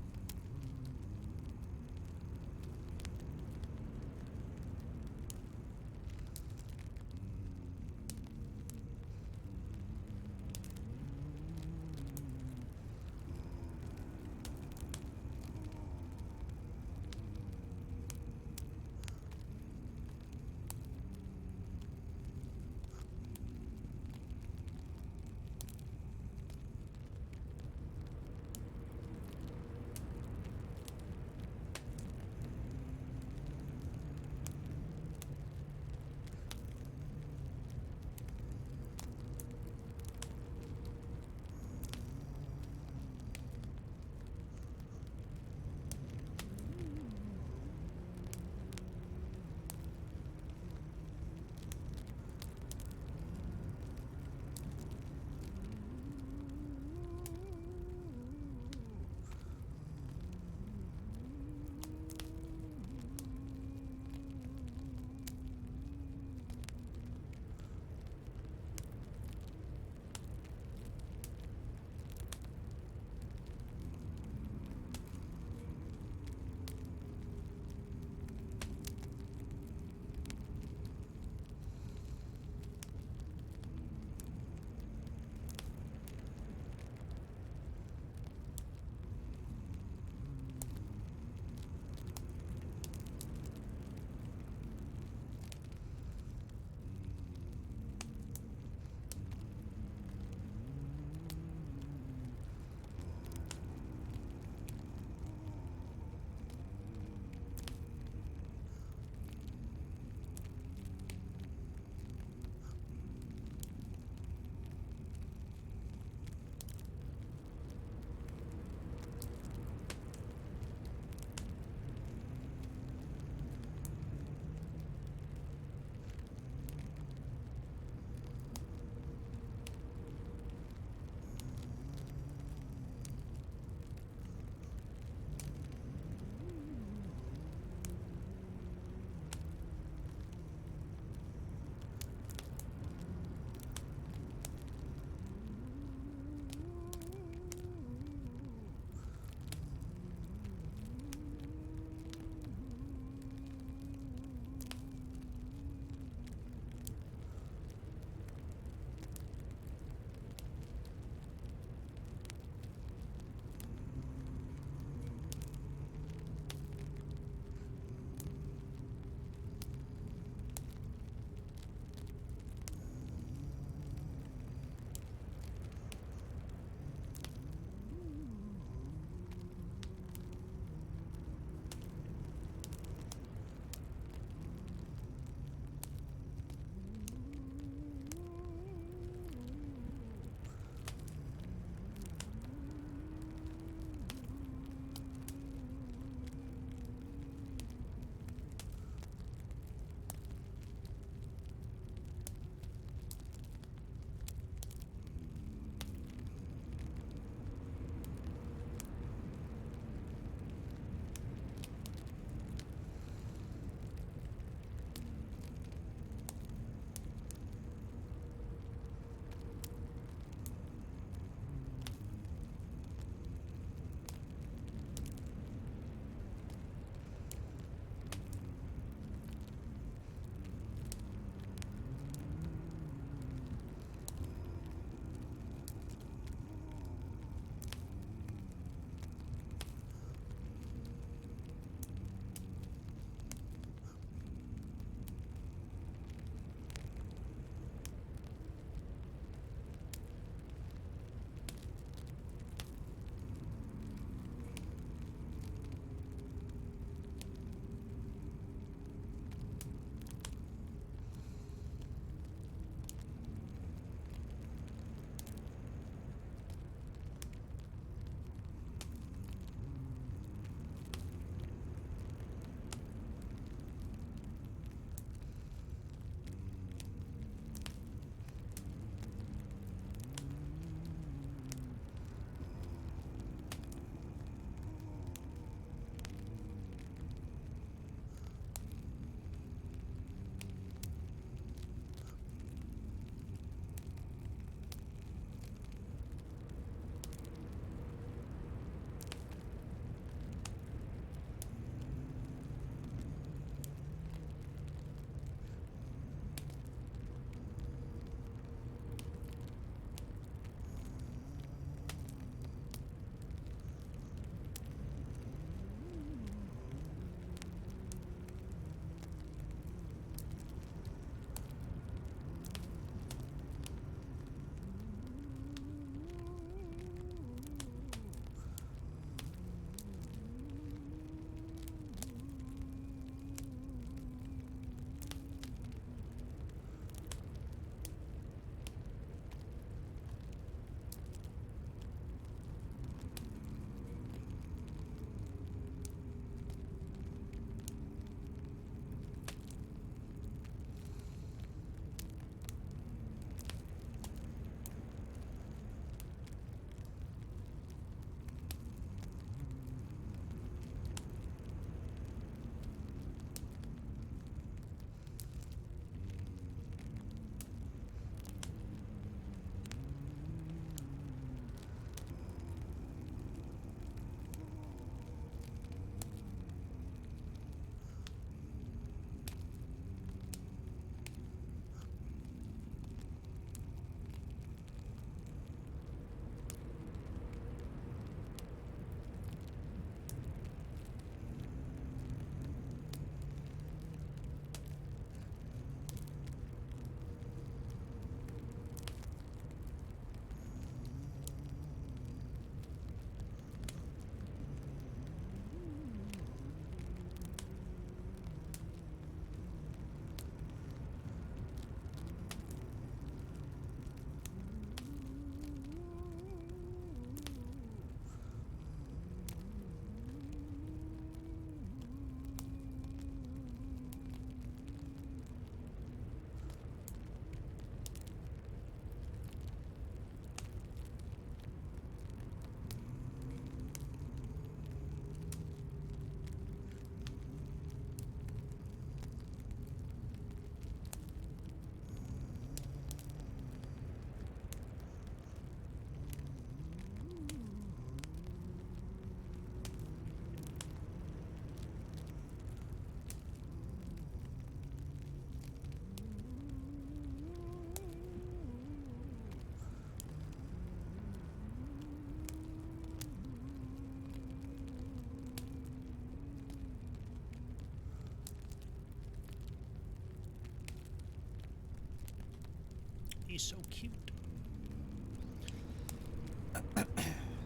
He's so cute.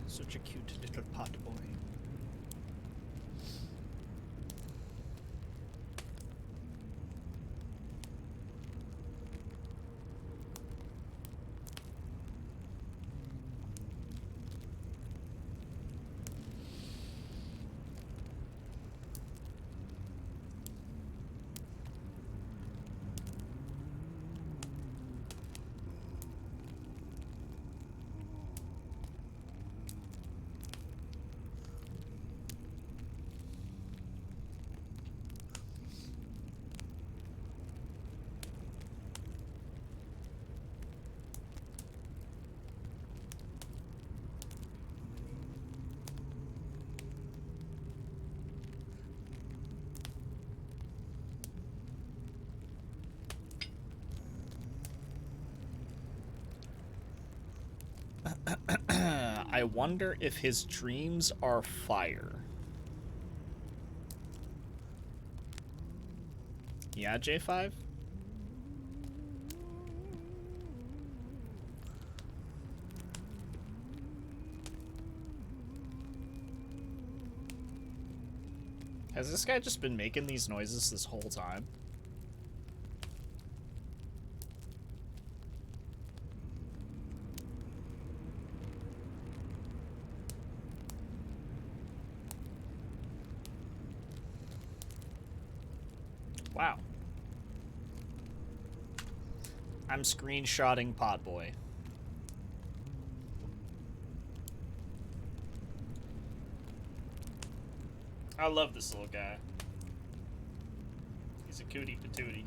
Such a cute little pot boy. I wonder if his dreams are fire. Yeah, J5? Has this guy just been making these noises this whole time? Wow. I'm screenshotting Potboy. I love this little guy. He's a cootie patootie.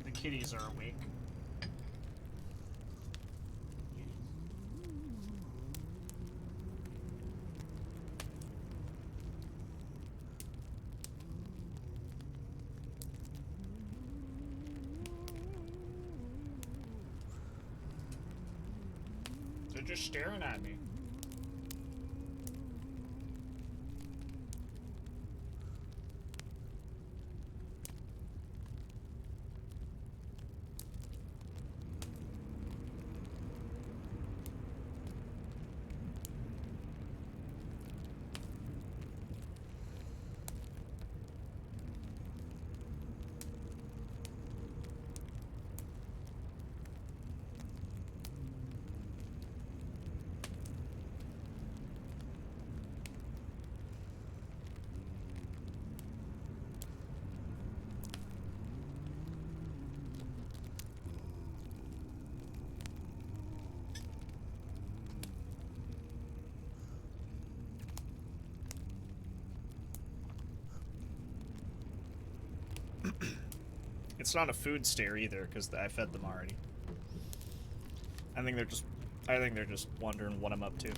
The kitties are awake. They're just staring at me. It's not a food stare either, because I fed them already. I think they're just wondering what I'm up to.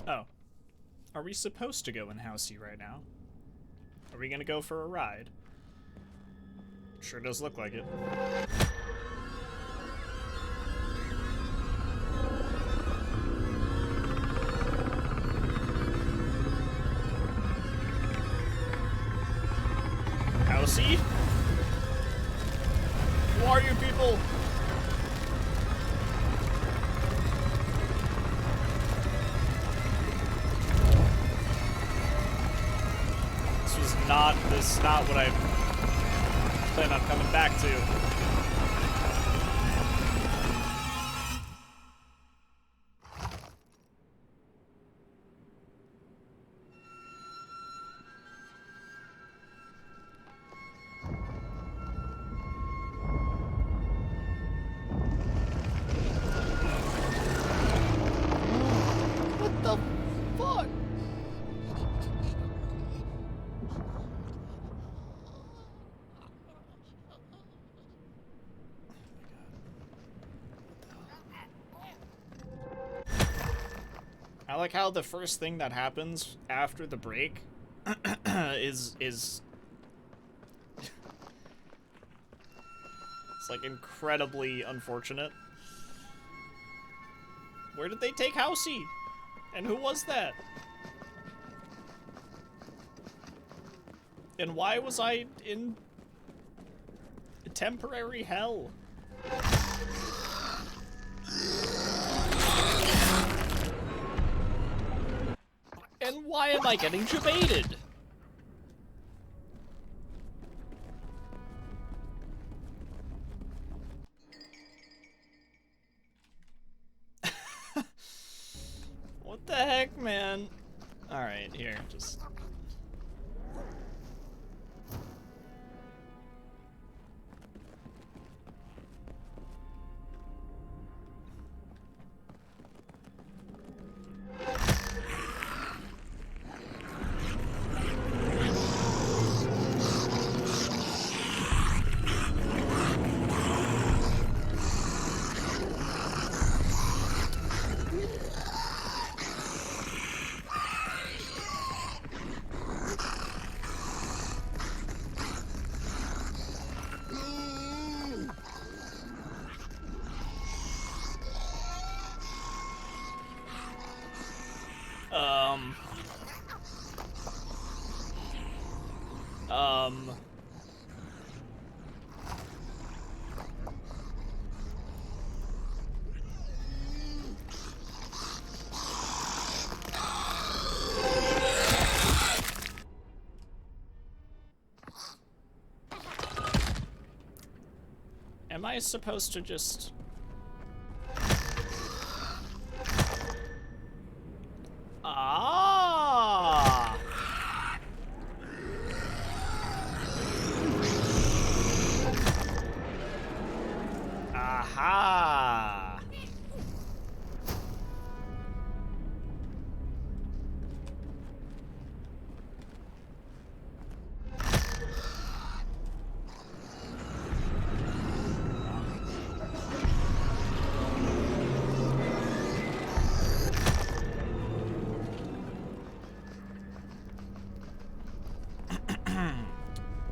Oh. Are we supposed to go in Housey right now? Are we gonna go for a ride? Sure does look like it. Housey? Who are you people? This is not what I plan on coming back to. What the fuck? I like how the first thing that happens after the break is it's like incredibly unfortunate. Where did they take Housey? And who was that? And why was I in temporary hell? And why am I getting debated? What the heck, man? Alright, here, just... Am I supposed to just... Ah! Aha!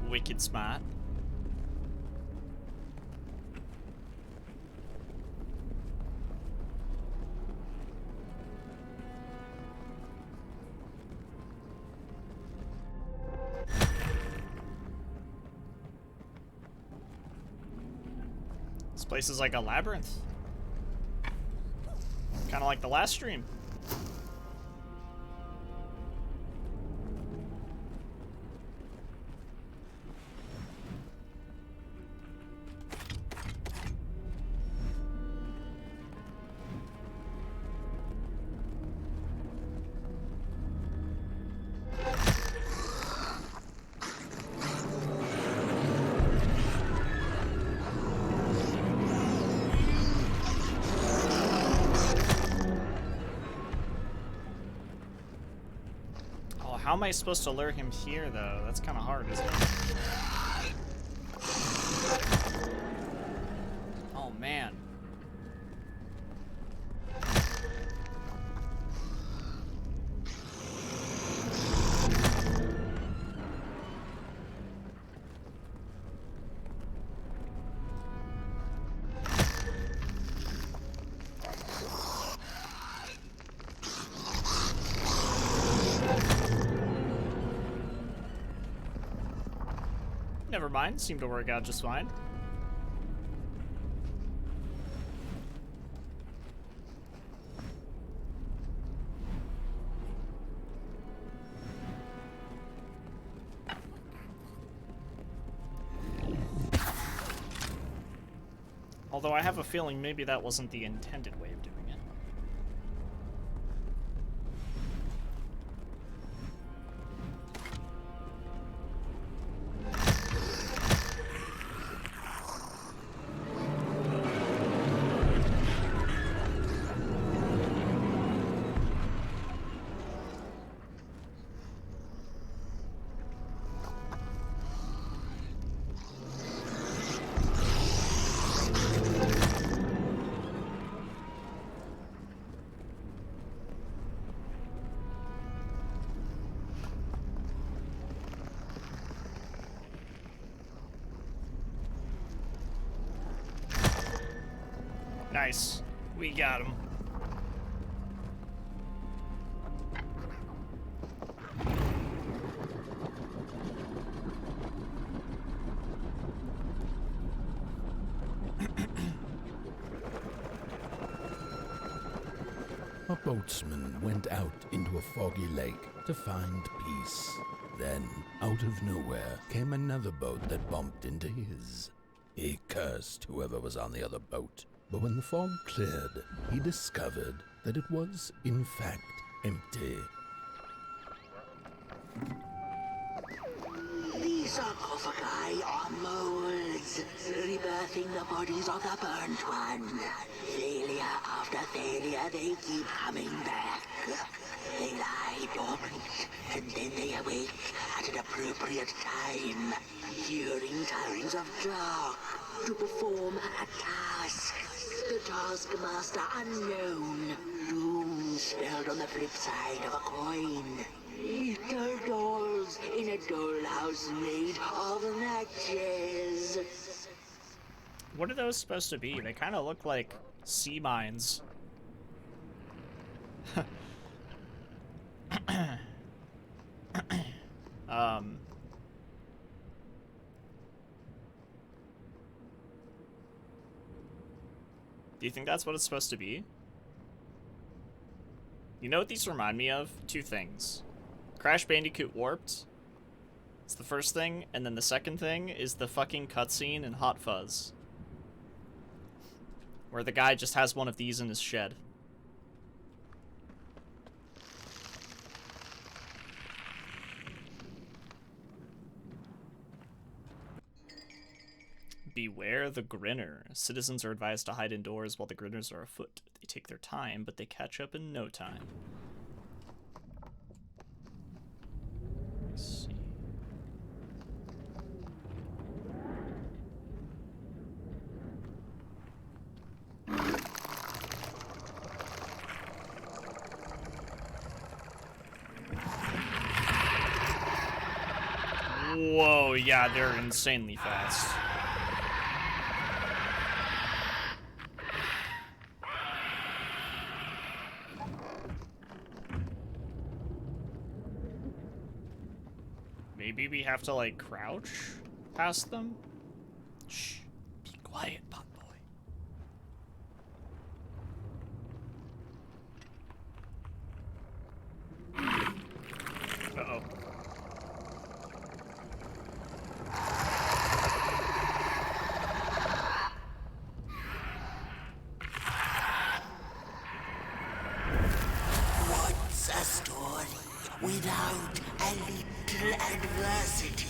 Wicked smart. This place is like a labyrinth. Kind of like the last stream. how am I supposed to lure him here, though? That's kind of hard, isn't it? Oh, man. Never mind, seemed to work out just fine. Although I have a feeling maybe that wasn't the intended way of doing it. Nice. We got him. A boatsman went out into a foggy lake to find peace. Then, out of nowhere, came another boat that bumped into his. He cursed whoever was on the other boat. But when the fog cleared, he discovered that it was, in fact, empty. These sarcophagi are molds, rebirthing the bodies of the burnt one. Failure after failure, they keep coming back. They lie dormant, and then they awake at an appropriate time, during times of dark, to perform a task. The taskmaster unknown, doom spelled on the flip side of a coin. Little dolls in a dollhouse made of matches. What are those supposed to be? They kind of look like sea mines. Do you think that's what it's supposed to be? You know what these remind me of? Two things. Crash Bandicoot Warped. It's the first thing, and then the second thing is the fucking cutscene in Hot Fuzz, where the guy just has one of these in his shed. Beware the Grinner. Citizens are advised to hide indoors while the Grinners are afoot. They take their time, but they catch up in no time. Let's see. Whoa, yeah, they're insanely fast. Maybe we have to, like, crouch past them? Shh. Be quiet, pot boy. Uh-oh. What's a story without a little adversity?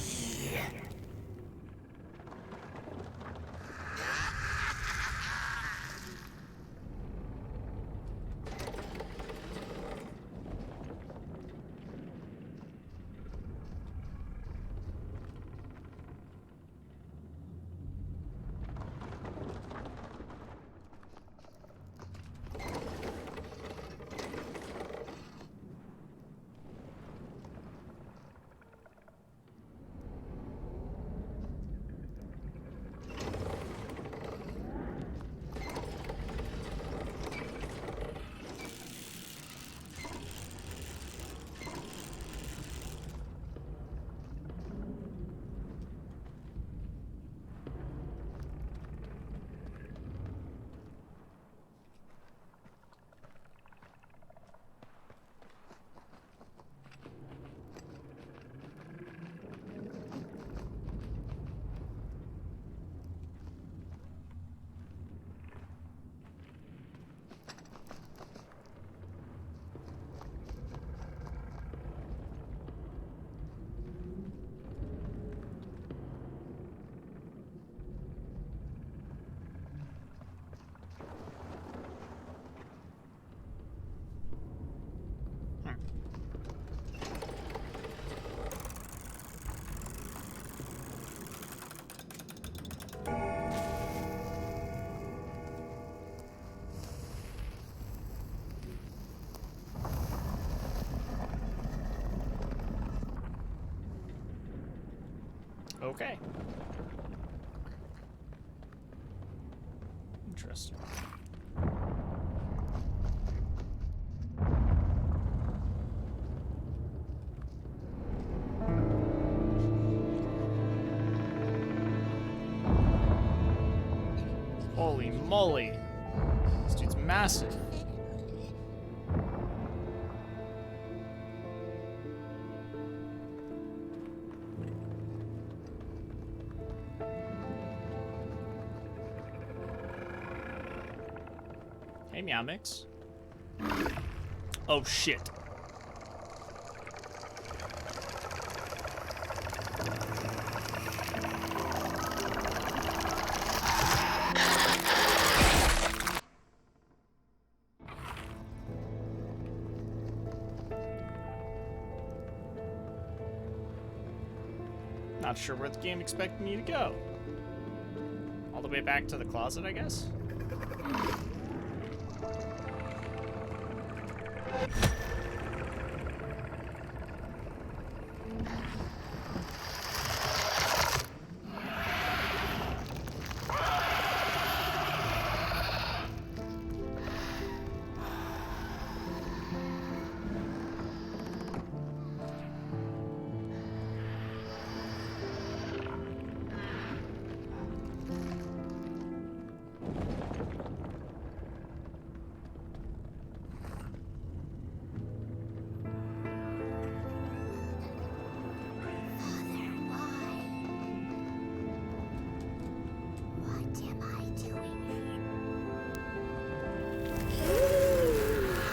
Okay. Interesting. Holy moly. This dude's massive. Hey, Meow Mix. Oh, shit. Not sure where the game expected me to go. All the way back to the closet, I guess?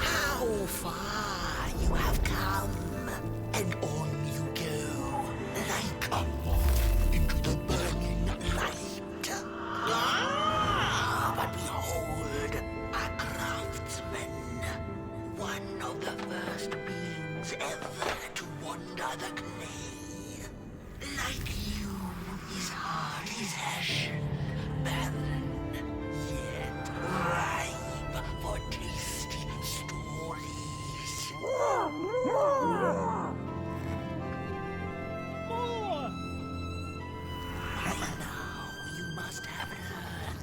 How far you have come, and on you go, like a moth into the burning light. Ah, but behold, a craftsman, one of the first beings ever to wander the clay. Like you, his heart is ashen, barren, yet ripe for tasty stories. By now, you must have learned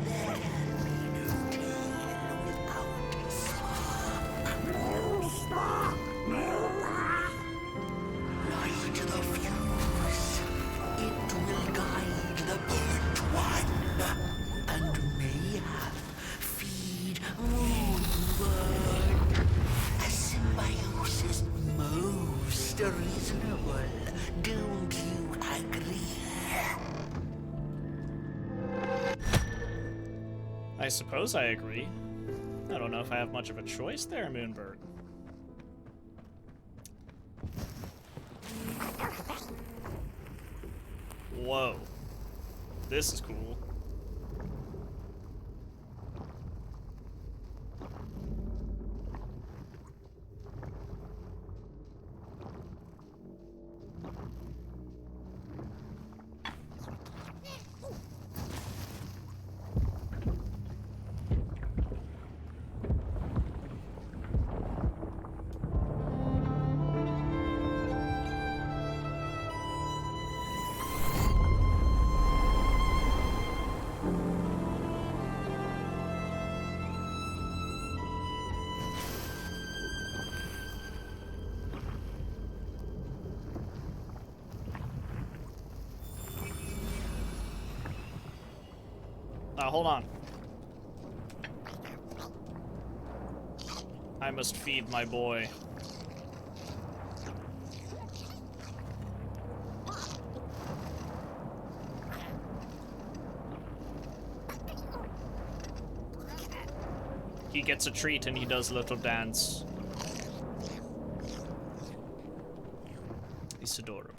there can be no tale without spark. No spark, no light. Light the fuse. It will guide the burnt one, and mayhap feed Moonbird. A symbiosis most reasonable, don't you agree? I suppose I agree. I don't know if I have much of a choice there, Moonbird. Whoa. This is cool. Now, hold on. I must feed my boy. He gets a treat and he does a little dance. He's adorable.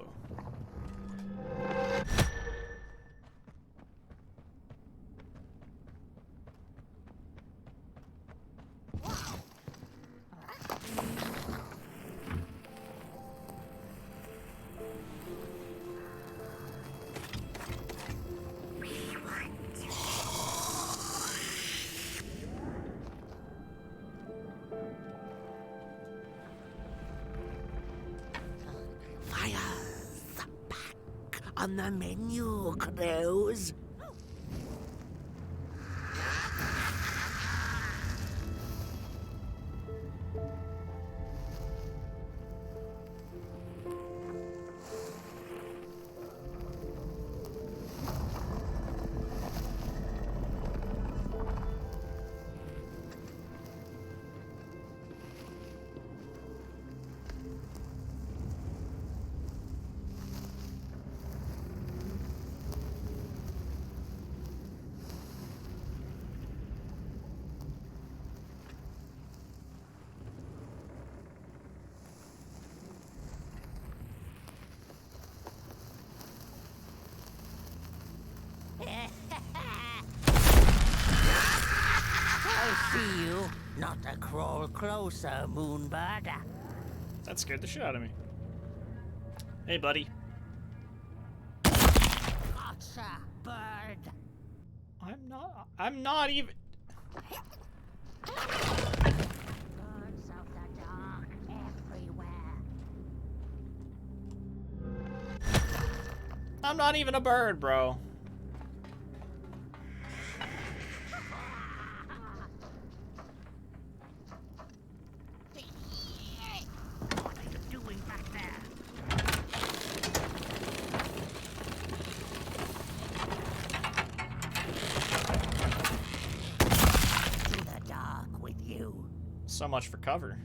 Fires on the menu, Crows. I see you. Not a crawl closer, Moonbird. That scared the shit out of me. Hey, buddy. Gotcha, bird. I'm not even. Birds of the dark everywhere. I'm not even a bird, bro. What are you doing back there? To the dark with you. So much for cover.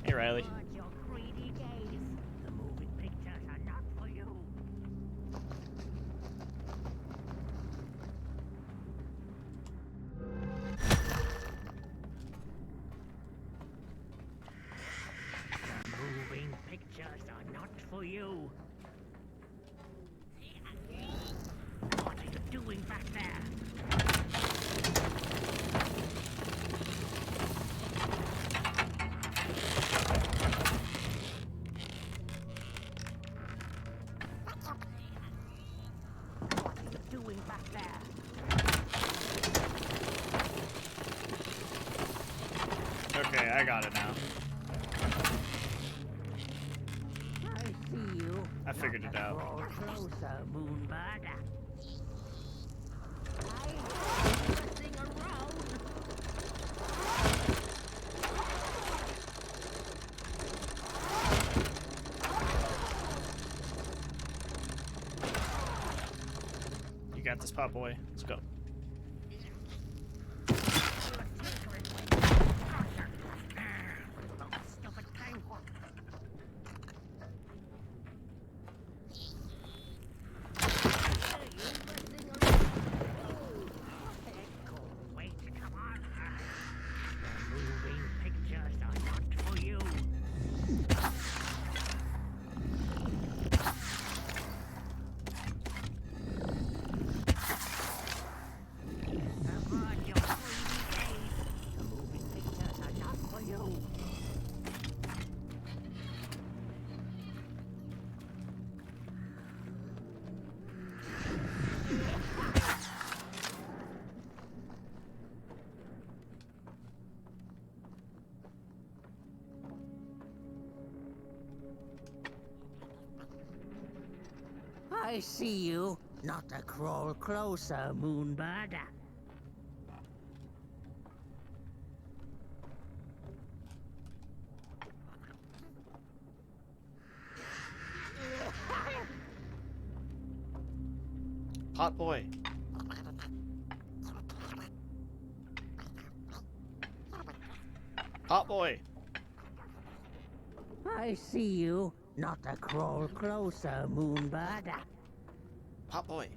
Hey, Riley. Watch your greedy gaze. The moving pictures are not for you. The moving pictures are not for you. What are you doing back there? What are you doing back there? Okay, I got it now. I see you. I figured it out. Crawl closer, Moonbird. Messing around. You got this, Pop Boy. Let's go. Stupid time. Wait, come on. The moving pictures are not for you. Avoid your greedy gaze. The moving pictures are not for you. I see you. Not a crawl closer, Moonbird. Pot Boy. Pot Boy. I see you. Not a crawl closer, Moonbird. Pot Boy.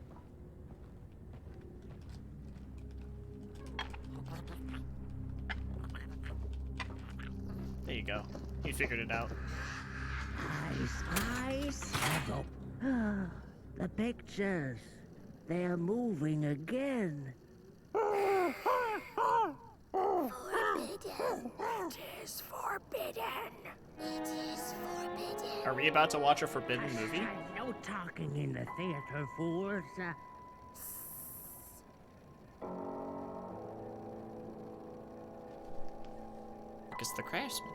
There you go. You figured it out. Eyes. The pictures. They're moving again. Forbidden. It is forbidden. It is forbidden. Are we about to watch a forbidden movie? No talking in the theater, fools. It's the Craftsman.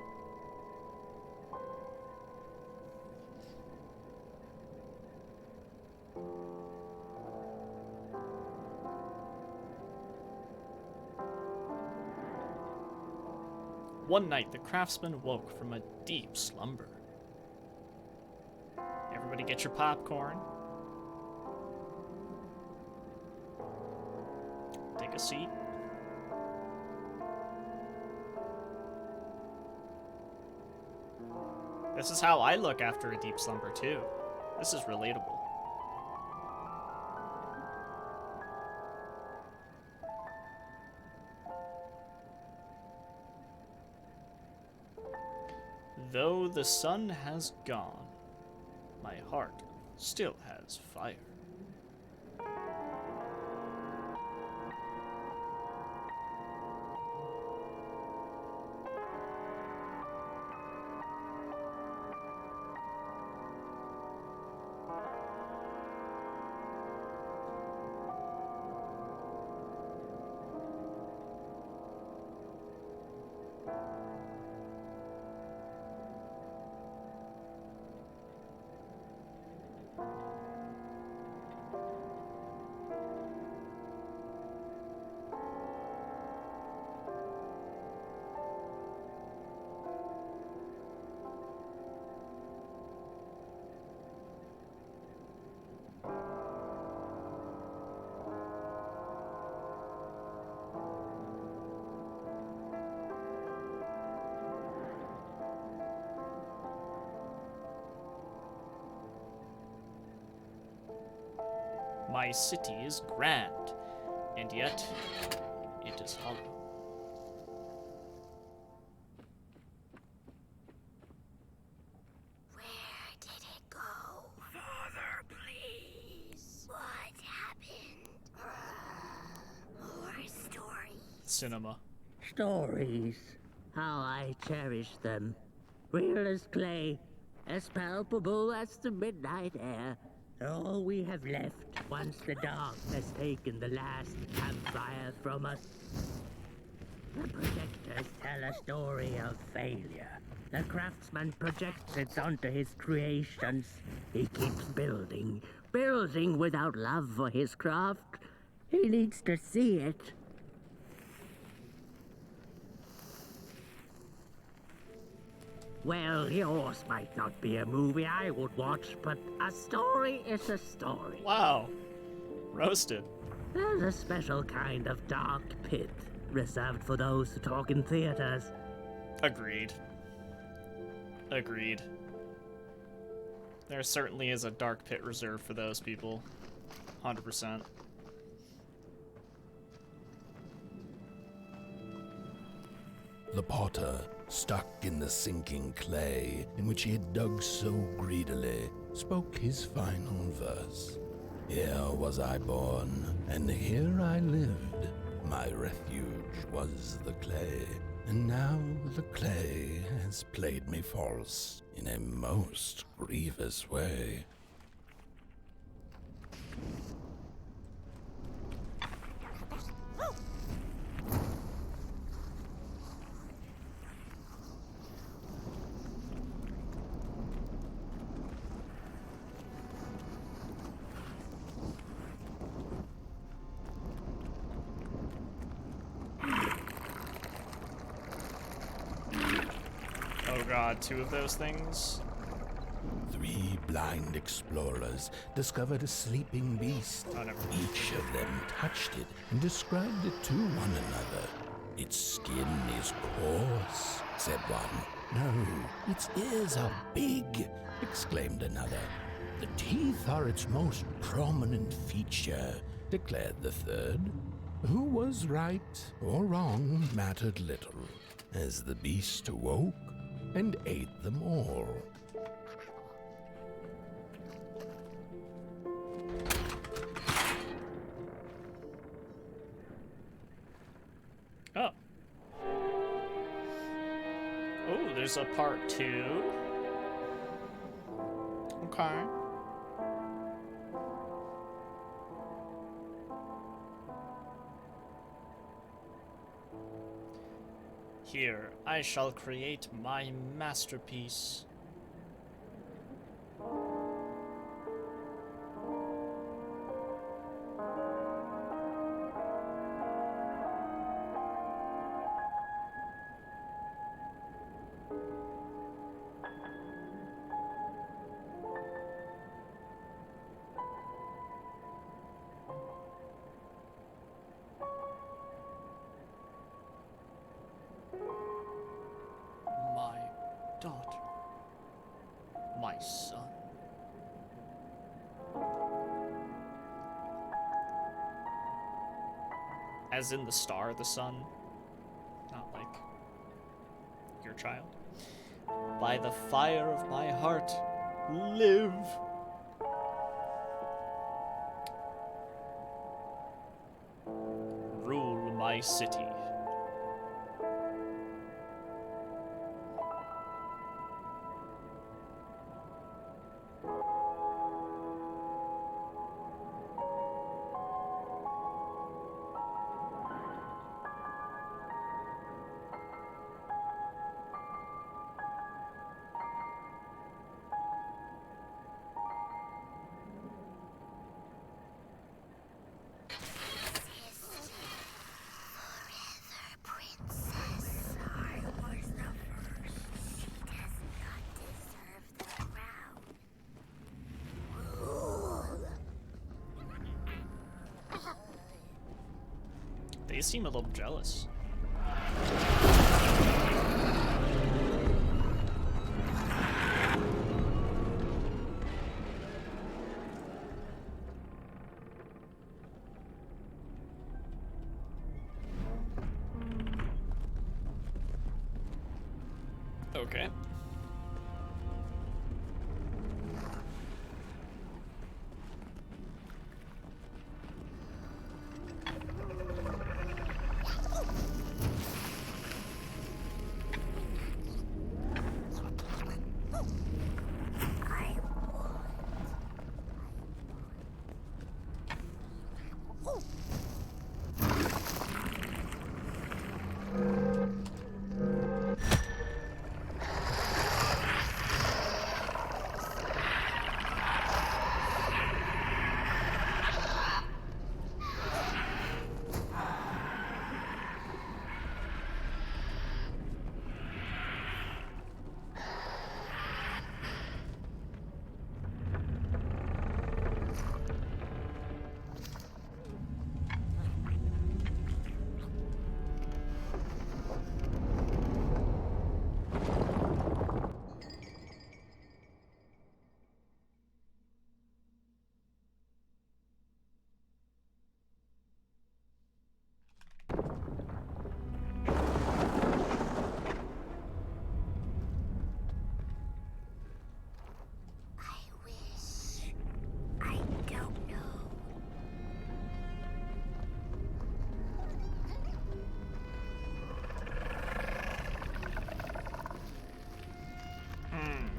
One night, the craftsman woke from a deep slumber. Everybody get your popcorn. Take a seat. This is how I look after a deep slumber, too. This is relatable. Though the sun has gone, my heart still has fire. My city is grand, and yet it is hollow. Where did it go? Father, please. What happened? More stories. Cinema. Stories. How I cherish them. Real as clay, as palpable as the midnight air. All we have left once the dark has taken the last campfire from us. The projectors tell a story of failure. The craftsman projects it onto his creations. He keeps building, building without love for his craft. He needs to see it. Well, yours might not be a movie I would watch, but a story is a story. Wow. Roasted. There's a special kind of dark pit reserved for those who talk in theaters. Agreed. Agreed. There certainly is a dark pit reserved for those people. 100%. The potter, stuck in the sinking clay in which he had dug so greedily, spoke his final verse. Here was I born, and here I lived. My refuge was the clay, and now the clay has played me false in a most grievous way. Oh god, two of those things? 3 blind explorers discovered a sleeping beast. Oh, never. Each of them touched it and described it to one another. Its skin is coarse, said one. No, its ears are big, exclaimed another. The teeth are its most prominent feature, declared the third. Who was right or wrong mattered little, as the beast awoke and ate them all. Oh. Oh, there's a part 2. Okay. Here, I shall create my masterpiece. As in the star, the sun, not like your child. By the fire of my heart, live. Rule my city. They seem a little jealous. Okay.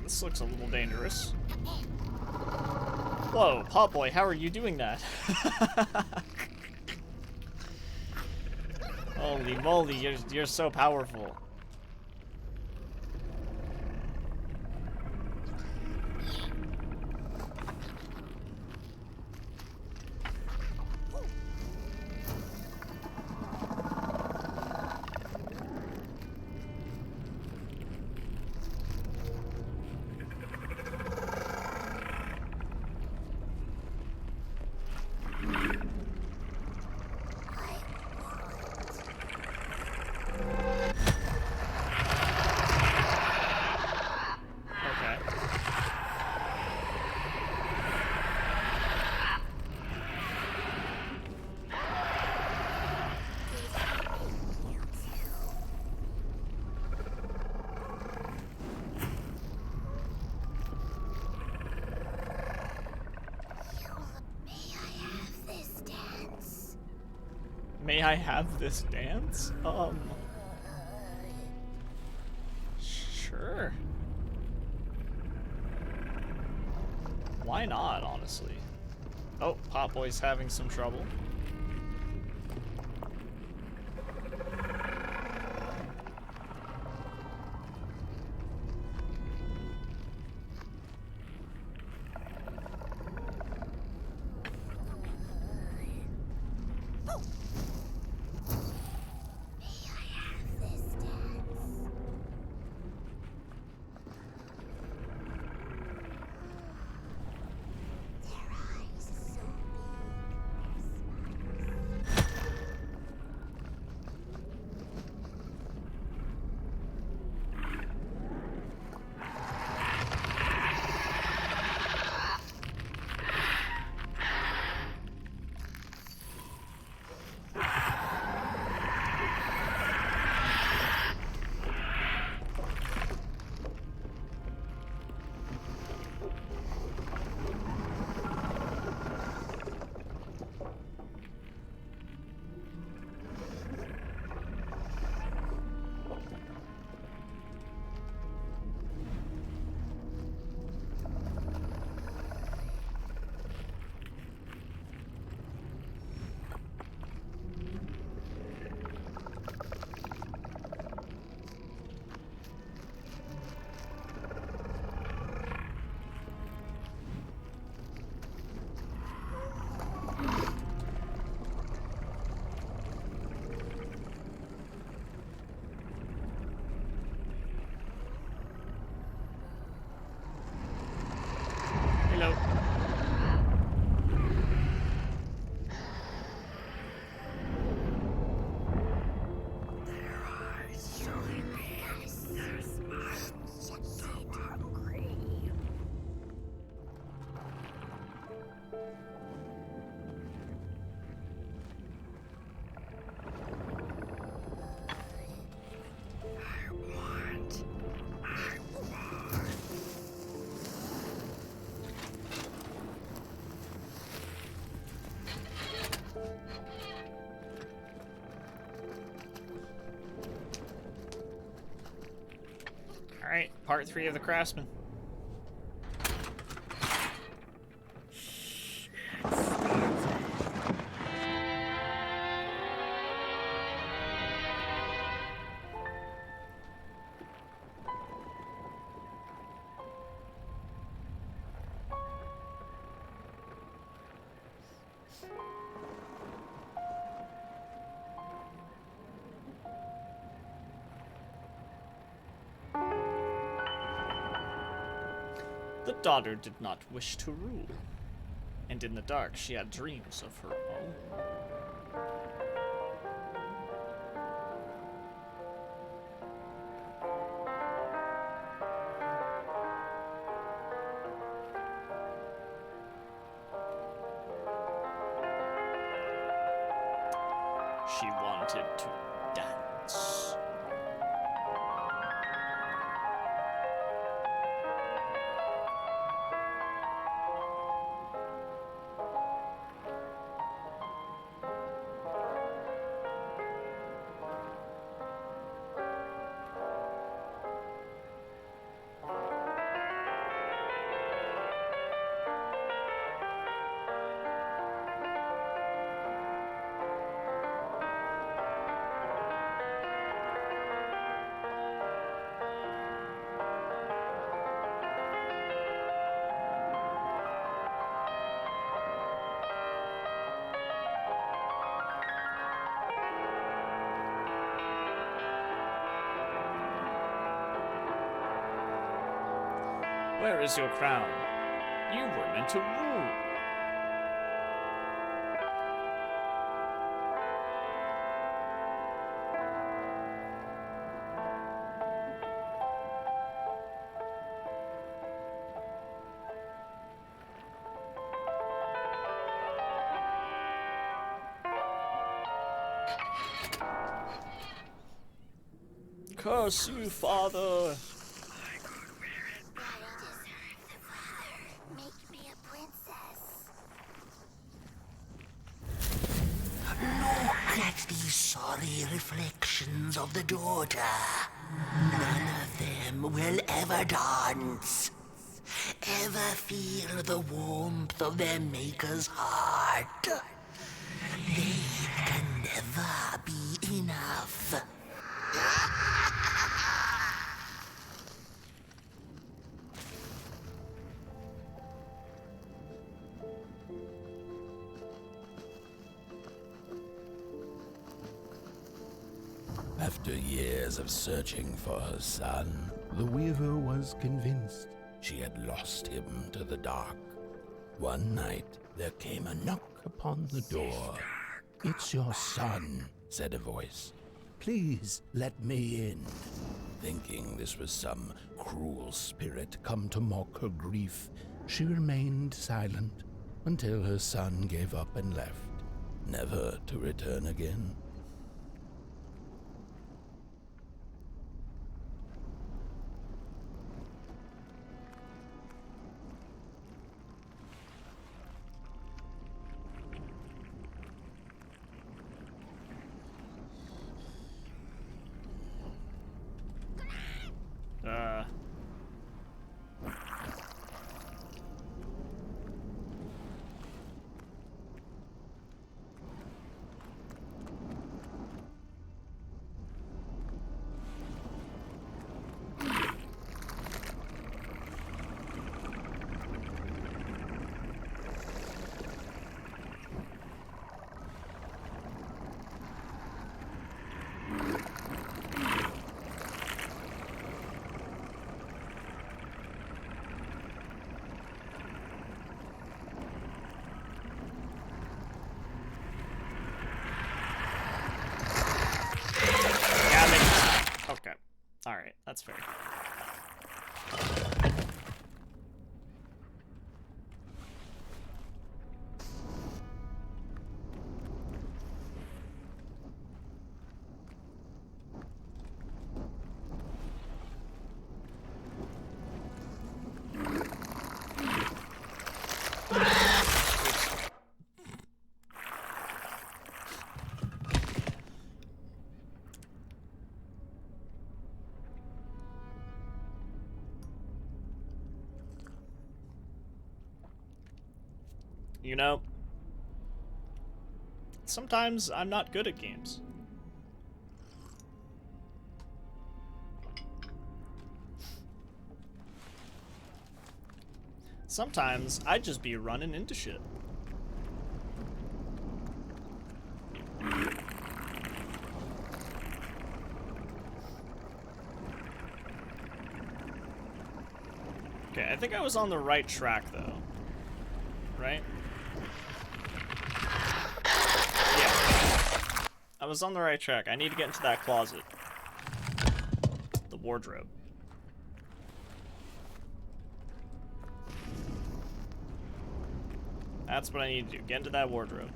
This looks a little dangerous. Whoa, Potboy, how are you doing that? Holy moly, you're so powerful. May I have this dance? Sure. Why not, honestly? Oh, Potboy's having some trouble. Alright, part 3 of the Craftsman. The daughter did not wish to rule, and in the dark she had dreams of her own. She wanted to dance. Where is your crown? You were meant to rule. Curse you, father! Sorry reflections of the daughter. None of them will ever dance. Ever feel the warmth of their maker's heart. They can never be enough. After years of searching for her son, the weaver was convinced she had lost him to the dark. One night, there came a knock upon the door. "It's your son," said a voice. "Please let me in." Thinking this was some cruel spirit come to mock her grief, she remained silent until her son gave up and left, never to return again. Okay. Alright, that's fair. You know, sometimes I'm not good at games. Sometimes I'd just be running into shit. Okay, I think I was on the right track though. Right? Yeah. I was on the right track. I need to get into that closet. The wardrobe. That's what I need to do. Get into that wardrobe.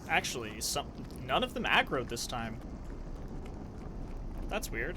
Actually, none of them aggroed this time. That's weird.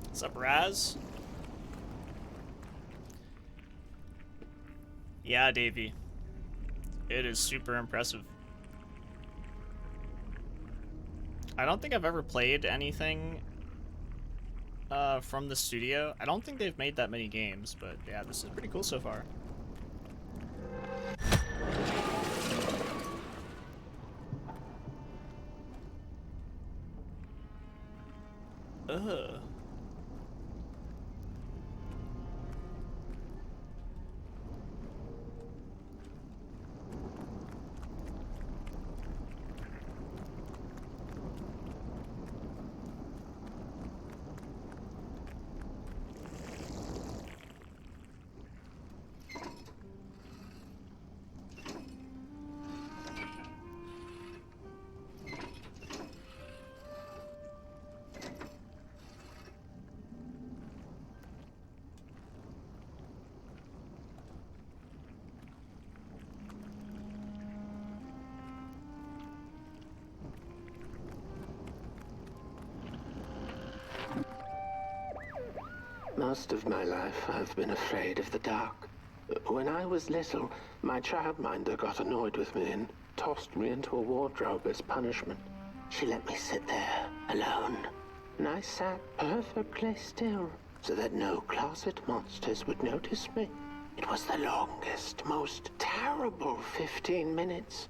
What's up, Raz? Yeah, Davey. It is super impressive. I don't think I've ever played anything from the studio. I don't think they've made that many games, but yeah, this is pretty cool so far. Ugh. Most of my life, I've been afraid of the dark. When I was little, my childminder got annoyed with me and tossed me into a wardrobe as punishment. She let me sit there, alone, and I sat perfectly still so that no closet monsters would notice me. It was the longest, most terrible 15 minutes.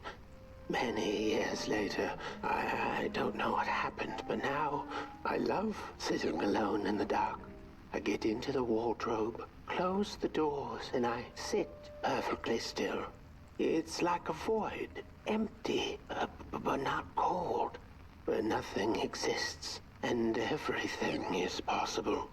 Many years later, I don't know what happened, but now I love sitting alone in the dark. I get into the wardrobe, close the doors, and I sit perfectly still. It's like a void, empty, but not cold, where nothing exists and everything is possible.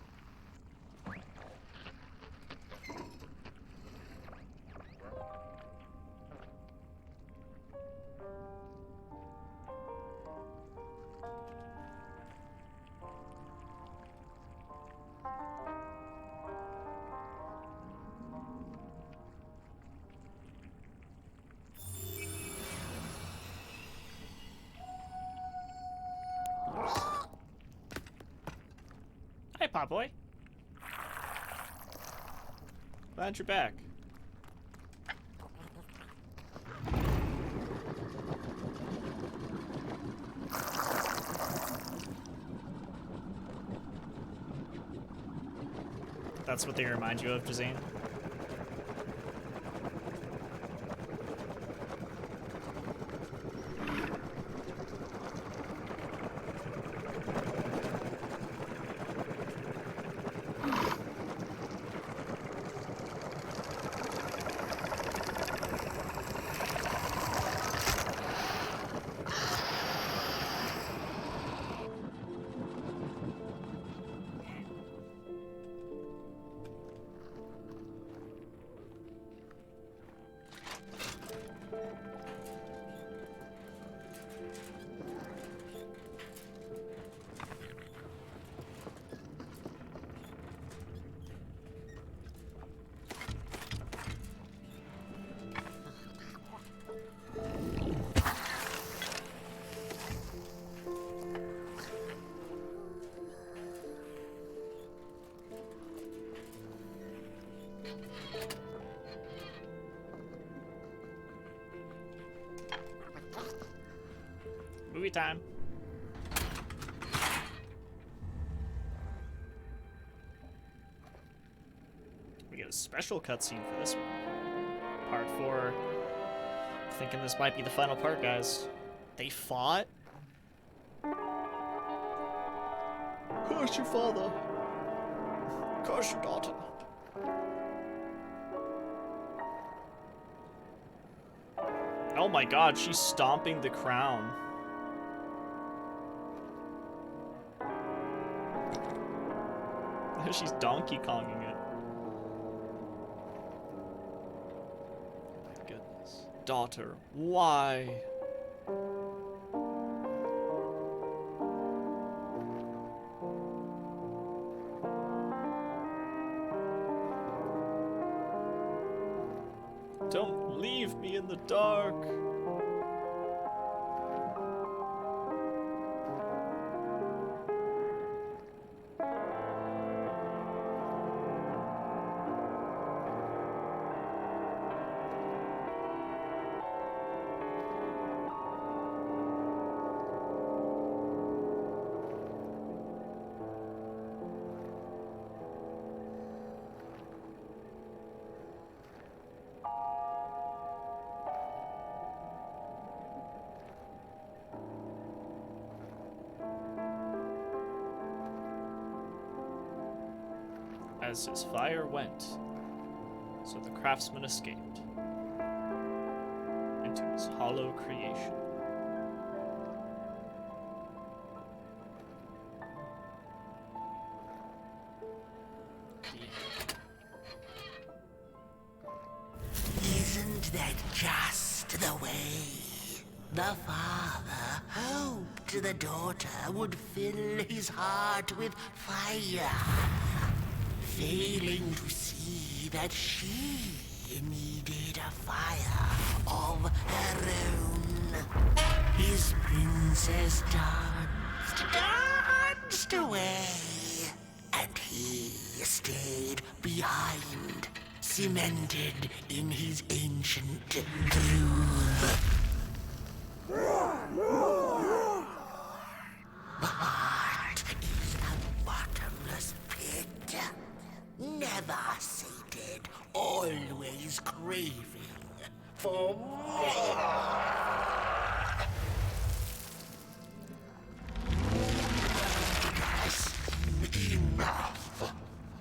Hey, Potboy. Glad you're back. That's what they remind you of, Jazine? Movie time. We get a special cutscene for this one. Part 4. Thinking this might be the final part, guys. They fought? Curse your father. Curse your daughter. Oh my god, she's stomping the crown. She's Donkey Konging it. Oh my goodness. Daughter, why? Don't leave me in the dark. As his fire went, so the craftsman escaped into his hollow creation. Isn't that just the way? The father hoped the daughter would fill his heart with fire, failing to see that she needed a fire of her own. His princess danced away, and he stayed behind, cemented in his ancient truth. The heart is a bottomless pit, never sated, always craving for more. Enough.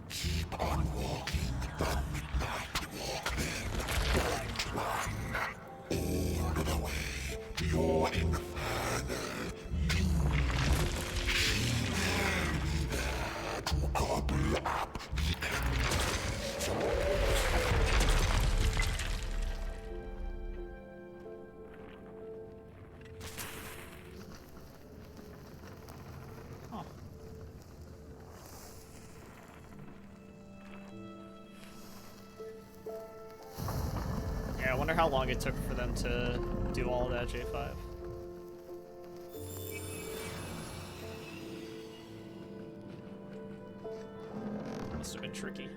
Keep on walking the midnight walk then. Don't run all the way to your infernal doom. She will be there to gobble up the embers. Yeah, I wonder how long it took for them to do all of that J5. Must have been tricky.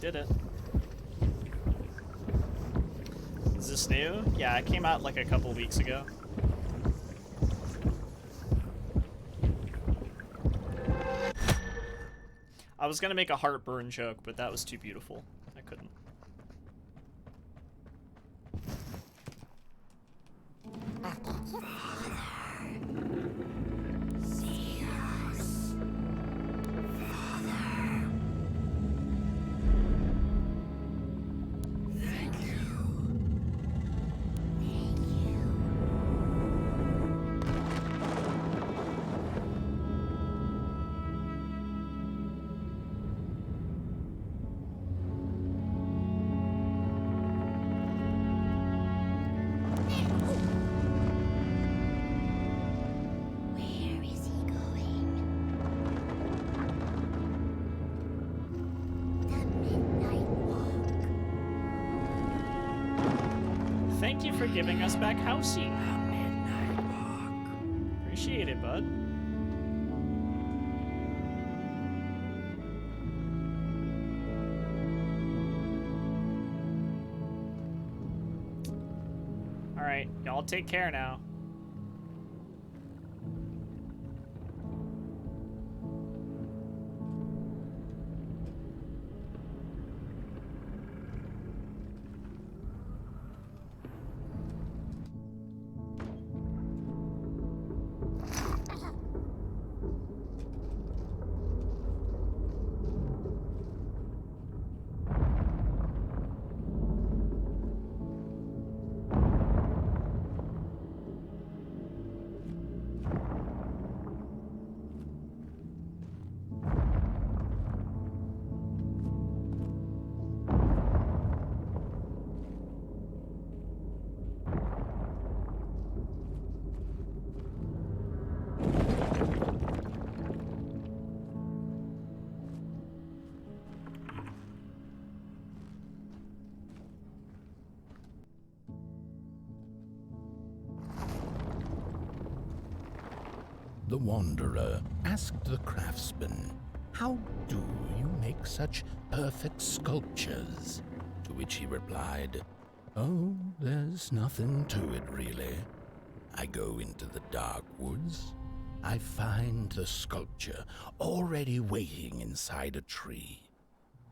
did it. Is this new? Yeah, it came out like a couple weeks ago. I was gonna make a heartburn joke, but that was too beautiful. I couldn't. Thank you for giving us back Housey. Appreciate it, bud. Alright, y'all take care now. The Wanderer asked the craftsman, "How do you make such perfect sculptures?" To which he replied, "Oh, there's nothing to it really. I go into the dark woods. I find the sculpture already waiting inside a tree.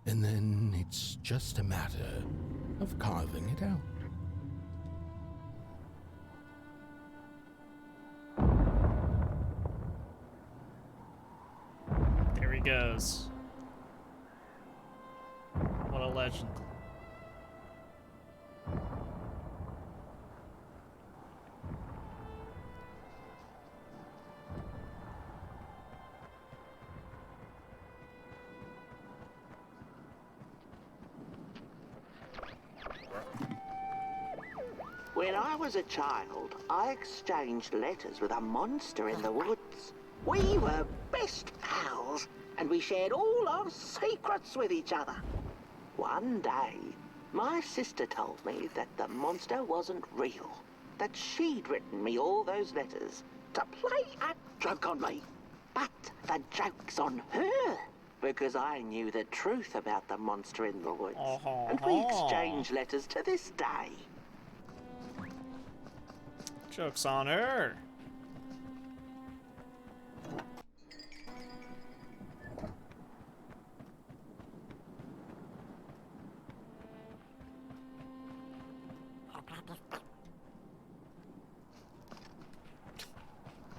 And then it's just a matter of carving it out." There he goes. What a legend. When I was a child, I exchanged letters with a monster in the woods. We were best pals, and we shared all our secrets with each other. One day, my sister told me that the monster wasn't real, that she'd written me all those letters to play a joke on me. But the joke's on her, because I knew the truth about the monster in the woods, and we exchange letters to this day. Joke's on her.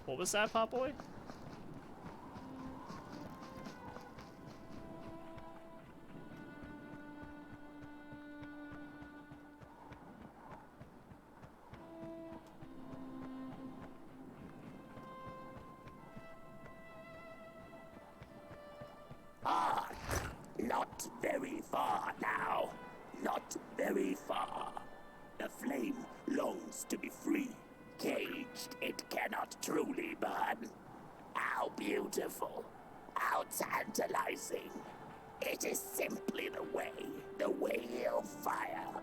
What was that, Pop Boy? Ah, not very far now. Not very far. The flame longs to be free. Caged, it cannot truly burn. How beautiful. How tantalizing. It is simply the way of fire.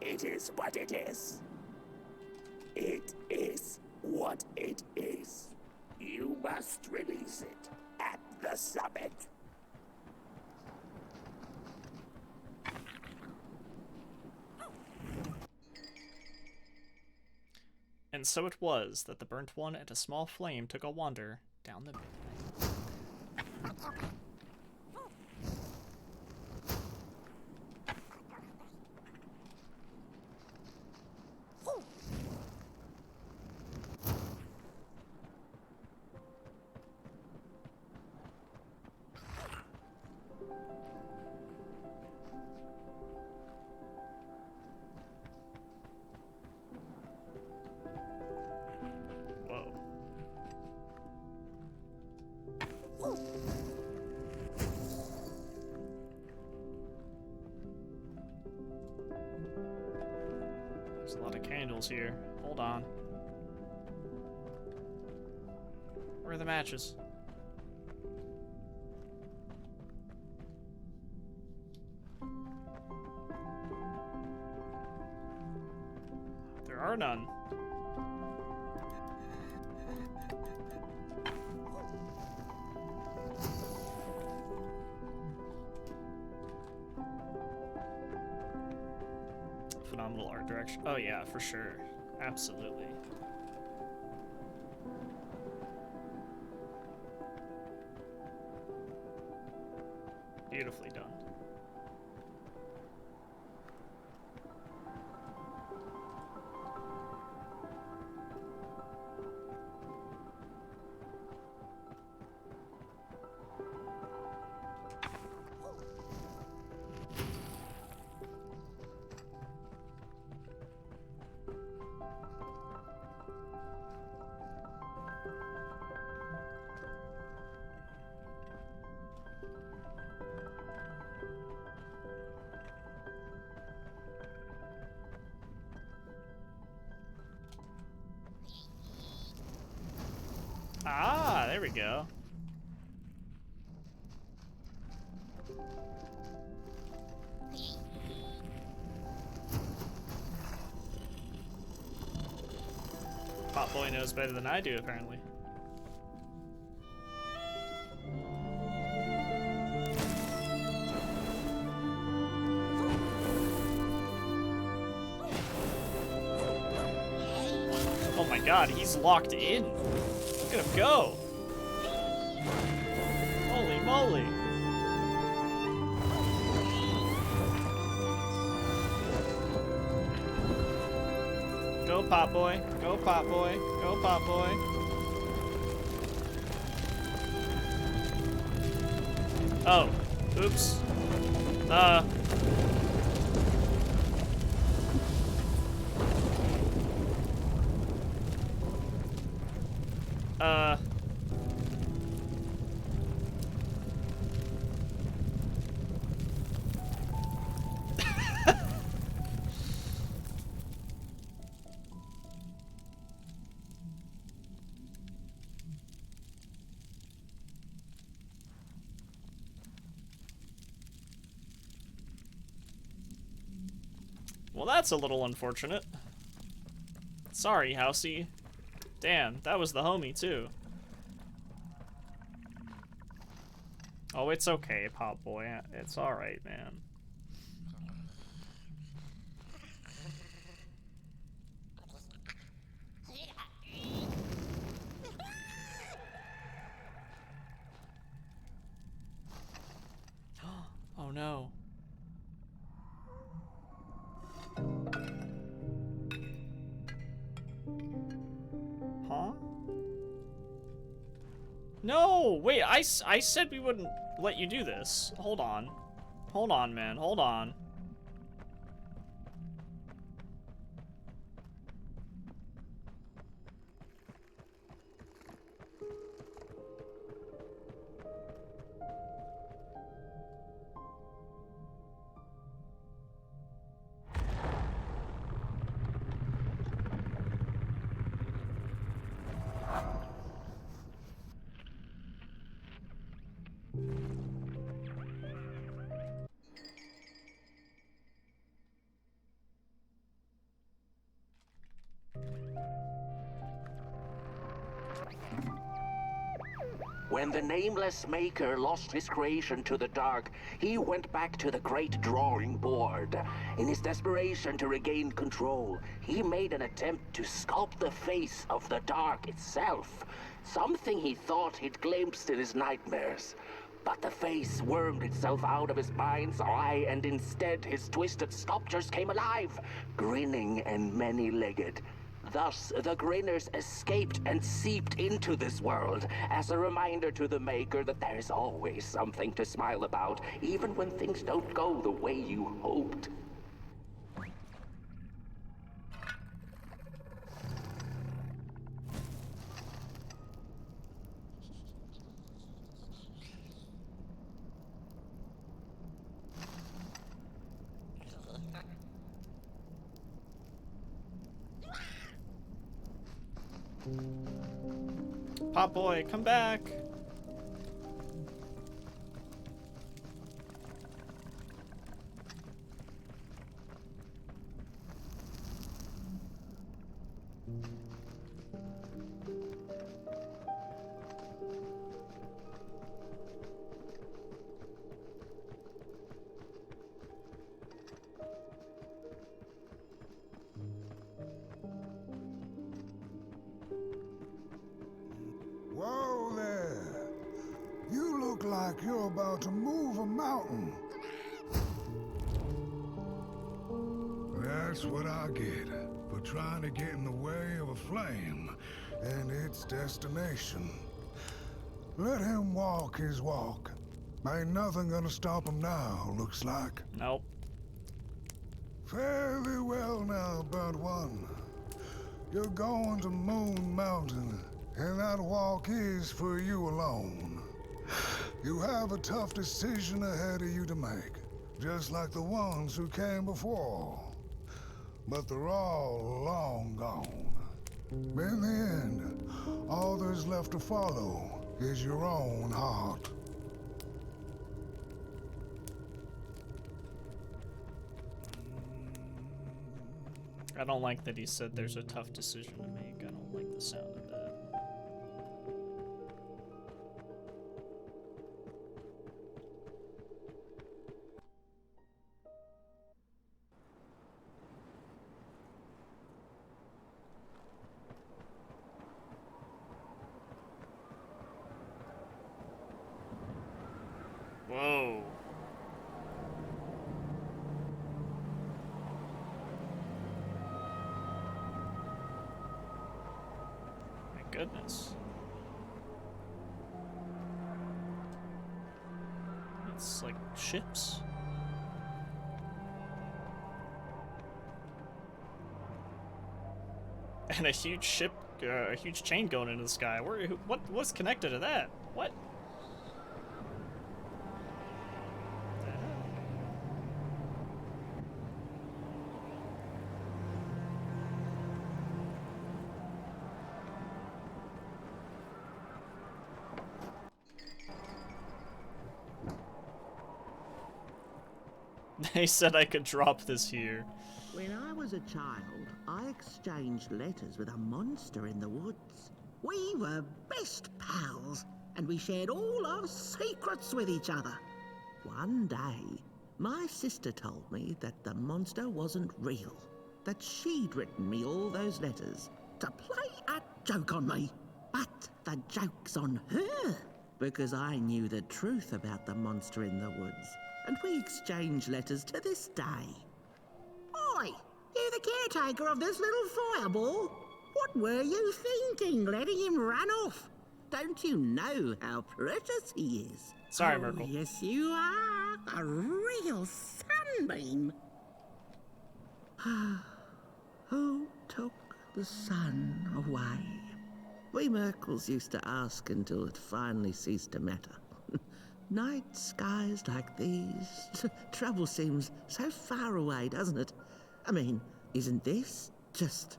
It is what it is. It is what it is. You must release it at the summit. And so it was that the burnt one and a small flame took a wander down the midnight. There's a lot of candles here. Hold on. Where are the matches? There are none. Phenomenal art direction. Oh yeah, for sure. Absolutely. Beautifully done. Ah, there we go. Potboy knows better than I do, apparently. Oh my god, he's locked in. Look at him go. Holy moly. Go Potboy, go Potboy, go Potboy. Oh, oops. Well, that's a little unfortunate. Sorry, Housey. Damn, that was the homie, too. Oh, it's okay, Potboy. It's alright, man. Oh, no. Huh? No! Wait, I said we wouldn't let you do this. Hold on. Hold on, man. Hold on. When the nameless maker lost his creation to the dark, he went back to the great drawing board. In his desperation to regain control, he made an attempt to sculpt the face of the dark itself, something he thought he'd glimpsed in his nightmares. But the face wormed itself out of his mind's eye, and instead his twisted sculptures came alive, grinning and many-legged. Thus, the grinners escaped and seeped into this world as a reminder to the maker that there's always something to smile about, even when things don't go the way you hoped. Pop boy, come back! Whoa there! You look like you're about to move a mountain. That's what I get for trying to get in the way of a flame and its destination. Let him walk his walk. Ain't nothing gonna stop him now, looks like. Nope. Fairly well now, Burnt One. You're going to Moon Mountain, and that walk is for you alone. You have a tough decision ahead of you to make, just like the ones who came before. But they're all long gone. In the end, all there's left to follow is your own heart. I don't like that he said there's a tough decision to make. I don't like the sound of that. Whoa. My goodness. It's like ships. And a huge ship, a huge chain going into the sky. What's connected to that? What? They said I could drop this here. When I was a child, I exchanged letters with a monster in the woods. We were best pals, and we shared all our secrets with each other. One day, my sister told me that the monster wasn't real, that she'd written me all those letters to play a joke on me. But the joke's on her, because I knew the truth about the monster in the woods, and we exchange letters to this day. Oi, you the caretaker of this little fireball? What were you thinking, letting him run off? Don't you know how precious he is? Sorry, Merkel. Yes, you are. A real sunbeam. Who took the sun away? We Merkles used to ask until it finally ceased to matter. Night skies like these, trouble seems so far away, doesn't it? I mean, isn't this just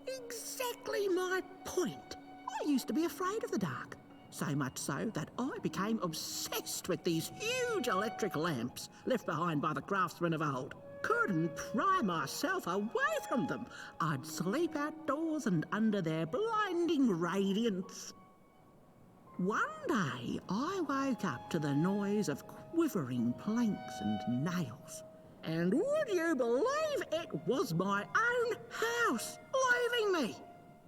exactly my point? I used to be afraid of the dark, so much so that I became obsessed with these huge electric lamps left behind by the craftsmen of old. Couldn't pry myself away from them. I'd sleep outdoors and under their blinding radiance. One day, I woke up to the noise of quivering planks and nails. And would you believe it was my own house leaving me?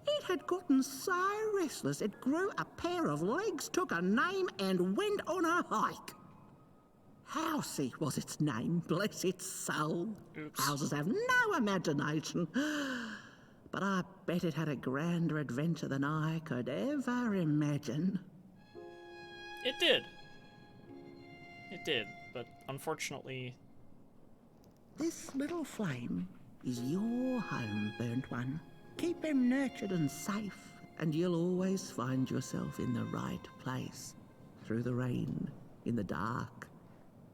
It had gotten so restless it grew a pair of legs, took a name, and went on a hike. Housey was its name, bless its soul. Oops. Houses have no imagination. But I bet it had a grander adventure than I could ever imagine. It did. It did, but unfortunately... This little flame is your home, burnt one. Keep him nurtured and safe, and you'll always find yourself in the right place. Through the rain, in the dark,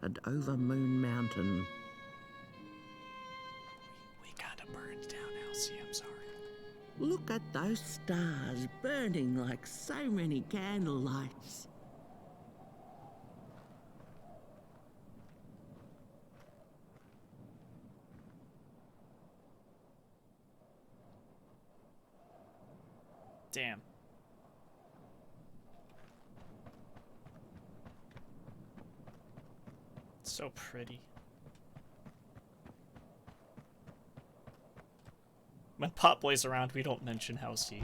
and over Moon Mountain. We gotta burn down, Elsie, I'm sorry. Look at those stars burning like so many candlelights. Damn. It's so pretty. When Pot Boy's around, we don't mention Housey.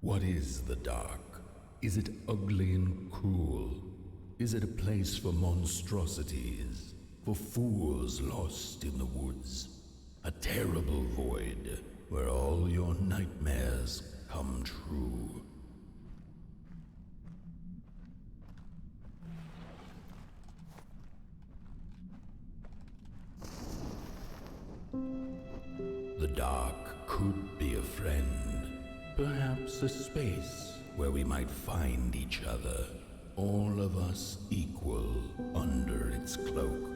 What is the dark? Is it ugly and cruel? Is it a place for monstrosities? For fools lost in the woods? A terrible void where all your nightmares come true? The dark could be a friend, perhaps a space where we might find each other, all of us equal under its cloak.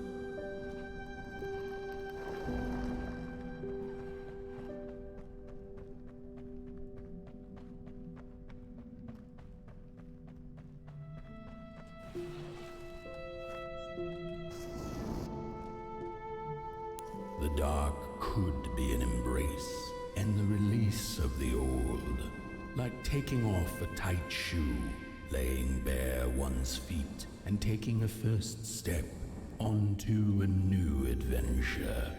The dark could be an embrace and the release of the old, like taking off a tight shoe, laying bare one's feet, and taking a first step onto a new adventure.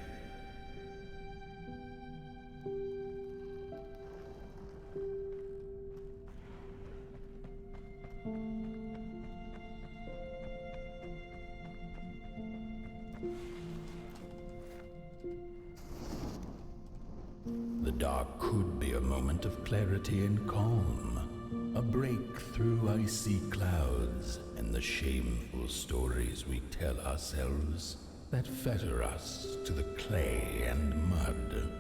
The dark could be a moment of clarity and calm, a break through icy clouds and the shameful stories we tell ourselves that fetter us to the clay and mud.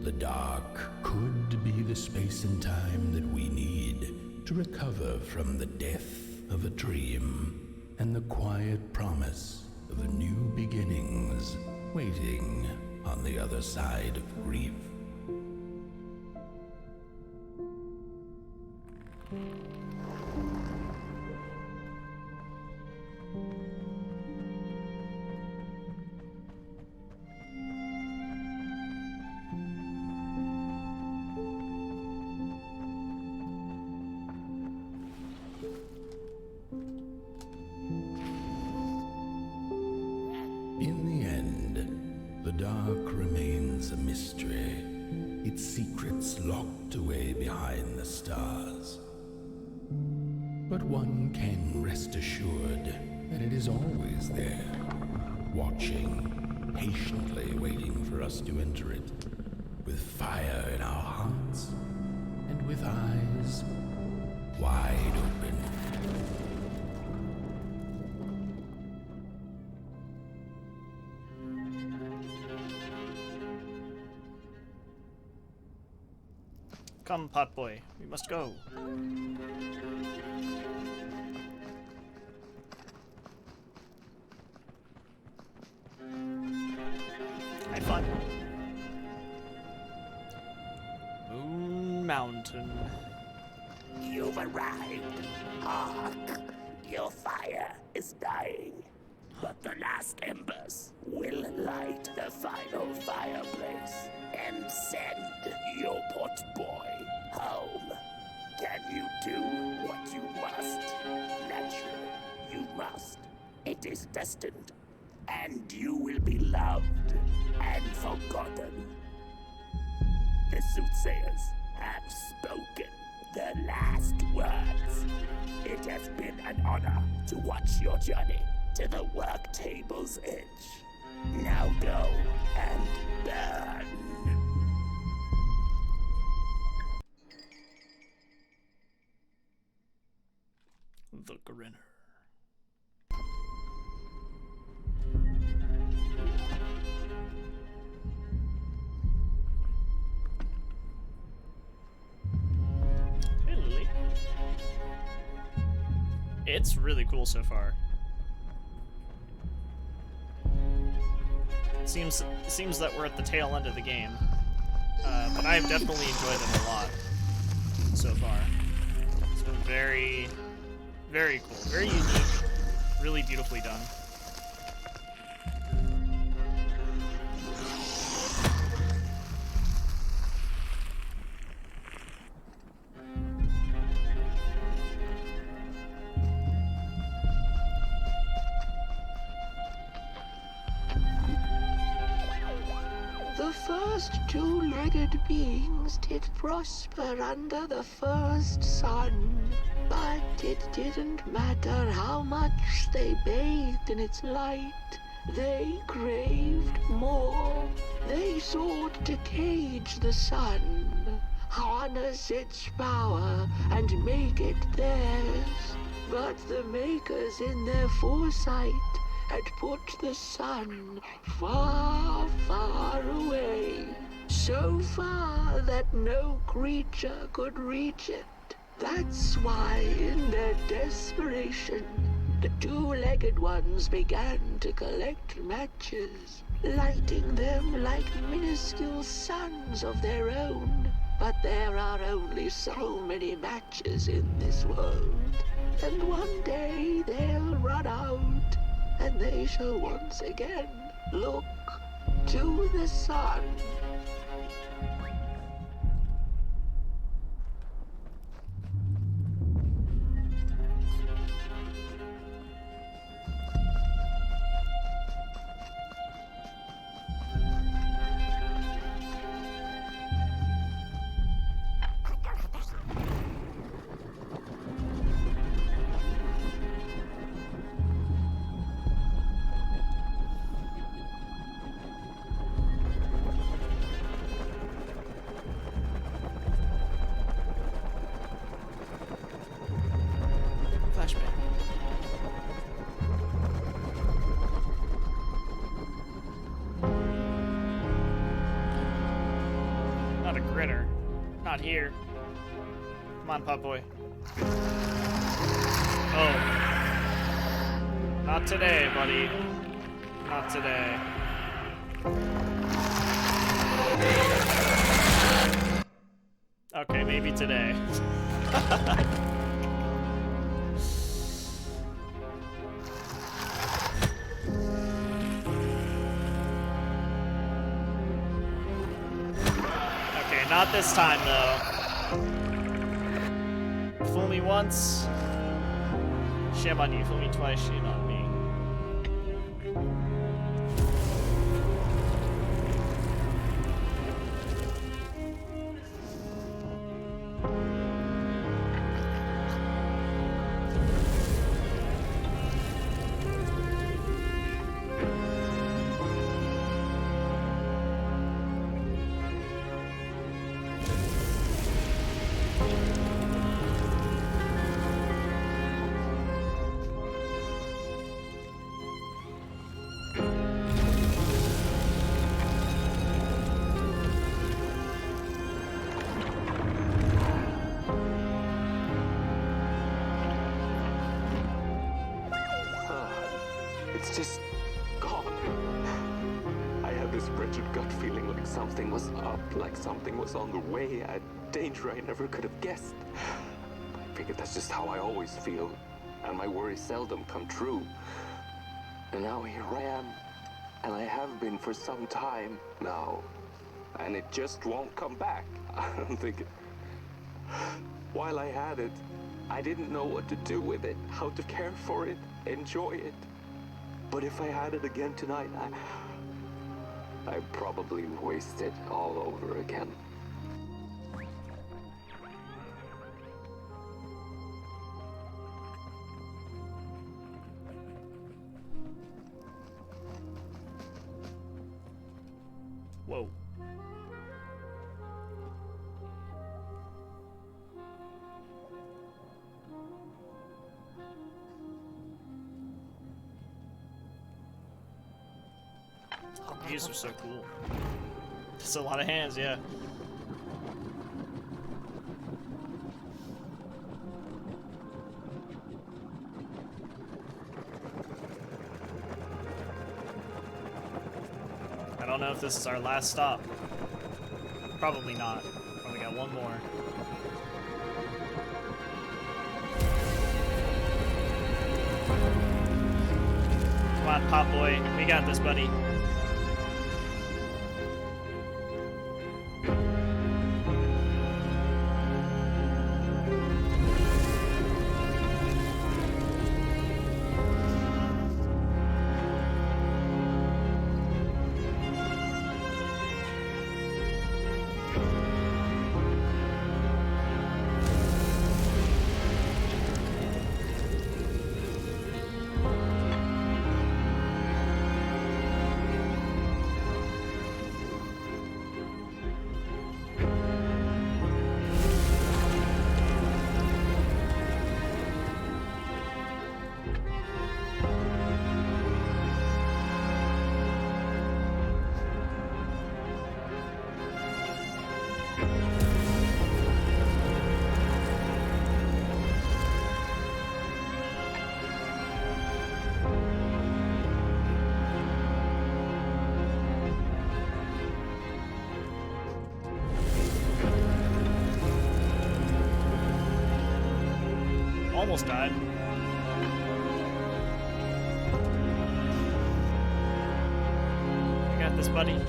The dark could be the space and time that we need to recover from the death of a dream and the quiet promise of new beginnings waiting on the other side of grief. In the end, the dark remains a mystery, its secrets locked away behind the stars. But one can rest assured that it is always there, watching, patiently waiting for us to enter it, with fire in our hearts and with eyes wide open. Come, Potboy. We must go. Have fun. Moon Mountain. You've arrived. Hark! Your fire is dying. But the last embers will light the final fireplace and send your Potboy home. Can you do what you must? Naturally, you must. It is destined, and you will be loved and forgotten. The soothsayers have spoken the last words. It has been an honor to watch your journey to the work table's edge. Now go and burn. The Grinner. Hey, Lily. It's really cool so far. Seems that we're at the tail end of the game, but I've definitely enjoyed it a lot so far. It's been very, very cool, very unique, really beautifully done. The first two-legged beings did prosper under the first sun, but it didn't matter how much they bathed in its light. They craved more. They sought to cage the sun, harness its power, and make it theirs. But the makers in their foresight had put the sun far, far away. So far that no creature could reach it. That's why, in their desperation, the two-legged ones began to collect matches, lighting them like minuscule suns of their own. But there are only so many matches in this world, and one day they'll run out. And they shall once again look to the sun. Flashback. Not a grinner. Not here. Come on, Potboy. Oh. Not today, buddy. Not today. Okay, maybe today. Okay, not this time, though. Fool me once. Shame on you. Fool me twice. Shame on me. just gone. I had this wretched gut feeling like something was up, like something was on the way, a danger I never could have guessed. I figured that's just how I always feel, and my worries seldom come true. And now here I am, and I have been for some time now, and it just won't come back. I'm thinking, while I had it, I didn't know what to do with it, how to care for it, enjoy it. But if I had it again tonight, I'd probably waste it all over again. Whoa. Oh, these are so cool. It's a lot of hands, yeah. I don't know if this is our last stop. Probably not. Probably got one more. Come on, Pop Boy. We got this, buddy. Almost died. I got this, buddy.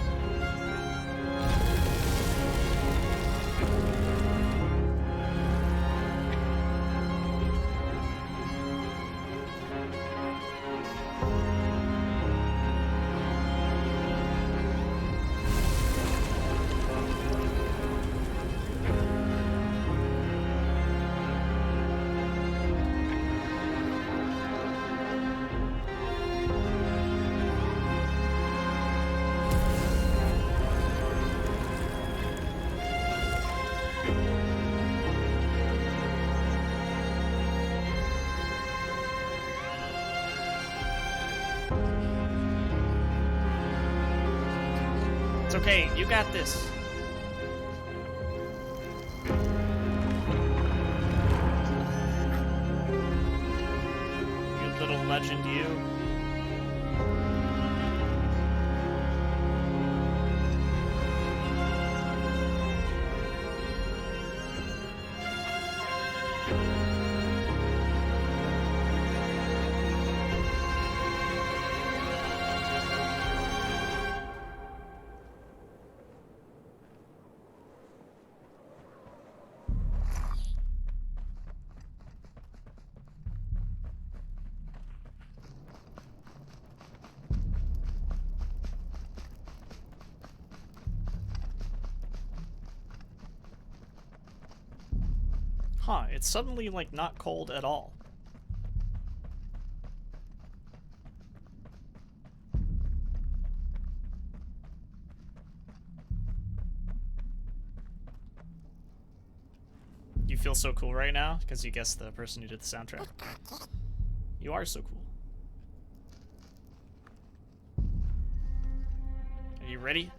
It's okay, you got this. You little legend, you. Huh, it's suddenly, like, not cold at all. You feel so cool right now because you guessed the person who did the soundtrack. You are so cool. Are you ready?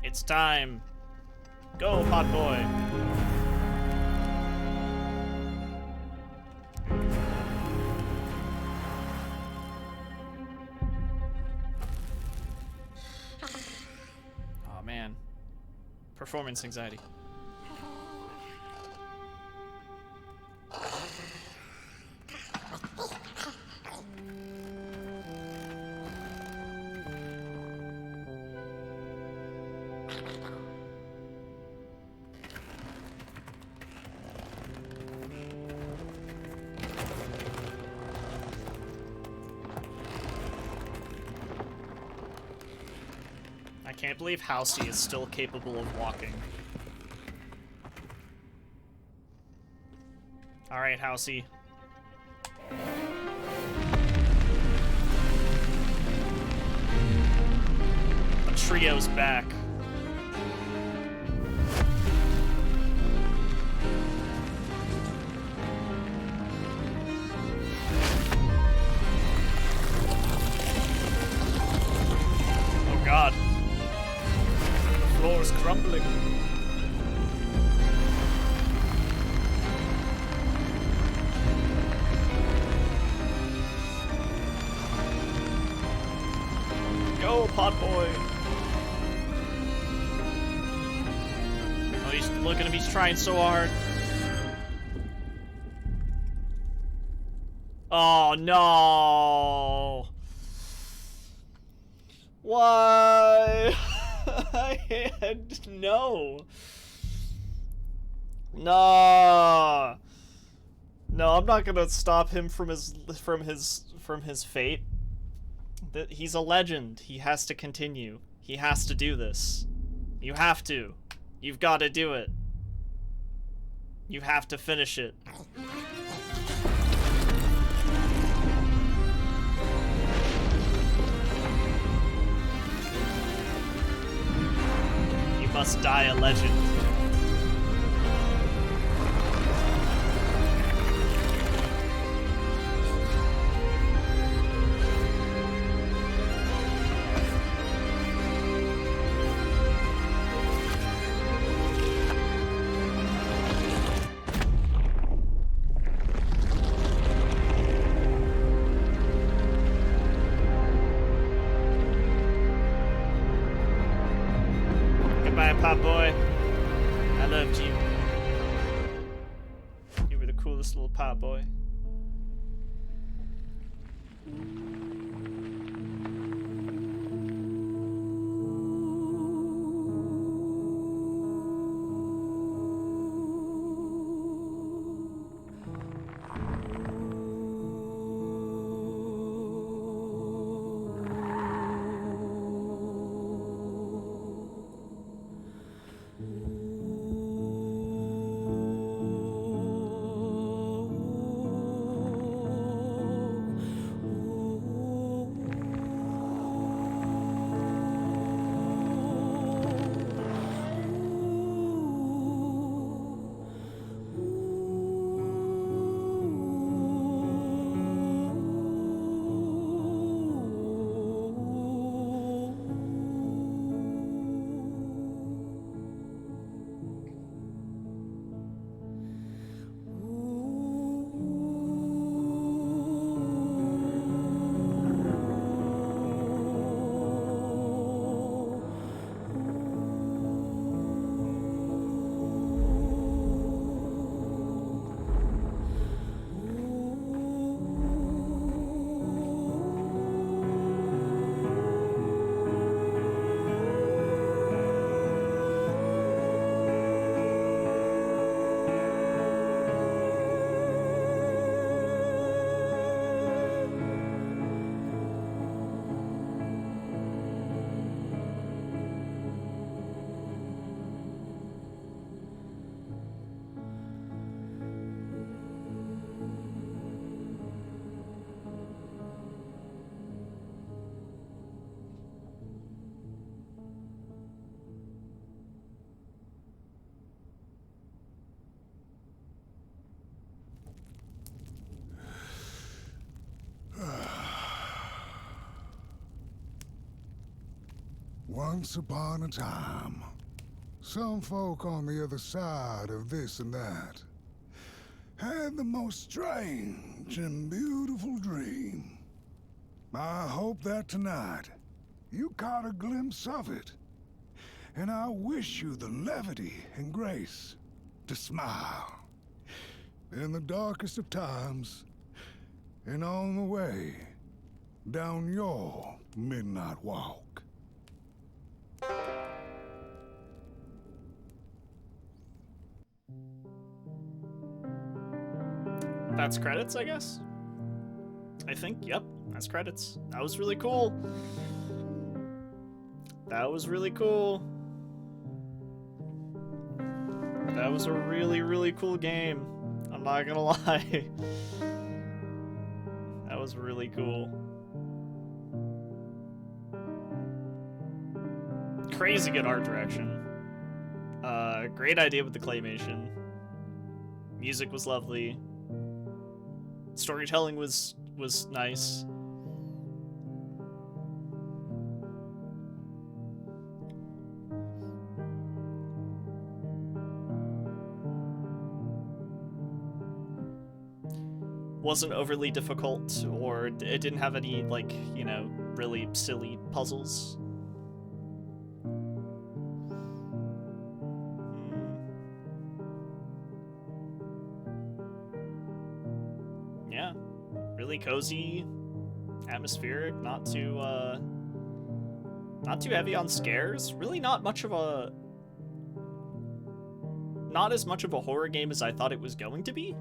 It's time. Go, Pot Boy. Performance anxiety. I can't believe Housey is still capable of walking. Alright, Housey. The trio's back. Oh god. The floor is crumbling. Go, pot boy! Oh, look at him, he's trying so hard. Oh, no! Why? No. No. No, I'm not gonna stop him from his fate. He's a legend. He has to continue. He has to do this. You have to. You've got to do it. You have to finish it. You must die a legend. Goodbye, Pop Boy. I loved you. You were the coolest little Pop Boy. Once upon a time, some folk on the other side of this and that had the most strange and beautiful dream. I hope that tonight you caught a glimpse of it and I wish you the levity and grace to smile in the darkest of times and on the way down your midnight walk. That's credits, I guess? I think, yep, that's credits. That was really cool. That was really cool. That was a really, really cool game. I'm not gonna lie. That was really cool. Crazy good art direction. Great idea with the claymation. Music was lovely. Storytelling was nice. Wasn't overly difficult, or it didn't have any, like, you know, really silly puzzles. Yeah, really cozy, atmospheric, not too heavy on scares. Really not as much of a horror game as I thought it was going to be.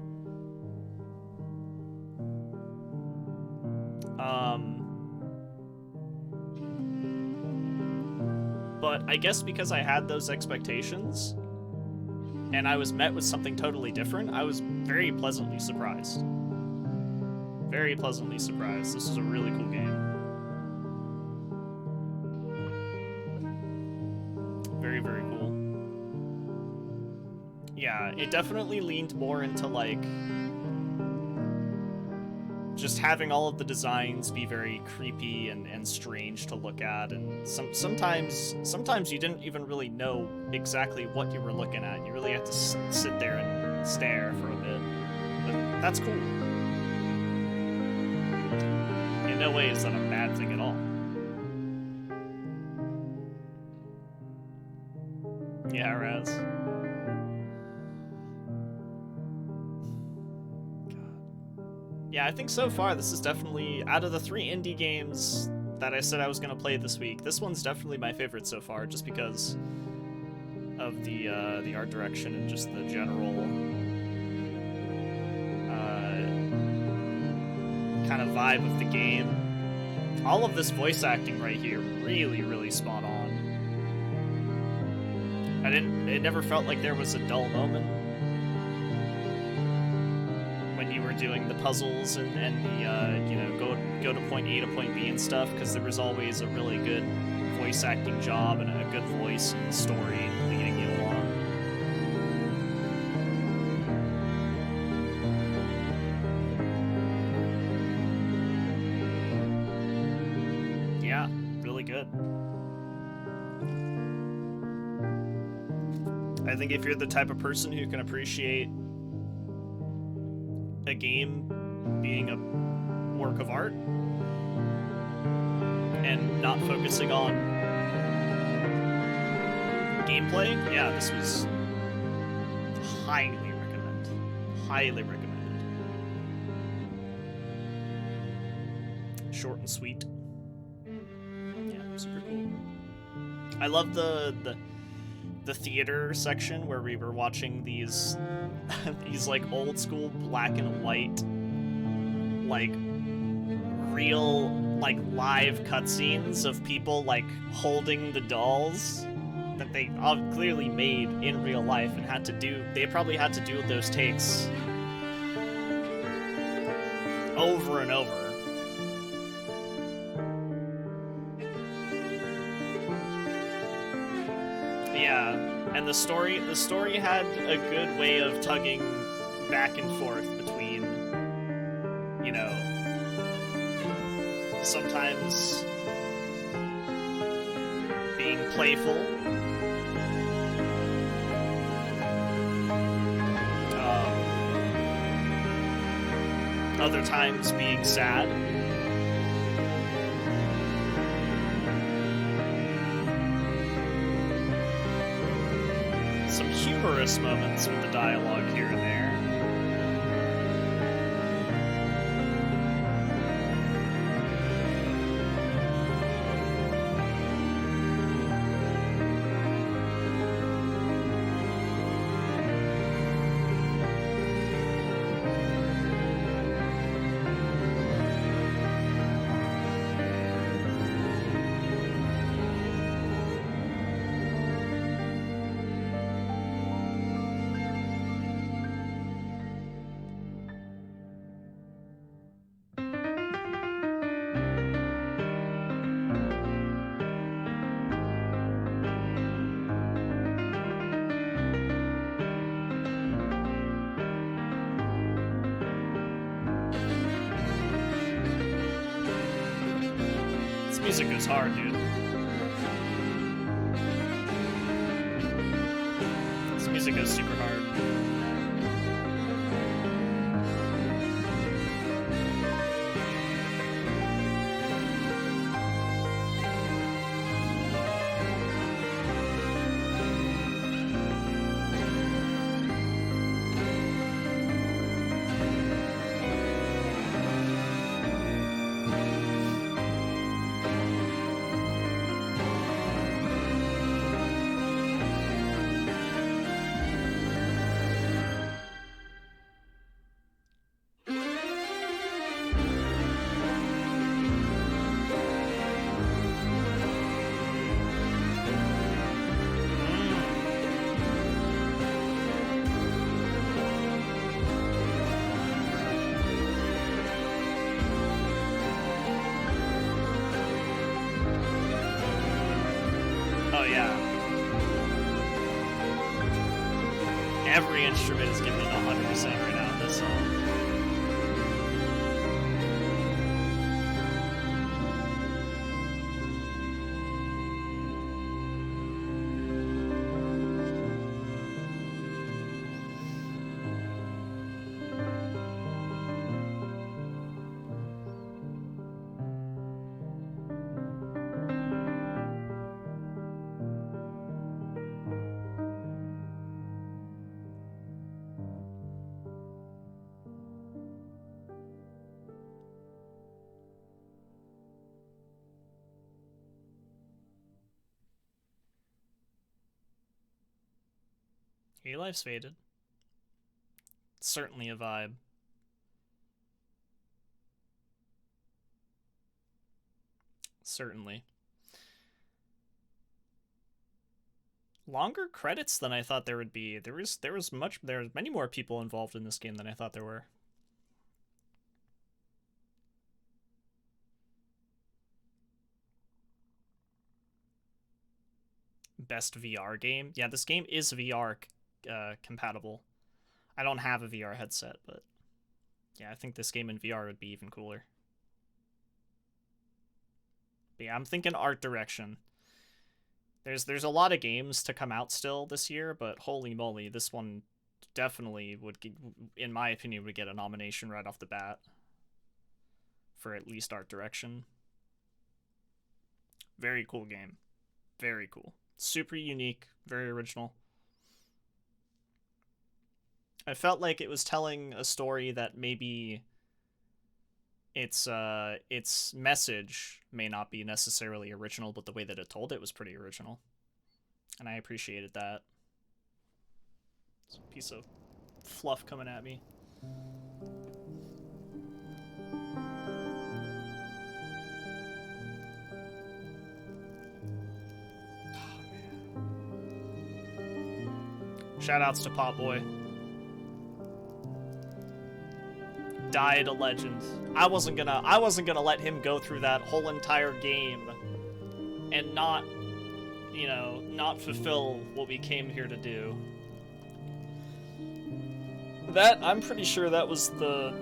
But I guess because I had those expectations, and I was met with something totally different, I was very pleasantly surprised. Very pleasantly surprised. This is a really cool game. Very, very cool. Yeah, it definitely leaned more into, like, just having all of the designs be very creepy and strange to look at, and sometimes you didn't even really know exactly what you were looking at. You really had to sit there and stare for a bit. But that's cool. In no way is that a bad thing at all. Yeah, Raz. Yeah, I think so far this is definitely, out of the 3 indie games that I said I was going to play this week, this one's definitely my favorite so far, just because of the art direction and just the general kind of vibe of the game. All of this voice acting right here, really, really spot on. It never felt like there was a dull moment when you were doing the puzzles and the, you know, go to point A to point B and stuff, because there was always a really good voice acting job and a good voice and story leading you along. Yeah, really good. I think if you're the type of person who can appreciate a game being a work of art and not focusing on gameplay, yeah, this was highly recommended. Highly recommended. Short and sweet. Yeah, super cool. I love the theater section where we were watching these these like old school black and white, like real, like live cutscenes of people like holding the dolls that they clearly made in real life and had to do. They probably had to do those takes over and over. Yeah, and the story had a good way of tugging back and forth between, you know, sometimes being playful, other times being sad. Some humorous moments with the dialogue here and there. Music goes hard, dude. This music goes super hard. Oh yeah. Every instrument is giving it 100% right now in this song. Hey, life's faded. Certainly a vibe. Certainly. Longer credits than I thought there would be. There was many more people involved in this game than I thought there were. Best VR game? Yeah, this game is VR compatible. I don't have a VR headset, but yeah, I think this game in VR would be even cooler. But yeah, I'm thinking art direction. There's a lot of games to come out still this year, but holy moly, this one definitely would, in my opinion, would get a nomination right off the bat for at least art direction. Very cool game. Very cool. Super unique, very original. I felt like it was telling a story that maybe its message may not be necessarily original, but the way that it told it was pretty original. And I appreciated that. It's a piece of fluff coming at me. Shoutouts to Pop Boy. Died a legend. I wasn't gonna let him go through that whole entire game and not, you know, not fulfill what we came here to do. That, I'm pretty sure that was the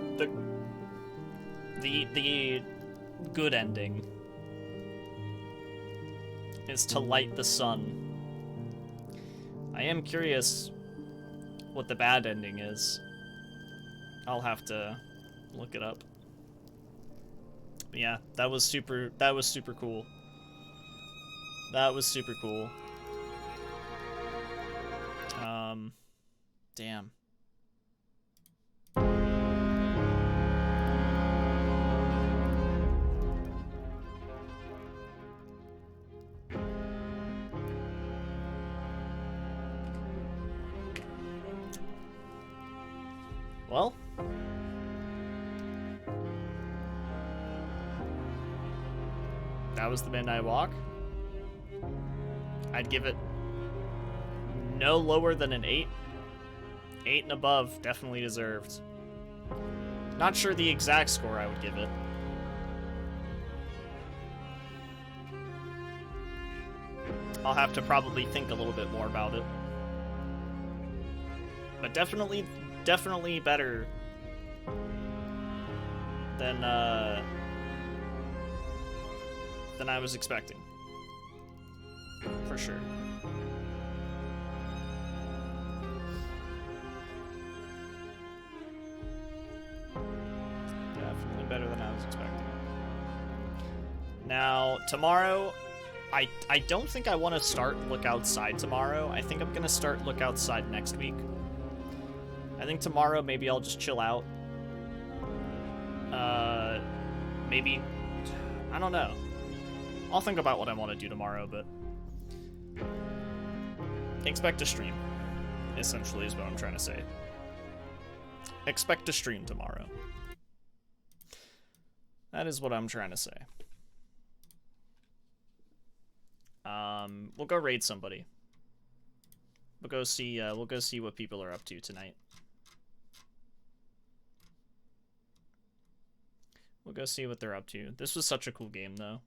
good ending. Is to light the sun. I am curious what the bad ending is. I'll have to look it up. But yeah, that was super cool. That was super cool. Damn. Well, that was the Midnight Walk. I'd give it no lower than an 8. 8 and above, definitely deserved. Not sure the exact score I would give it. I'll have to probably think a little bit more about it. But definitely better than I was expecting. For sure. Definitely better than I was expecting. Now, tomorrow, I don't think I want to start Look Outside tomorrow. I think I'm going to start Look Outside next week. I think tomorrow maybe I'll just chill out. Maybe, I don't know. I'll think about what I want to do tomorrow, but expect a stream, essentially, is what I'm trying to say. Expect a stream tomorrow. That is what I'm trying to say. We'll go raid somebody. We'll go see what people are up to tonight. We'll go see what they're up to. This was such a cool game, though.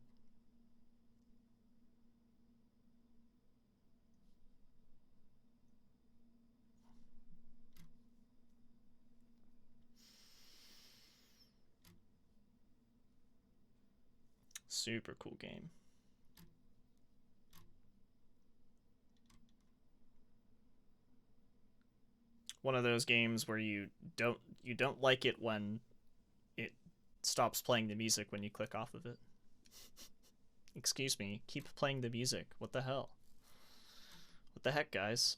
Super cool game. One of those games where you don't like it when it stops playing the music when you click off of it. Excuse me, keep playing the music. What the hell? What the heck, guys?